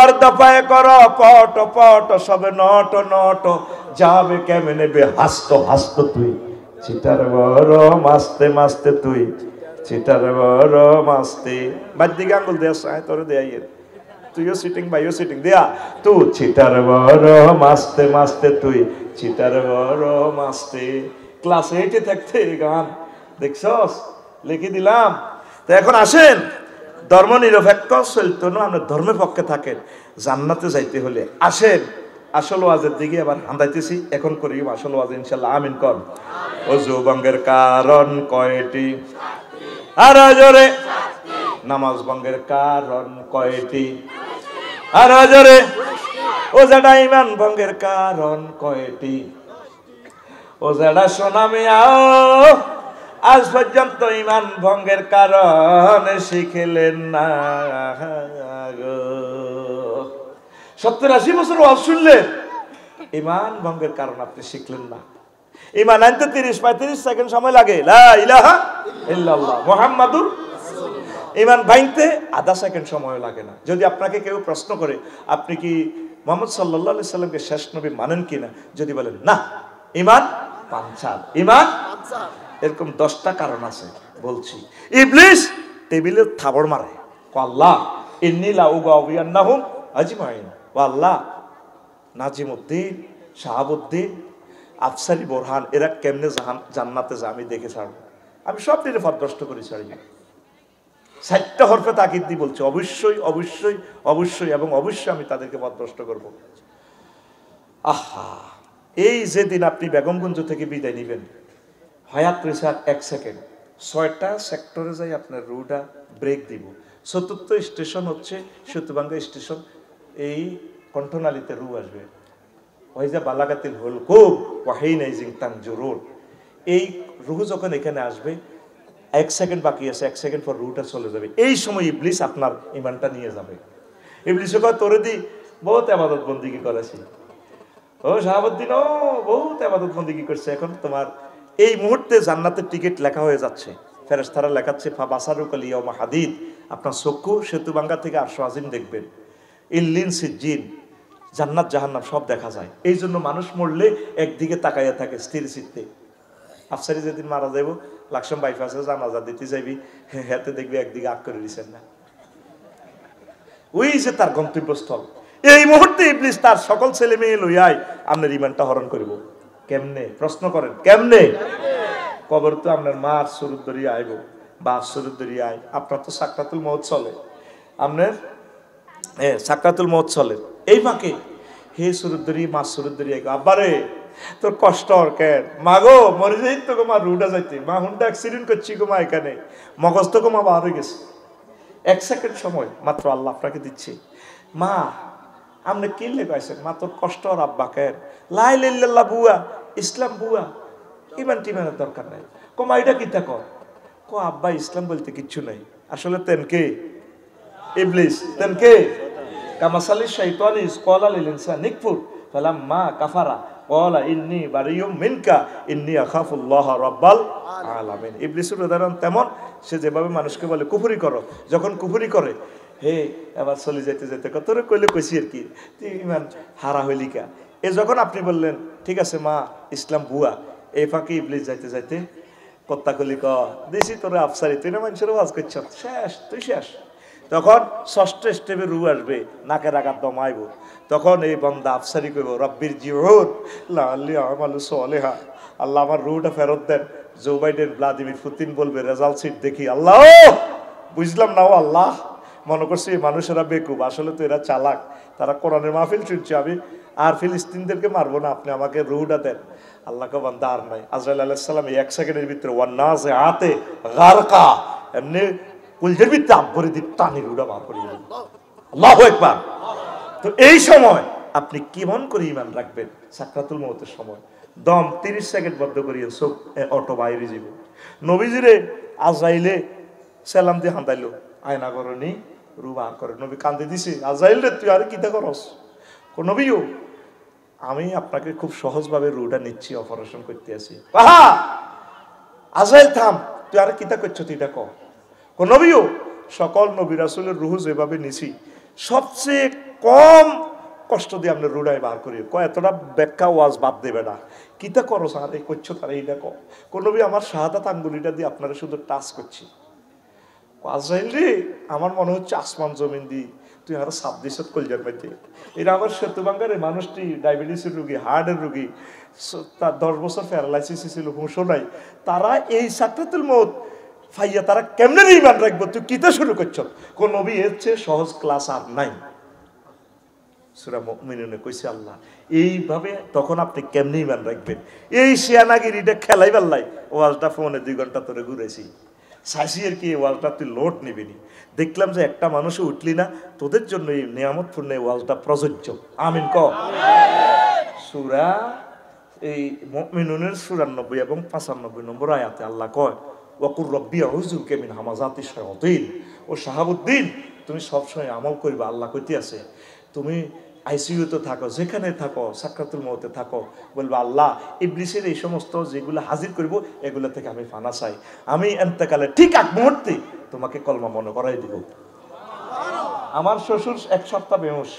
আর দফায় কর পট পট সবে নট নট, যাবে কেমনে বে হাসত হাসত তুই চিটার বড় মাস্তে মাস্তে, তুই চিটার বড় মাস্তে। বাদ্যিকে আঙ্গুল দেয়া তোরে দেয়া, তুইও সিটিং ভাইও সিটিং দেয়া, তুই চিটার বড় মাস্তে মাস্তে, তুই চিটার বড় মাস্তে। ক্লাস 8-এ থাকতে গান দেখছস, লিখে দিলাম। তো এখন আসেন, ধর্ম নিরপেক্ষ চলতো না, আমরা ধর্মের পক্ষে থাকেন। জান্নাতে যাইতে হলে আসেন আসল ওয়াজের দিকে আবার হাঁদাইতেছি। এখন করি আসল ওয়াজ ইনশাল্লাহ, আমিন কর। অজু ভঙ্গের কারণ কয়টি? আর জোরে। নামাজ ভঙ্গের কারণ কয়টি? আর জোরে। ওজাডা ইমান ভঙ্গের কারণ কয়টি? ওজাডা সোনা মিয়াও আজ পর্যন্ত ইমান ভঙ্গের কারণ শিখলেন না। 70-80 বছর ওয়াজ শুনলেন, ইমান ভঙ্গের কারণ আপনি শিখলেন না। ইমান আনতে 30-35 সেকেন্ড সময় লাগে। লা ইলাহা ইল্লাল্লাহ মুহাম্মাদুর। ইমান ভাঙতে আধা সেকেন্ড সময় লাগে না। যদি আপনাকে কেউ প্রশ্ন করে আপনি কি মুহাম্মদ সাল্লাল্লাহু আলাইহি সাল্লামকে শেষ নবী মানেন কিনা, যদি বলেন না, ইমান পাঞ্চাল, ইমান এরকম 10টা কারণ আছে বলছি। ইবলিস টেবিলে থাবড় মারে, আল্লাহ ইন্নী লা উগাউবিয়ান্নাহুম আজমাইন। আল্লাহ নাজিমউদ্দিন, শাহাবুদ্দিন, আফসারি, বোরহান এরা কেমনে জান্নাতে যায় আমি দেখে ছাড়ব। আমি সব দিনে পথভ্রষ্ট করে ছাড়ি। 4টা হরফে তাকিদ দিয়ে বলছে অবশ্যই অবশ্যই অবশ্যই এবং অবশ্যই আমি তাদেরকে পথভ্রষ্ট করব। আহা, এই যেদিন আপনি বেগমগঞ্জ থেকে বিদায় নেবেন, হায়াত রয়েছে আর 1 সেকেন্ড। 6টা সেক্টরে যাই আপনার রুটা ব্রেক দিব। 4র্থ স্টেশন হচ্ছে সেতুবাঙ্গা স্টেশন। এই কণ্ঠনালীতে রু আসবে, ওয়াইজা বালাগাতিল হুল খুব ওয়াহিনাইজিং তানজুরুন। এই রুহ যখন এখানে আসবে 1 সেকেন্ড বাকি আছে, 1 সেকেন্ড পর রুটা চলে যাবে। এই সময় ইবলিস আপনার ইমানটা নিয়ে যাবে। ইবলিস কয় তোরে দি বহুত ইবাদত বন্দেগী করেছি, ও শাহাবুদ্দিন ও বহুত ইবাদত বন্দেগী করছে, এখন তোমার এই মুহূর্তে জান্নাতের টিকিট লেখা হয়ে যাচ্ছে। ফেরেশতারা লেখাচ্ছে ফাবাসারুকা লিয়াউমা হাদিদ, আপনার চক্ষু সেতুবাঙ্গা থেকে আরশ আজিম দেখবেন। ইল্লিন সিজ্জিন, জান্নাত জাহান্নাম সব দেখা যায়। এই জন্য মানুষ মরলে একদিকে তাকাইয়া থাকে স্থির চিত্তে। আফসারি যেদিন মারা যাইব, লাকসাম বাইপাসে জানাজা দিতে যাইবি, হাতে দেখবি একদিকে আগ করে দিচ্ছেন না, ওই যে তার গন্তব্যস্থল। এই মুহূর্তে ইবলিস তার সকল ছেলে মেয়ে লইয়াই আপনার ইমানটা হরণ করিব। কেমনে? প্রশ্ন করেন কেমনে? কবর তো আপনার মার সুরুদ ধরিয়ে আইব, বাপ সুরুদ ধরিয়ে আই। আপনার তো সাকরাতুল মউত চলে, আপনার সাকরাতুল মউত চলে। এই মাকে হে সুরুদ ধরিয়ে মা সুরুদ ধরিয়ে আইব। আব্বারে তোর কষ্ট আর কেন? মা গো মরে যাই তো গো, মা রুটা যাইতে, মা হুন্ডা অ্যাক্সিডেন্ট করছি গো মা, এখানে মগজ তো গো মা বার হয়ে গেছে। 1 সেকেন্ড সময় মাত্র আল্লাহ আপনাকে দিচ্ছে। মা আপনি কি লেগাইছেন? মা তোর কষ্ট আর আব্বা কেন? লা ইলাহা ইল্লাল্লাহ বুয়া, ইসলাম বুয়া, ইমান টিমানের দরকার নাই। মা এটা কি থাকো? আব্বা ইসলাম বলতে কিচ্ছু নাই। আসলে তেন কে? ইবলিস। তেন কে? কামাসালি শাইতানি ক্বালা লিল ইনসানি নিকফুর ফালাম্মা কাফারা ক্বালা ইন্নী বারিয়ুম মিনকা ইন্নী আখাফুল্লাহ রাব্বাল আলামিন। ইবলিসের উদাহরণ তেমন, সে যেভাবে মানুষকে বলে কুফরি করো, যখন কুফরি করে হে এবার চলে যেতে যেতে তোরে কইলে কইছি আর কি, তুই ইমান হারা হইলি কা। এ যখন আপনি বললেন ঠিক আছে মা ইসলাম বুয়া, এই ফাঁকে ইবলিস যাইতে যাইতে কত্তা কলি ক দিছি তোরে আফসারি, তুই না মানুষের ওয়াজ করছ, শেষ তুই শেষ। তখন 6ষ্ঠ স্টেপে রু আসবে, নাকের আঘাত দমাইব। তখন এই বান্দা আফসারি কইব রব্বির জিউন লাআল্লি আমালু সালিহা, আল্লাহ আমার রুটা ফেরত দেন। জো বাইডেন ভ্লাদিমির পুতিন বলবে রেজাল্ট শিট দেখি, আল্লাহ বুঝলাম না ও আল্লাহ, মনে করছি মানুষেরা বেকুব, আসলে তো এরা চালাক, তারা কোরআনের মাহফিল শুনছে, আমি আর ফিলিস্তিনদেরকে মারবো না, আপনি আমাকে রুটা দেন। আল্লাহকে বান্দা আর নাই। আজরাইল আলাইহিস সালাম এই 1 সেকেন্ডের ভিতরে ওয়ান্নাসে আতে গারকা এমনি কুলজের ভিতরে আব্বরে দি টানি রুটা বার করে দিলেন। আল্লাহু আকবার। তো এই সময় আপনি কেমন করে ঈমান রাখবেন? সাকরাতুল মউতের সময় দম 30 সেকেন্ড বদ্ধ করিয়ে চোখ অটো বাইরে যাব নবীজিরে আজরাইলে সালাম দিয়ে হাঁদাইলো আয়না করনি রু বার করে নবী কান্দে দিছে আজরাইল রে তুই আর কিতা করস নবীও আমি আপনাকে খুব সহজভাবে রুটা নিচ্ছি অপারেশন করতে আসি আহা আজরাইল থাম তুই আর কিতা করছ তুই এটা কর নবীও সকল নবী রাসূলের রুহ যেভাবে নিছি সবচেয়ে কম কষ্ট দিয়ে আমরা রুডাই বার করি এতটা ব্যাখ্যা ওয়াজ বাদ দেবে না কিতা করো স্যার এই করছো তারা এইটা কোন নবী আমার শাহাদাত আঙ্গুলিটা দিয়ে আপনারা শুধু টাচ করছি আজরাইল রে আমার মনে হচ্ছে আসমান জমিন দি তুই আরো সাবদেশত কলজার মধ্যে এটা আমার সেতুবাঙ্গারে মানুষটি ডায়াবেটিসের রোগী হার্টের রোগী তার 10 বছর প্যারালাইসিস ছিল হুঁশো নাই তারা এই সাকরাতুল মউত ফাইয়া তারা কেমনে ঈমান রাখবো তুই কিতা শুরু করছ কোন নবী এর চেয়ে সহজ ক্লাস আর নাই সূরা মুমিনুনে কইছে আল্লাহ এইভাবে তখন আপনি কেমনে ঈমান রাখবেন এই শিয়ানাগিরিটা খেলাই পাল্লাই ওয়াজটা ফোনে 2 ঘন্টা ধরে ঘুরেছি সাইসিয়ের কি ওয়াজটা তুই লোড নিবিনি দেখলাম যে একটা মানুষ উঠলি না তোদের জন্য এই নিয়ামতপূর্ণ ওয়াজটা প্রযোজ্য আমিন ক সূরা এই মুমিনুনের 94 এবং 95 নম্বর আয়াতে আল্লাহ কয় ওয়াকুর রব্বি আউযুকে মিন হামাযাতিশ শায়াতিন ও শাহাবুদ্দিন তুমি সবসময় আমল করবে আল্লাহ কইতে আছে তুমি আইসিইউতে থাকো যেখানে থাকো সাকরাতুল মউতে থাকো বলবা আল্লাহ ইবলিসের এই সমস্ত যেগুলো হাজির করব এগুলো থেকে আমি ফানা চাই আমি ইন্তেকালে ঠিক এক মুহূর্তে তোমাকে কলমা মনে করাই দিব আমার শ্বশুর 1 সপ্তাহ বেহুশ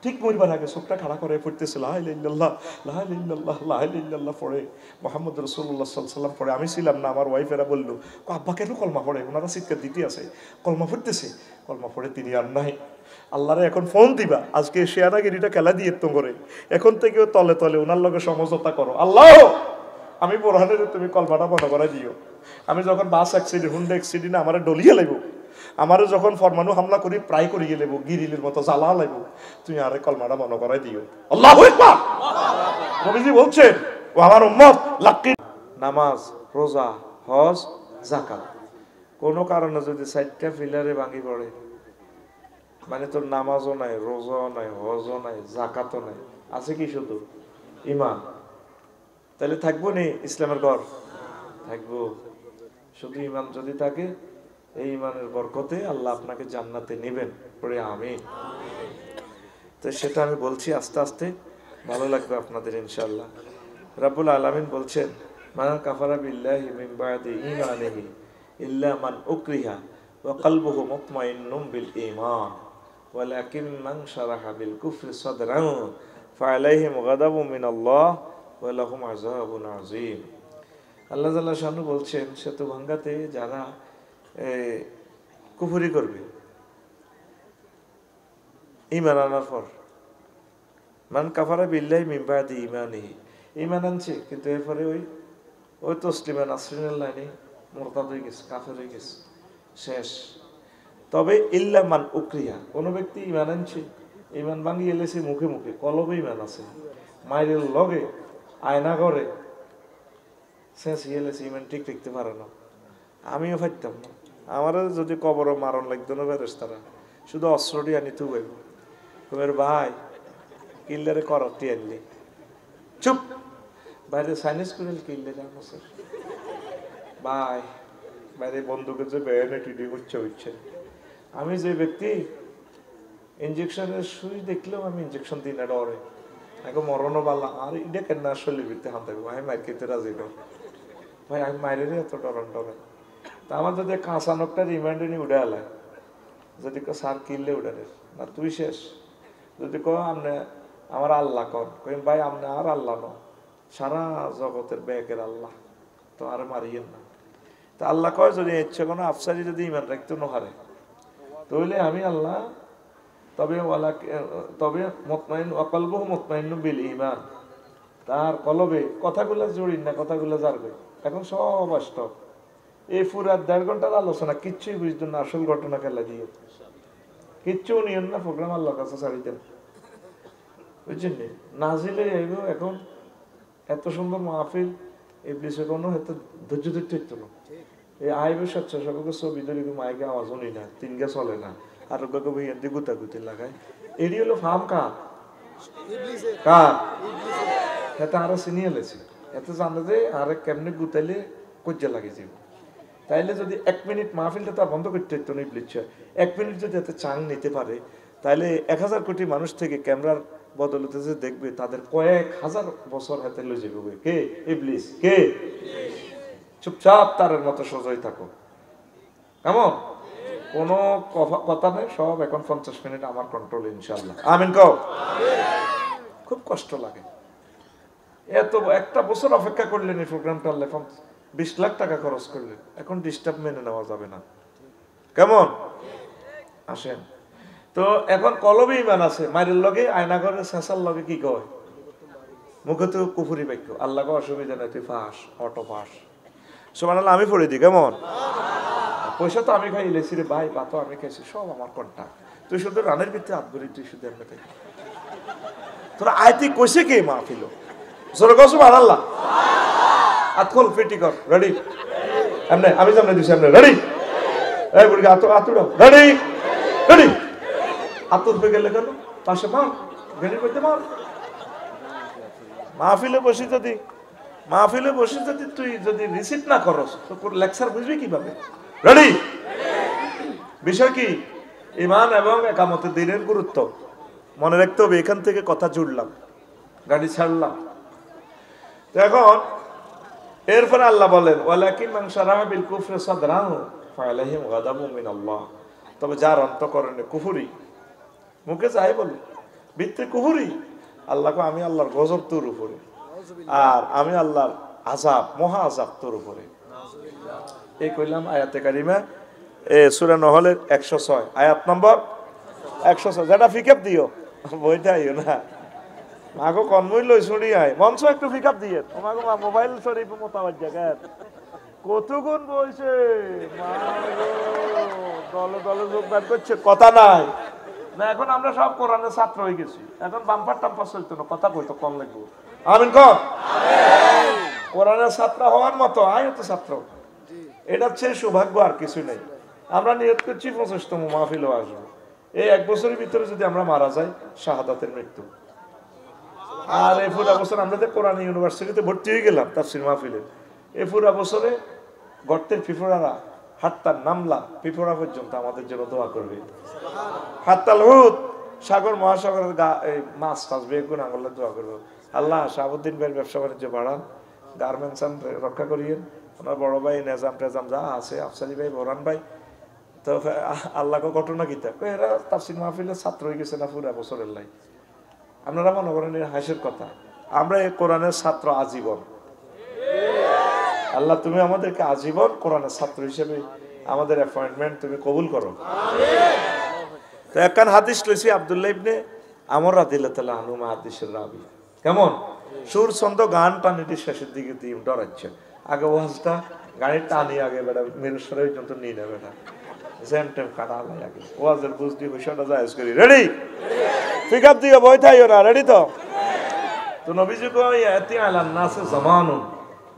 ঠিক মরবার আগে চোখটা খাড়া করে পড়তেছে লা ইলাহা ইল্লাল্লাহ লা ইলাহা ইল্লাল্লাহ লা ইলাহা ইল্লাল্লাহ পড়ে মুহাম্মদ রাসূলুল্লাহ সাল্লাল্লাহু আলাইহি ওয়াসাল্লাম পড়ে আমি ছিলাম না আমার ওয়াইফেরা বলল আব্বা কেন কলমা পড়ে ওনারা চিৎকার দিতে আছে কলমা পড়তেছে কলমা পড়ে তিনি আর নাই আল্লাহরে এখন ফোন দিবা আজকে শেয়ানাগিরিটা খেলা দিয়ে তো করে এখন থেকেও তলে তলে ওনার লগে সমঝোতা করো আল্লাহ আমি বোরহানের তুমি কলমাটা মনে করা দিও আমি যখন বাস অ্যাক্সিডেন্ট হুন্ডা অ্যাক্সিডেন্ট আমারে ডলিয়ে লাগবো আমারও যখন ফরমানু হামলা করি প্রায় করিয়ে লেবো গিরিলের মতো জ্বালা লাগবো তুমি আরে কলমাটা মনে করাই দিও আল্লাহু আকবার নবীজি বলছেন ও আমার উম্মত লাকি নামাজ রোজা হজ যাকাত কোনো কারণে যদি 4টা পিলারে ভাঙি পড়ে মানে তোর নামাজও নাই রোজাও নাই হজও নাই যাকাতও নাই আছে কি শুধু ঈমান তাহলে থাকবো নি ইসলামের ঘর থাকবো শুধু ঈমান যদি থাকে এই ঈমানের বরকতে আল্লাহ আপনাকে জান্নাতে নেবেন পড়ে আমিন তো সেটা আমি বলছি আস্তে আস্তে ভালো লাগবে আপনাদের ইনশাআল্লাহ রাব্বুল আলামিন বলছেন মান কাফারা বিল্লাহি মিন বাদি ঈমানিহি ইল্লা মান উকরিহা ওয়া কলবুহু মুতমাইন্নুম বিল ঈমান ওয়ালাকিন মান শারাহা বিল কুফরি সাদরান ফাআলাইহিম গাদাবুম মিনাল্লাহ ওয়া লাহুম আযাবুন আযীম আল্লাহ তাআলা শানু বলছেন সেতু ভাঙ্গাতে যারা কুফরি করবে ঈমান আনার পর মান কাফারা বিল্লাহি মিন বাদি ঈমানিহি ঈমান আনছে কিন্তু এরপরে ওই তসলিমা নাসরিনের লাইনে মুরতাদ হয়ে গেছে কাফের হয়ে গেছে শেষ তবে ইল্লা মান উকরিয়া কোন ব্যক্তি ঈমান আনছে ঈমান ভাঙি এলেছে মুখে মুখে কলবে ঈমান আছে মায়ের লগে আয়না করে শেষ এলেছে ঈমান ঠিক রাখতে পারে না আমিও পারতাম না আমারও যদি কবরও মারণ লাগতো না ফেরেশতারা শুধু অস্ত্রটি আনি তু বইব তোমার ভাই কিল্লারে করতি আনলি চুপ বাইরে সাইনিস করে কিল্লে জানো স্যার ভাই বাইরে বন্দুকের যে বেয়ানে টিডি উঠছে আমি যে ব্যক্তি ইঞ্জেকশনের সুই দেখলেও আমি ইঞ্জেকশন দিই না ডরে এখন মরণও বালা আর এটা কেন আসলে বিতে হাত দেবো আমি মার খেতে রাজি না ভাই আমি মায়ের এত ডরন ডরে তা আমার যদি কাঁচা নকটা রিমান্ডে নিয়ে উঠে আলায় যদি সার কিনলে উঠে না তুই শেষ যদি কো আপনি আমার আল্লাহ কর কই ভাই আপনি আর আল্লাহ ন সারা জগতের ব্যাগের আল্লাহ তো আর মারিয়েন না তা আল্লাহ কয় যদি ইচ্ছে কোনো আফসারি যদি ইমান রাখতে নহারে তাহলে আমি আল্লাহ তবে মুতমাইন ওয়াকলবুহু মুতমাইন্নুম বিল ঈমান তার কলবে কথাগুলো জড়িন না কথাগুলো জারবে এখন সব বাস্তব এই পুরা 1.5 ঘন্টার আলোচনা কিচ্ছুই বুঝতেন না আসল ঘটনা খেলা দিয়ে কিচ্ছু নিয়েন না প্রোগ্রাম আল্লাহর কাছে ছাড়ি দেন বুঝছেন নাজিলে আইব এখন এত সুন্দর মাহফিল ইবলিসে কোনো এত ধৈর্য ধরতে হইতো না এই আইবে স্বেচ্ছাসেবকের ছবি ধরে মাইকে আওয়াজ শুনি না 3 গা চলে না আর ওকে বইয়েন্দি গুতাগুতি লাগায় এডি হলো ফার্ম কার এতে আরো চিনিয়ে লেছে, এতে জানে যে আরে কেমনে গুতাইলে কজ্জা লাগে যাব। তাইলে যদি 1 মিনিট মাহফিলটা তার বন্ধ করতে হইতো না, ইবলিস 1 মিনিট যদি এতে চাং নিতে পারে, তাহলে 1000 কোটি মানুষ থেকে ক্যামেরার বদলতে যে দেখবে, তাদের কয়েক হাজার বছর হাতে লয়ে যাবে। কে? ইবলিস। কে? চুপচাপ তারের মতো সোজাই থাকো, কেমন? কোনো কথা নেই, সব এখন 50 মিনিট আমার কন্ট্রোল, ইনশাল্লাহ। আমিন কও। খুব কষ্ট লাগে, এত একটা বছর অপেক্ষা করলেন এই প্রোগ্রামটা, 20 লাখ টাকা খরচ করলেন, এখন ডিস্টার্ব মেনে নেওয়া যাবে না, কেমন? আসেন তো, এখন কলবে ইমান আছে, মায়ের লগে আয়নাঘরের শেষার লগে কি কয়, মুখে তো কুফুরি বাক্য, আল্লাহ অসুবিধা নাই, তুই ফাঁস, অটো ফাঁস, সুবহানাল্লাহ। আমি পড়ে দিই, কেমন? পয়সা তো আমি খাই লেছি রে ভাই, বা তো আমি খাইছি, সব আমার কন্টা, তুই শুধু রানের ভিতরে হাত ধরি, তুই শুধু এমনি থাকি। তোরা আয়তি কইছে কে মাহফিল? জোরে কও সুবহানাল্লাহ। আতখল ফিটি কর, রেডি? এমনে আমি সামনে দিছি, এমনে রেডি? এই বুড়ি আতুড়াও, রেডি? রেডি? আতুর পে গেলে কেন? পাশে মার, গেলি কইতে মার। মাহফিলে বসি যদি তুই যদি রিসিভ না করস, তো লেকচার বুঝবি কিভাবে? রেডি? বিষয় কি? ঈমান এবং ইকামতের দ্বীনের গুরুত্ব মনে রাখতে হবে। এখান থেকে কথা জুড়লাম, গাড়ি ছাড়লাম। তো এখন এরপরে আল্লাহ বলেন, ওয়ালাকিন মান শারাহা বিল কুফরি সাদরাহু ফালাইহিম গাদাবুম মিনাল্লাহ। তবে যার অন্তঃকরণে কুফরি, মুখে যাই বলে, ভিতরে কুফরি, আল্লাহকে আমি আল্লাহর গজব তোর উপরে, আর আমি আল্লাহর আযাব, মহা আযাব তোর উপরে। এই কইলাম আয়াতে কারিমা, সূরা নহলের 106 আয়াত নম্বর 106। যেটা পিকআপ দিও, বইটা আইও না, মাগো কনমই লই শুনি আয়, মঞ্চ একটু পিকআপ দিয়ে, তোমাকে মোবাইল শরীফ মোতাবাজ জায়গায় কতগুণ বইছে, দলে দলে যোগদান করছে, কথা নাই না। এখন আমরা সব কোরআনের ছাত্র হয়ে গেছি, এখন বাম্পার টাম্পার চলতো না, কথা কইতো কম লাগবো। আমিন কর। কোরআনের ছাত্র হওয়ার মতো আয় তো ছাত্র, এটা হচ্ছে সৌভাগ্য, আর কিছু নেই। আমরা নিয়ত করছি 25তম মাহফিলও আসবো। এই 1 বছরের ভিতরে যদি আমরা মারা যাই, শাহাদাতের মৃত্যু। আর এই পুরা বছর আমরা যে কোরআন ইউনিভার্সিটিতে ভর্তি হয়ে গেলাম তাফসীর মাহফিলে, এই পুরা বছরে গর্তের পিঁপড়ারা হাত্তার নামলা পিঁপড়া পর্যন্ত আমাদের জন্য দোয়া করবে। হাত্তাল হুত, সাগর মহাসাগরের মাছ টাছ বেগুন আঙুলে দোয়া করবো, আল্লাহ শাহাবুদ্দিন ভাইয়ের ব্যবসা বাণিজ্য বাড়ান, গার্মেন্টস রক্ষা করিয়েন, ওনার বড় ভাই নেজাম টেজাম যা আছে, আফসারি ভাই, বোরান ভাই। তো আল্লাহকে ঘটনা কিতা, এরা তাফসীর মাহফিলের ছাত্র হয়ে গেছে না পুরা বছরের লাই। আপনারা মনে করেন হাসির কথা, আমরা এই কোরআনের ছাত্র আজীবন। আল্লাহ তুমি আমাদেরকে আজীবন কোরআনের ছাত্র হিসেবে আমাদের অ্যাপয়েন্টমেন্ট তুমি কবুল করো। তো একখান হাদিস লইছি আব্দুল্লাহ ইবনে আমর রাদিয়াল্লাহু তাআলা আনহু হাদিসের রাবি, কেমন? সুর ছন্দ গান টানিটি শেষের দিকে দিয়ে ডরাচ্ছে, আগে ওয়াজটা গাড়ির টানি আগে বেটা মেরুসরে পর্যন্ত নিয়ে নেবে না, জ্যামটেম কাটা আগে ওয়াজের বুঝ দিয়ে বিষয়টা জায়েজ করি। রেডি? পিক আপ দিও, বই থাইও না, রেডি তো? তো নবীজি কয় ইয়াতি আলান নাস জামানুন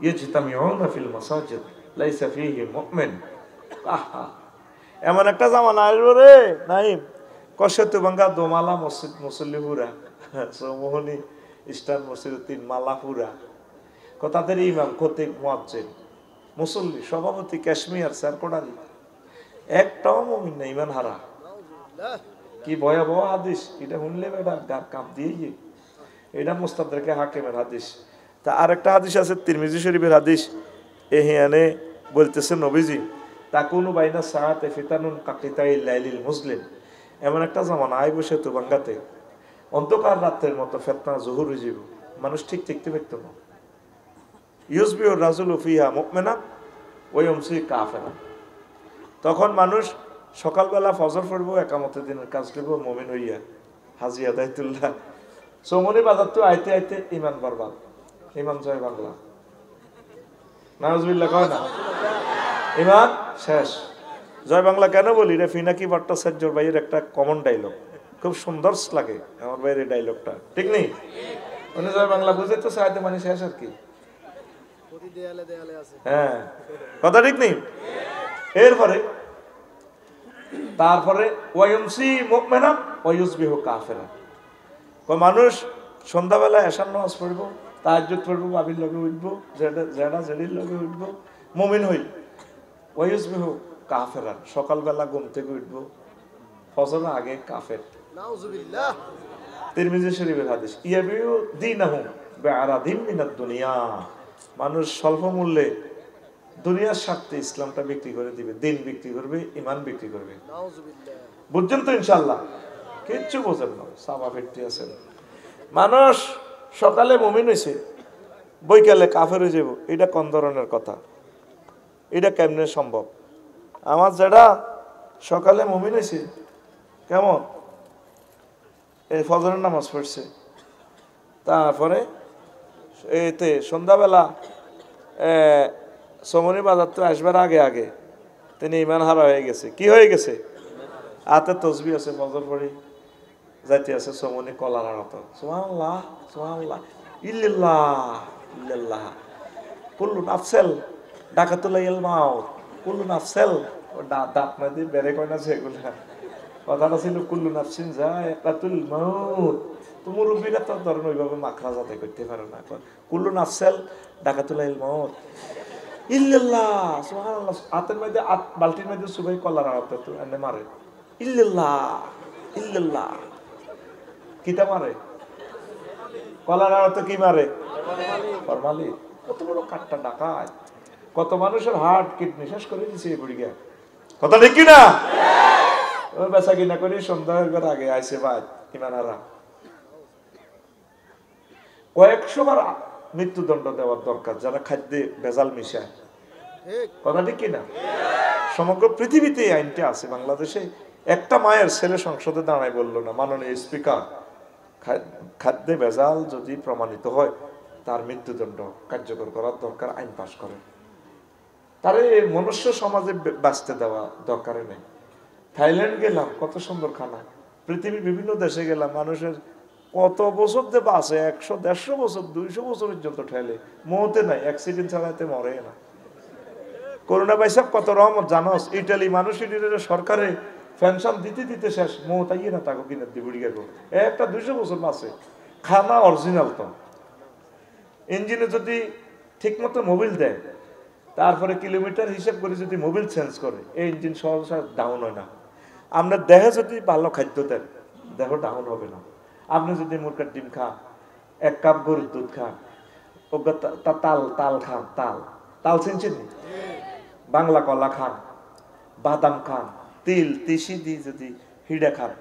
ইয়াজতামিউনা ফিল মাসাজিদ লাইসা ফীহি মুমিন। আহা, এমন একটা জামানা আসবে রে নাইম, কশেতু বাঙ্গা দোমালা মসজিদ মুসল্লিপুরা, সমোহনী ইস্টার্ন মসজিদ 3 মালাপুরা, তাদের ইমাম খতিব মুয়াজ্জিন মুসল্লি সভাপতি ক্যাশমিয়ার স্যার কোডালি, একটাও মুমিন না, ইমান হারা। কি ভয়াবহ হাদিস এটা, শুনলে বেটা গার কাঁপ দিয়ে। এটা মুস্তাদরাকে হাকিমের হাদিস। তা আরেকটা হাদিস আছে তিরমিজি শরীফের হাদিস, এখানে বলতেছে নবীজি, তাকুনু বাইনা সাআতে ফিতানুন কাকিতাইল লাইলিল মুসলিম। এমন একটা জামানা আইব সেতু বাঙ্গাতে, অন্ধকার রাতের মতো ফিতনা জহুর হয়ে যাব, মানুষ ঠিক দেখতে পেত না। ইউসবিউ রাজুলু ফিহা মুমিনা ওয়া ইউমসি কাফিরা। তখন মানুষ সকালবেলা ফজর পড়বো, একামতের দিনের কাজ করবো, মুমিন হইয়া হাজি আদায়তুল্লাহ। চৌমনি বাজার তো আইতে আইতে ইমান বরবাদ, ইমান জয় বাংলা, নাউজুবিল্লাহ কয় না, ইমান শেষ। জয় বাংলা কেন বলি রে, ফিনাকি ভট্টাচার্যর ভাইয়ের একটা কমন ডায়লগ, খুব সুন্দর লাগে আমার ভাইয়ের এই ডায়লগটা, ঠিক নেই? উনি জয় বাংলা বুঝে তো সাহায্য মানে শেষ আর কি, হ্যাঁ কথা ঠিক নেই? এরপরে তারপরে ওয়ায়ুমসি মুমিনান ওয়া ইউসবিহু কাফিরা। মানুষ সন্ধ্যাবেলা এশার নামাজ পড়ব, তাহাজ্জুদ পড়বো, বাবির লগে উঠবো, জেডা জেডির লগে উঠবো, মুমিন হই। ওয়াইউসবিহু কাফেরান, সকালবেলা ঘুম থেকে উঠবো ফজরের আগে কাফের। নাউজুবিল্লাহ। তিরমিজি শরীফের হাদিস, ইয়াবিউ দীনাহু বিআরাদিন মিনাদ দুনিয়া, মানুষ স্বল্প মূল্যে দুনিয়ার স্বার্থে ইসলামটা বিক্রি করে দিবে, দিন বিক্রি করবে, ঈমান বিক্রি করবে। নাউজুবিল্লাহ। বুঝছেন তো ইনশাআল্লাহ? কিচ্ছু বোঝেন না, সাবা ফিরতে আছেন। মানুষ সকালে মুমিন হইছে, বৈকালে কাফের হয়ে যাব, এটা কোন ধরনের কথা? এটা কেমনে সম্ভব? আমার যেটা সকালে মুমিন হয়েছে কেমন, এই ফজরের নামাজ পড়ছে, তারপরে এতে সন্ধ্যাবেলা সমনি বাজার তো আসবার আগে আগে তিনি ইমান হারা হয়ে গেছে। কি হয়ে গেছে? হাতে তসবি আছে, ফজর পড়ি যাইতে আছে সমনি কলার আড়ত, সুবহানাল্লাহ সুবহানাল্লাহ ইল্লাল্লাহ ইল্লাল্লাহ কুল্লু নাফসেল ডাকাতুল মাউত, কুল্লু নাফসেল, ও দাঁত না দিয়ে বেড়ে কয় না সেগুলা, কথাটা ছিল কুল্লু নাফসিন যায়কাতুল মাউত। তো মুরব্বীরা তো ধরেন ওইভাবে মাখরা যাতে করতে পারে না, কুল্লু নাফসেল ডাকাতুল মাউত ইল্লাল্লাহ সুবহানাল্লাহ। হাতের মধ্যে বালতির মধ্যে সুবাই কলার আড়ত তো এনে মারে, ইল্লাল্লাহ ইল্লাল্লাহ। কিতা মারে? কলার আড়ত কি মারে? ফরমালি। কত বড় কাটটা ডাকায়, কত মানুষের হার্ট কিডনি শেষ করে দিছে এই বুড়িয়া। কথা ঠিক কিনা? ওই বেচা কিনা করি সন্ধ্যার আগে আইসে ভাই ইমানারা। কয়েকশো বার মৃত্যুদণ্ড দেওয়ার দরকার যারা খাদ্যে ভেজাল মিশায়। কথা ঠিক কিনা? সমগ্র পৃথিবীতে এই আইনটা আছে। বাংলাদেশে একটা মায়ের ছেলে সংসদে দাঁড়ায় বললো না, মাননীয় স্পিকার খাদ্যে ভেজাল যদি প্রমাণিত হয় তার মৃত্যুদণ্ড কার্যকর করার দরকার, আইন পাশ করে। তারে মনুষ্য সমাজে বাঁচতে দেওয়া দরকার নেই। থাইল্যান্ড গেলাম, কত সুন্দর খানা। পৃথিবীর বিভিন্ন দেশে গেলাম, মানুষের কত বছর যে বাঁচে, 100-150 বছর 200 বছর পর্যন্ত ঠেলে, মরতে নাই, অ্যাক্সিডেন্ট ছাড়াতে মরে না। করোনা ভাইসাব কত রহমত জানোস? ইটালি মানুষ, ইটালির সরকারে পেনশন দিতে দিতে শেষ, মৌতাইয়ে না তাকে কিনে দিয়ে বুড়ি গেল, একটা 200 বছর বাঁচে। খানা অরিজিনাল তো। ইঞ্জিনে যদি ঠিক মতো মোবিল দেয়, তারপরে কিলোমিটার হিসাব করে যদি মোবিল চেঞ্জ করে, এই ইঞ্জিন সহজে ডাউন হয় না। আপনার দেহে যদি ভালো খাদ্য দেন, দেহ ডাউন হবে না। আপনি যদি মুরগার ডিম খান, 1 কাপ গরুর দুধ খান, তাল তাল খান, তাল তাল চিনছেন, বাংলা কলা খান, বাদাম খান, তিল তিসি দিয়ে যদি হিডা খান,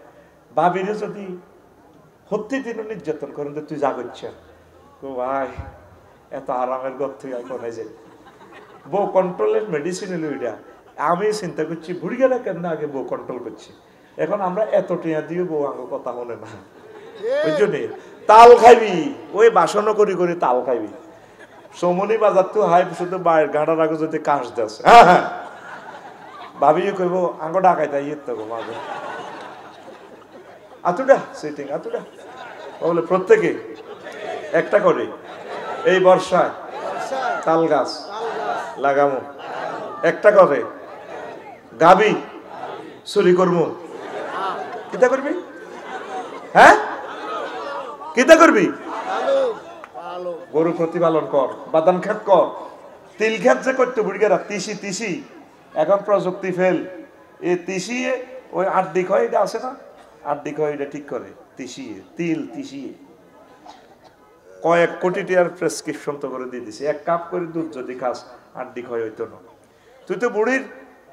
বাবিরে যদি হত্যি দিন নির্যাতন করেন যে তুই যা করছে, ভাই এত আরামের ঘর থেকে কোনে যে বউ কন্ট্রোলের মেডিসিন এলো এটা। আমি চিন্তা করছি বুড়ি গেলে কেন আগে বউ কন্ট্রোল করছি, এখন আমরা এত টিয়া দিয়ে বউ আগে কথা মনে না। ওই জন্যে তাল খাইবি, ওই বাসনও করি করি তাল খাইবি। সমনি বাজার তো হাই শুধু বাইরের গাঁটার আগে যদি কাশ দেশ, হ্যাঁ হ্যাঁ ভাবিও কইব আঙ্গ ডাকাই তাই ইয়ে তো মাঝে আতুডা সিটিং আতুডা বলে প্রত্যেকে একটা করে এই বর্ষায় তাল গাছ লাগামো, একটা করে গাবি চুরি করবো। কিতা করবি? হ্যাঁ কিতা করবি? গরু প্রতিপালন কর, বাদাম ক্ষেত কর, তিল ক্ষেত যে করতে বুড়িগারা তিসি তিসি, এখন প্রযুক্তি ফেল, এই তিসিয়ে ওই 8 দিক হয়, এটা আছে না 8 দিক হয়, এটা ঠিক করে তিসিয়ে, তিল তিসিয়ে কয়েক কোটি টাকার প্রেসক্রিপশন তো করে দিয়ে দিছি। 1 কাপ করে দুধ যদি খাস 8 দিক হয় হইতো না। তুই তো বুড়ির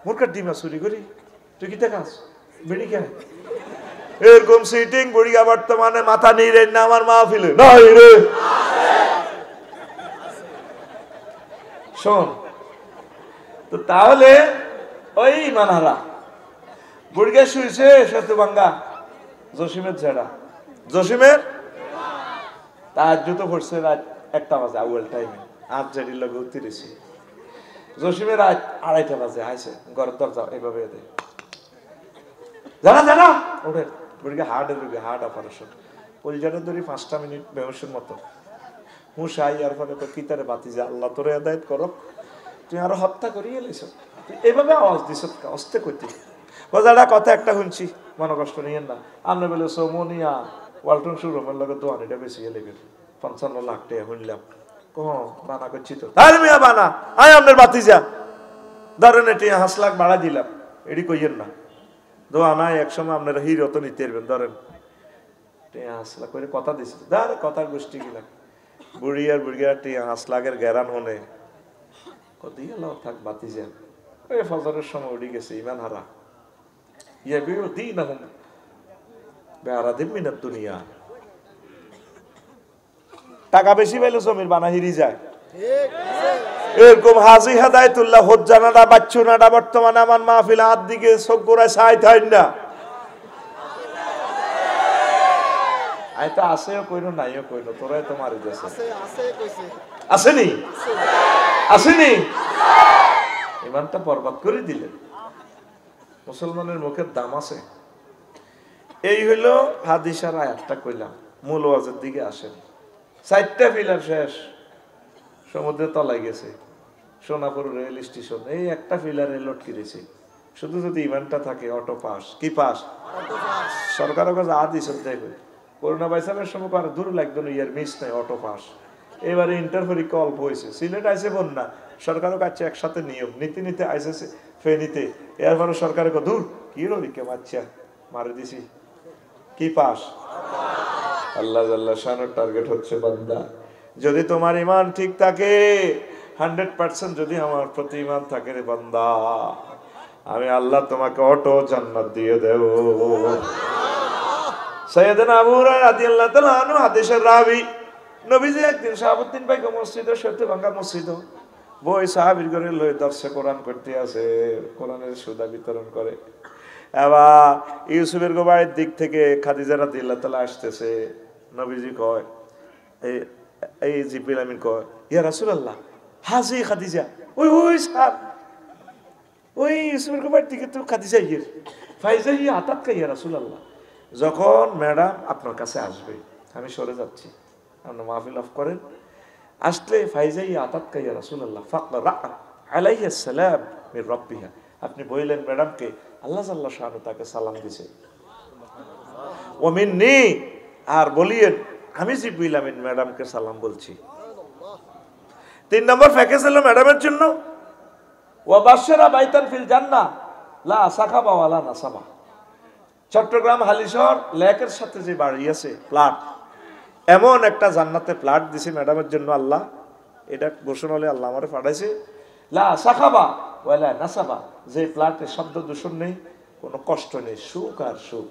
মুরকার ডিমা চুরি করি, তুই কিতা খাস? বিড়ি খায় এরকম সিটিং বুড়ি বর্তমানে মাথা নিয়ে রেন না আমার মাহফিলে নাই রে। শোন তো, তাহলে ওই মানহারা বুড়িকে শুয়েছে সেতু ভাঙ্গা জসিমের ছেড়া, জসিমের তার জুতো পড়ছে রাত 1টা বাজে আউয়াল টাইমে, আজ জেডির লগে উত্তিরেছি। জসিমের রাত 2:30 বাজে আইছে, ঘরের দরজা এইভাবে দেয়, জানা জানা ওঠে। বুড়িকে হার্টের রোগী, হার্ট অপারেশন, পরিজাটা ধরি 5টা মিনিট বেহসের মতো হুঁশাই। আর ফলে তো কিতারে বাতি যে আল্লাহ তোরে আদায়ত করো, তুই আরো হত্যা করিয়ে এলিস, এইভাবে আওয়াজ দিস অস্তে করতে। বোঝাটা কথা একটা শুনছি, মনে কষ্ট নিয়েন না। আপনি বলে সৌমনিয়া ওয়ালটন শুরু আমার লগে দোয়ান, এটা বেশি লেগে 55 লাখ টাকা শুনলাম বানা করছি তো আরে মিয়া বানা আয় আপনার বাতিজা ধরেন এটি 5 লাখ বাড়া দিলাম এটি কইয়েন না দোয়া নাই একসময় আপনারা হিরো তো নিতে পারবেন ধরেন 5 লাখ করে কথা দিছি ধরে কথার গোষ্ঠী কিনা বুড়িয়ার 5 লাখের গ্যারান হনে কদি গেল থাক বাতিজা ওই ফজরের সময় উঠে গেছে ইমান হারা ইয়া বিও দিন না বেহারা দিন মিনাত দুনিয়া টাকা বেশি পাইলে জমির বানা হিরি যায় এরকম হাজি হেদায়েতুল্লাহ হজ্জানাটা বাচ্চুনাটা বর্তমানে আমার মাহফিল হাত দিকে চোখ গোড়ায় ছাই থাই না আইতা আছেও কইনো নাইও কইনো তোরাই তো মারি দিয়েছে আসেনি আসেনি ইমানটা বরবাদ করে দিলেন মুসলমানের মুখের দাম আছে এই হইলো হাদিসার আয়াতটা কইলাম মূল ওয়াজের দিকে আসেন 4টা পিলার শেষ সমুদ্রের তলায় গেছে সোনাপুর রেল স্টেশন এই একটা পিলারে লটকে দিয়েছে শুধু যদি ইমানটা থাকে অটো পাস কি পাস সরকারের কাছে আদিস দেখবে করোনা ভাইরাসের সময় আর দূর লাগতো না ইয়ার মিস নাই অটো পাস এবারে ইন্টার পরীক্ষা অল্প হয়েছে সিলেট আইসে বন্যা সরকারও কাছে একসাথে নিয়ম নীতি নিতে আইসেছে ফেনিতে এরপরে সরকারের দূর কি রীকে বাচ্চা মারে দিছি কি পাস আল্লাহ জাল্লা শানের টার্গেট হচ্ছে বান্দা যদি তোমার ঈমান ঠিক থাকে 100% যদি আমার প্রতি ঈমান থাকে রে বান্দা আমি আল্লাহ তোমাকে অটো জান্নাত দিয়ে দেব সাইয়েদনা আবু হুরায়রা রাদিয়াল্লাহু তাআলা আনহু হাদিসের রাবী নবীজি একদিন শাহাবুদ্দিন ভাই মসজিদে সত্যি ভাঙ্গা মসজিদ বই সাহাবীর ঘরে লই দর্শে কোরআন করতে আছে কোরআনের সুদা বিতরণ করে এবার ইউসুফের গোবাড়ির দিক থেকে খাদিজা রাদিয়াল্লাহু তাআলা আসতেছে নবীজি কয় এই জিবরিল আমিন কয় ইয়া রাসূলুল্লাহ হাজি খাদিজা ওই ওই সাহেব ওই ইউসুফের গোবাড়ির দিকে তো খাদিজা ইয়ের ফাইজা ইয়া আতাত কা ইয়া রাসূলুল্লাহ যখন ম্যাডাম আপনার কাছে আসবে আমি সরে যাচ্ছি আপনি মাহফিল অফ করেন আসলে ফাইজা ইয়া আতাত কা ইয়া রাসূলুল্লাহ ফাকরা আলাইহিস সালাম মির রাব্বিহা আপনি বললেন ম্যাডামকে আল্লাহ জাল্লা শানু তাকে সালাম দিয়েছে ও মিন্নি আর বলিয়েন আমি জিবরিল আমিন ম্যাডামকে সালাম বলছি 3 নম্বর প্যাকেজ হলো ম্যাডামের জন্য ওয়া বাশশারা বাইতান ফিল জান্নাহ লা সাখাবা ওয়ালা নাসাবা চট্টগ্রাম হালিশহর লেকের সাথে যে বাড়ি আছে প্লট এমন একটা জান্নাতে প্লট দিছে ম্যাডামের জন্য আল্লাহ এটা ঘোষণা হলে আল্লাহ আমারে পাঠাইছে লা সাখাবা ওয়ালা নাসাবা যে প্লটে শব্দ দূষণ নেই কোনো কষ্ট নেই সুখ আর সুখ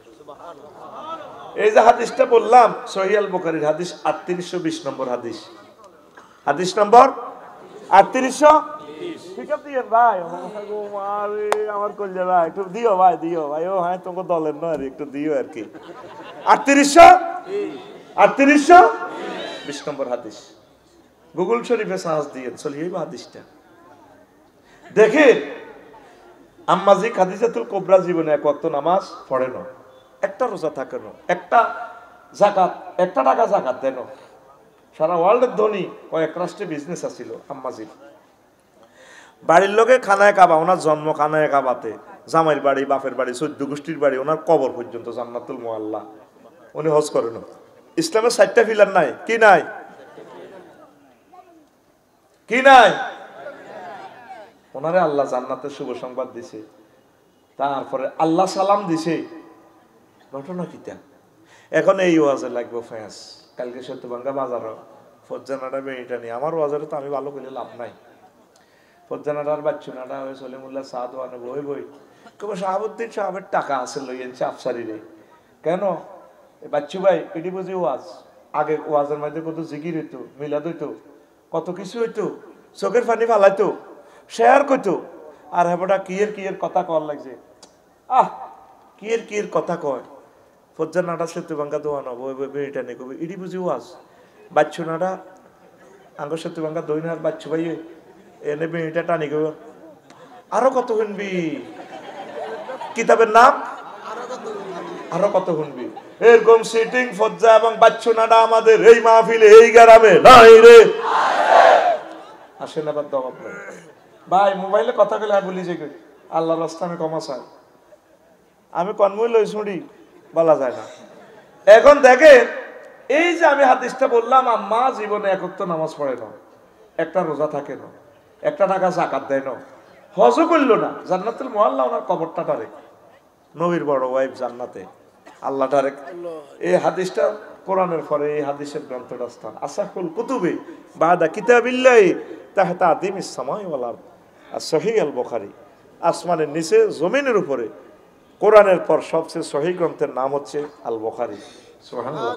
এই যে হাদিসটা বললাম সহিহ আল বুখারীর হাদিস 3820 নম্বর হাদিস হাদিস নম্বর 3820 ঠিক আছে ভাই আমার কইলে ভাই একটু দিও ভাই ও হ্যাঁ তোমার দলের নয় একটু দিও আর কি 3820 নম্বর হাদিস গুগল শরীফে সার্চ দিয়ে সহিহ হাদিসটা দেখেন আম্মাজি খাদিজাতুল কুবরা জীবনে এক ওয়াক্ত নামাজ পড়ে না একটা রোজা থাকে না একটা যাকাত একটা টাকা যাকাত দেন সারা ওয়ার্ল্ডের ধনী কয়েক রাষ্ট্রে বিজনেস আছিল আম্মাজির বাড়ির লোকে খানায় কাবা ওনার জন্ম খানায় কাবাতে জামাইয়ের বাড়ি বাপের বাড়ি 14 গোষ্ঠীর বাড়ি ওনার কবর পর্যন্ত জান্নাতুল মুআল্লা উনি হজ করেন ইসলামের 4টা পিলার নাই কি নাই কি নাই ওনারে আল্লাহ জান্নাতের শুভ সংবাদ দিছে তারপরে আল্লাহ সালাম দিছে ঘটনা কিটা এখন এই ওয়াজে লাগবে ফ্যাস কালকে সত্যভাঙ্গা বাজার ফজ্জানাটা বেড়িটা নিয়ে আমার ওয়াজারে তো আমি ভালো করে লাভ নাই ফজ্জানাটার বাচ্চুনাটা ওই সলিমুল্লাহ সাদ ওয়ানে বই কেবল শাহাবুদ্দিন সাহেবের টাকা আছে লইয়েছে আফসারিরে কেন বাচ্চু ভাই এটি বুঝি ওয়াজ আগে ওয়াজের মধ্যে কত জিকির হইতো মিলাদ হইতো কত কিছু হইতো চোখের পানি ফালাইতো শেয়ার করতো আর হেবটা কিয়ের কথা কর লাগছে কিয়ের কথা কয় ফজ্জার নাটা সেতু ভাঙ্গা দোয়ানো বেড়িটা নেই কবি ইডি বুঝি ওয়াজ বাচ্চু নাটা আঙ্গ সেতু ভাঙ্গা দইনার বাচ্চু ভাই এনে বেড়িটা টানি গো আরো কত শুনবি কিতাবের নাম আরো কত শুনবি এরকম সিটিং ফজ্জা এবং বাচ্চু নাটা আমাদের এই মাহফিলে এই গ্রামে নাই রে আসেন আবার দম আপনার ভাই মোবাইলে কথা কইলে আর বলি যে আল্লাহর রাস্তা আমি কমা চাই আমি কনমুই লই শুনি বলা যায় না এখন দেখেন এই যে আমি হাদিসটা বললাম, আম্মা জীবনে এক ওয়াক্ত নামাজ পড়ে না, একটা রোজা থাকে না, একটা টাকা যাকাত দেয় না, হজও করলো না, জান্নাতুল মুআল্লা ওনার কবরটা ডাইরেক্ট, নবীর বড় ওয়াইফ জান্নাতে, আল্লাহ ডাইরেক্ট। এই হাদিসটা কোরআনের পরে এই হাদিসের গ্রন্থটা স্থান আসাহুল কুতুবে বাদা কিতাবিল্লাহি তাহতা আদিমিস সামাই ওয়াল আরদ, আর সহিহ আল বুখারী, আসমানের নিচে জমিনের উপরে কোরআনের পর সবচেয়ে সহিহ গ্রন্থের নাম হচ্ছে আল বুখারী। সুবহানাল্লাহ।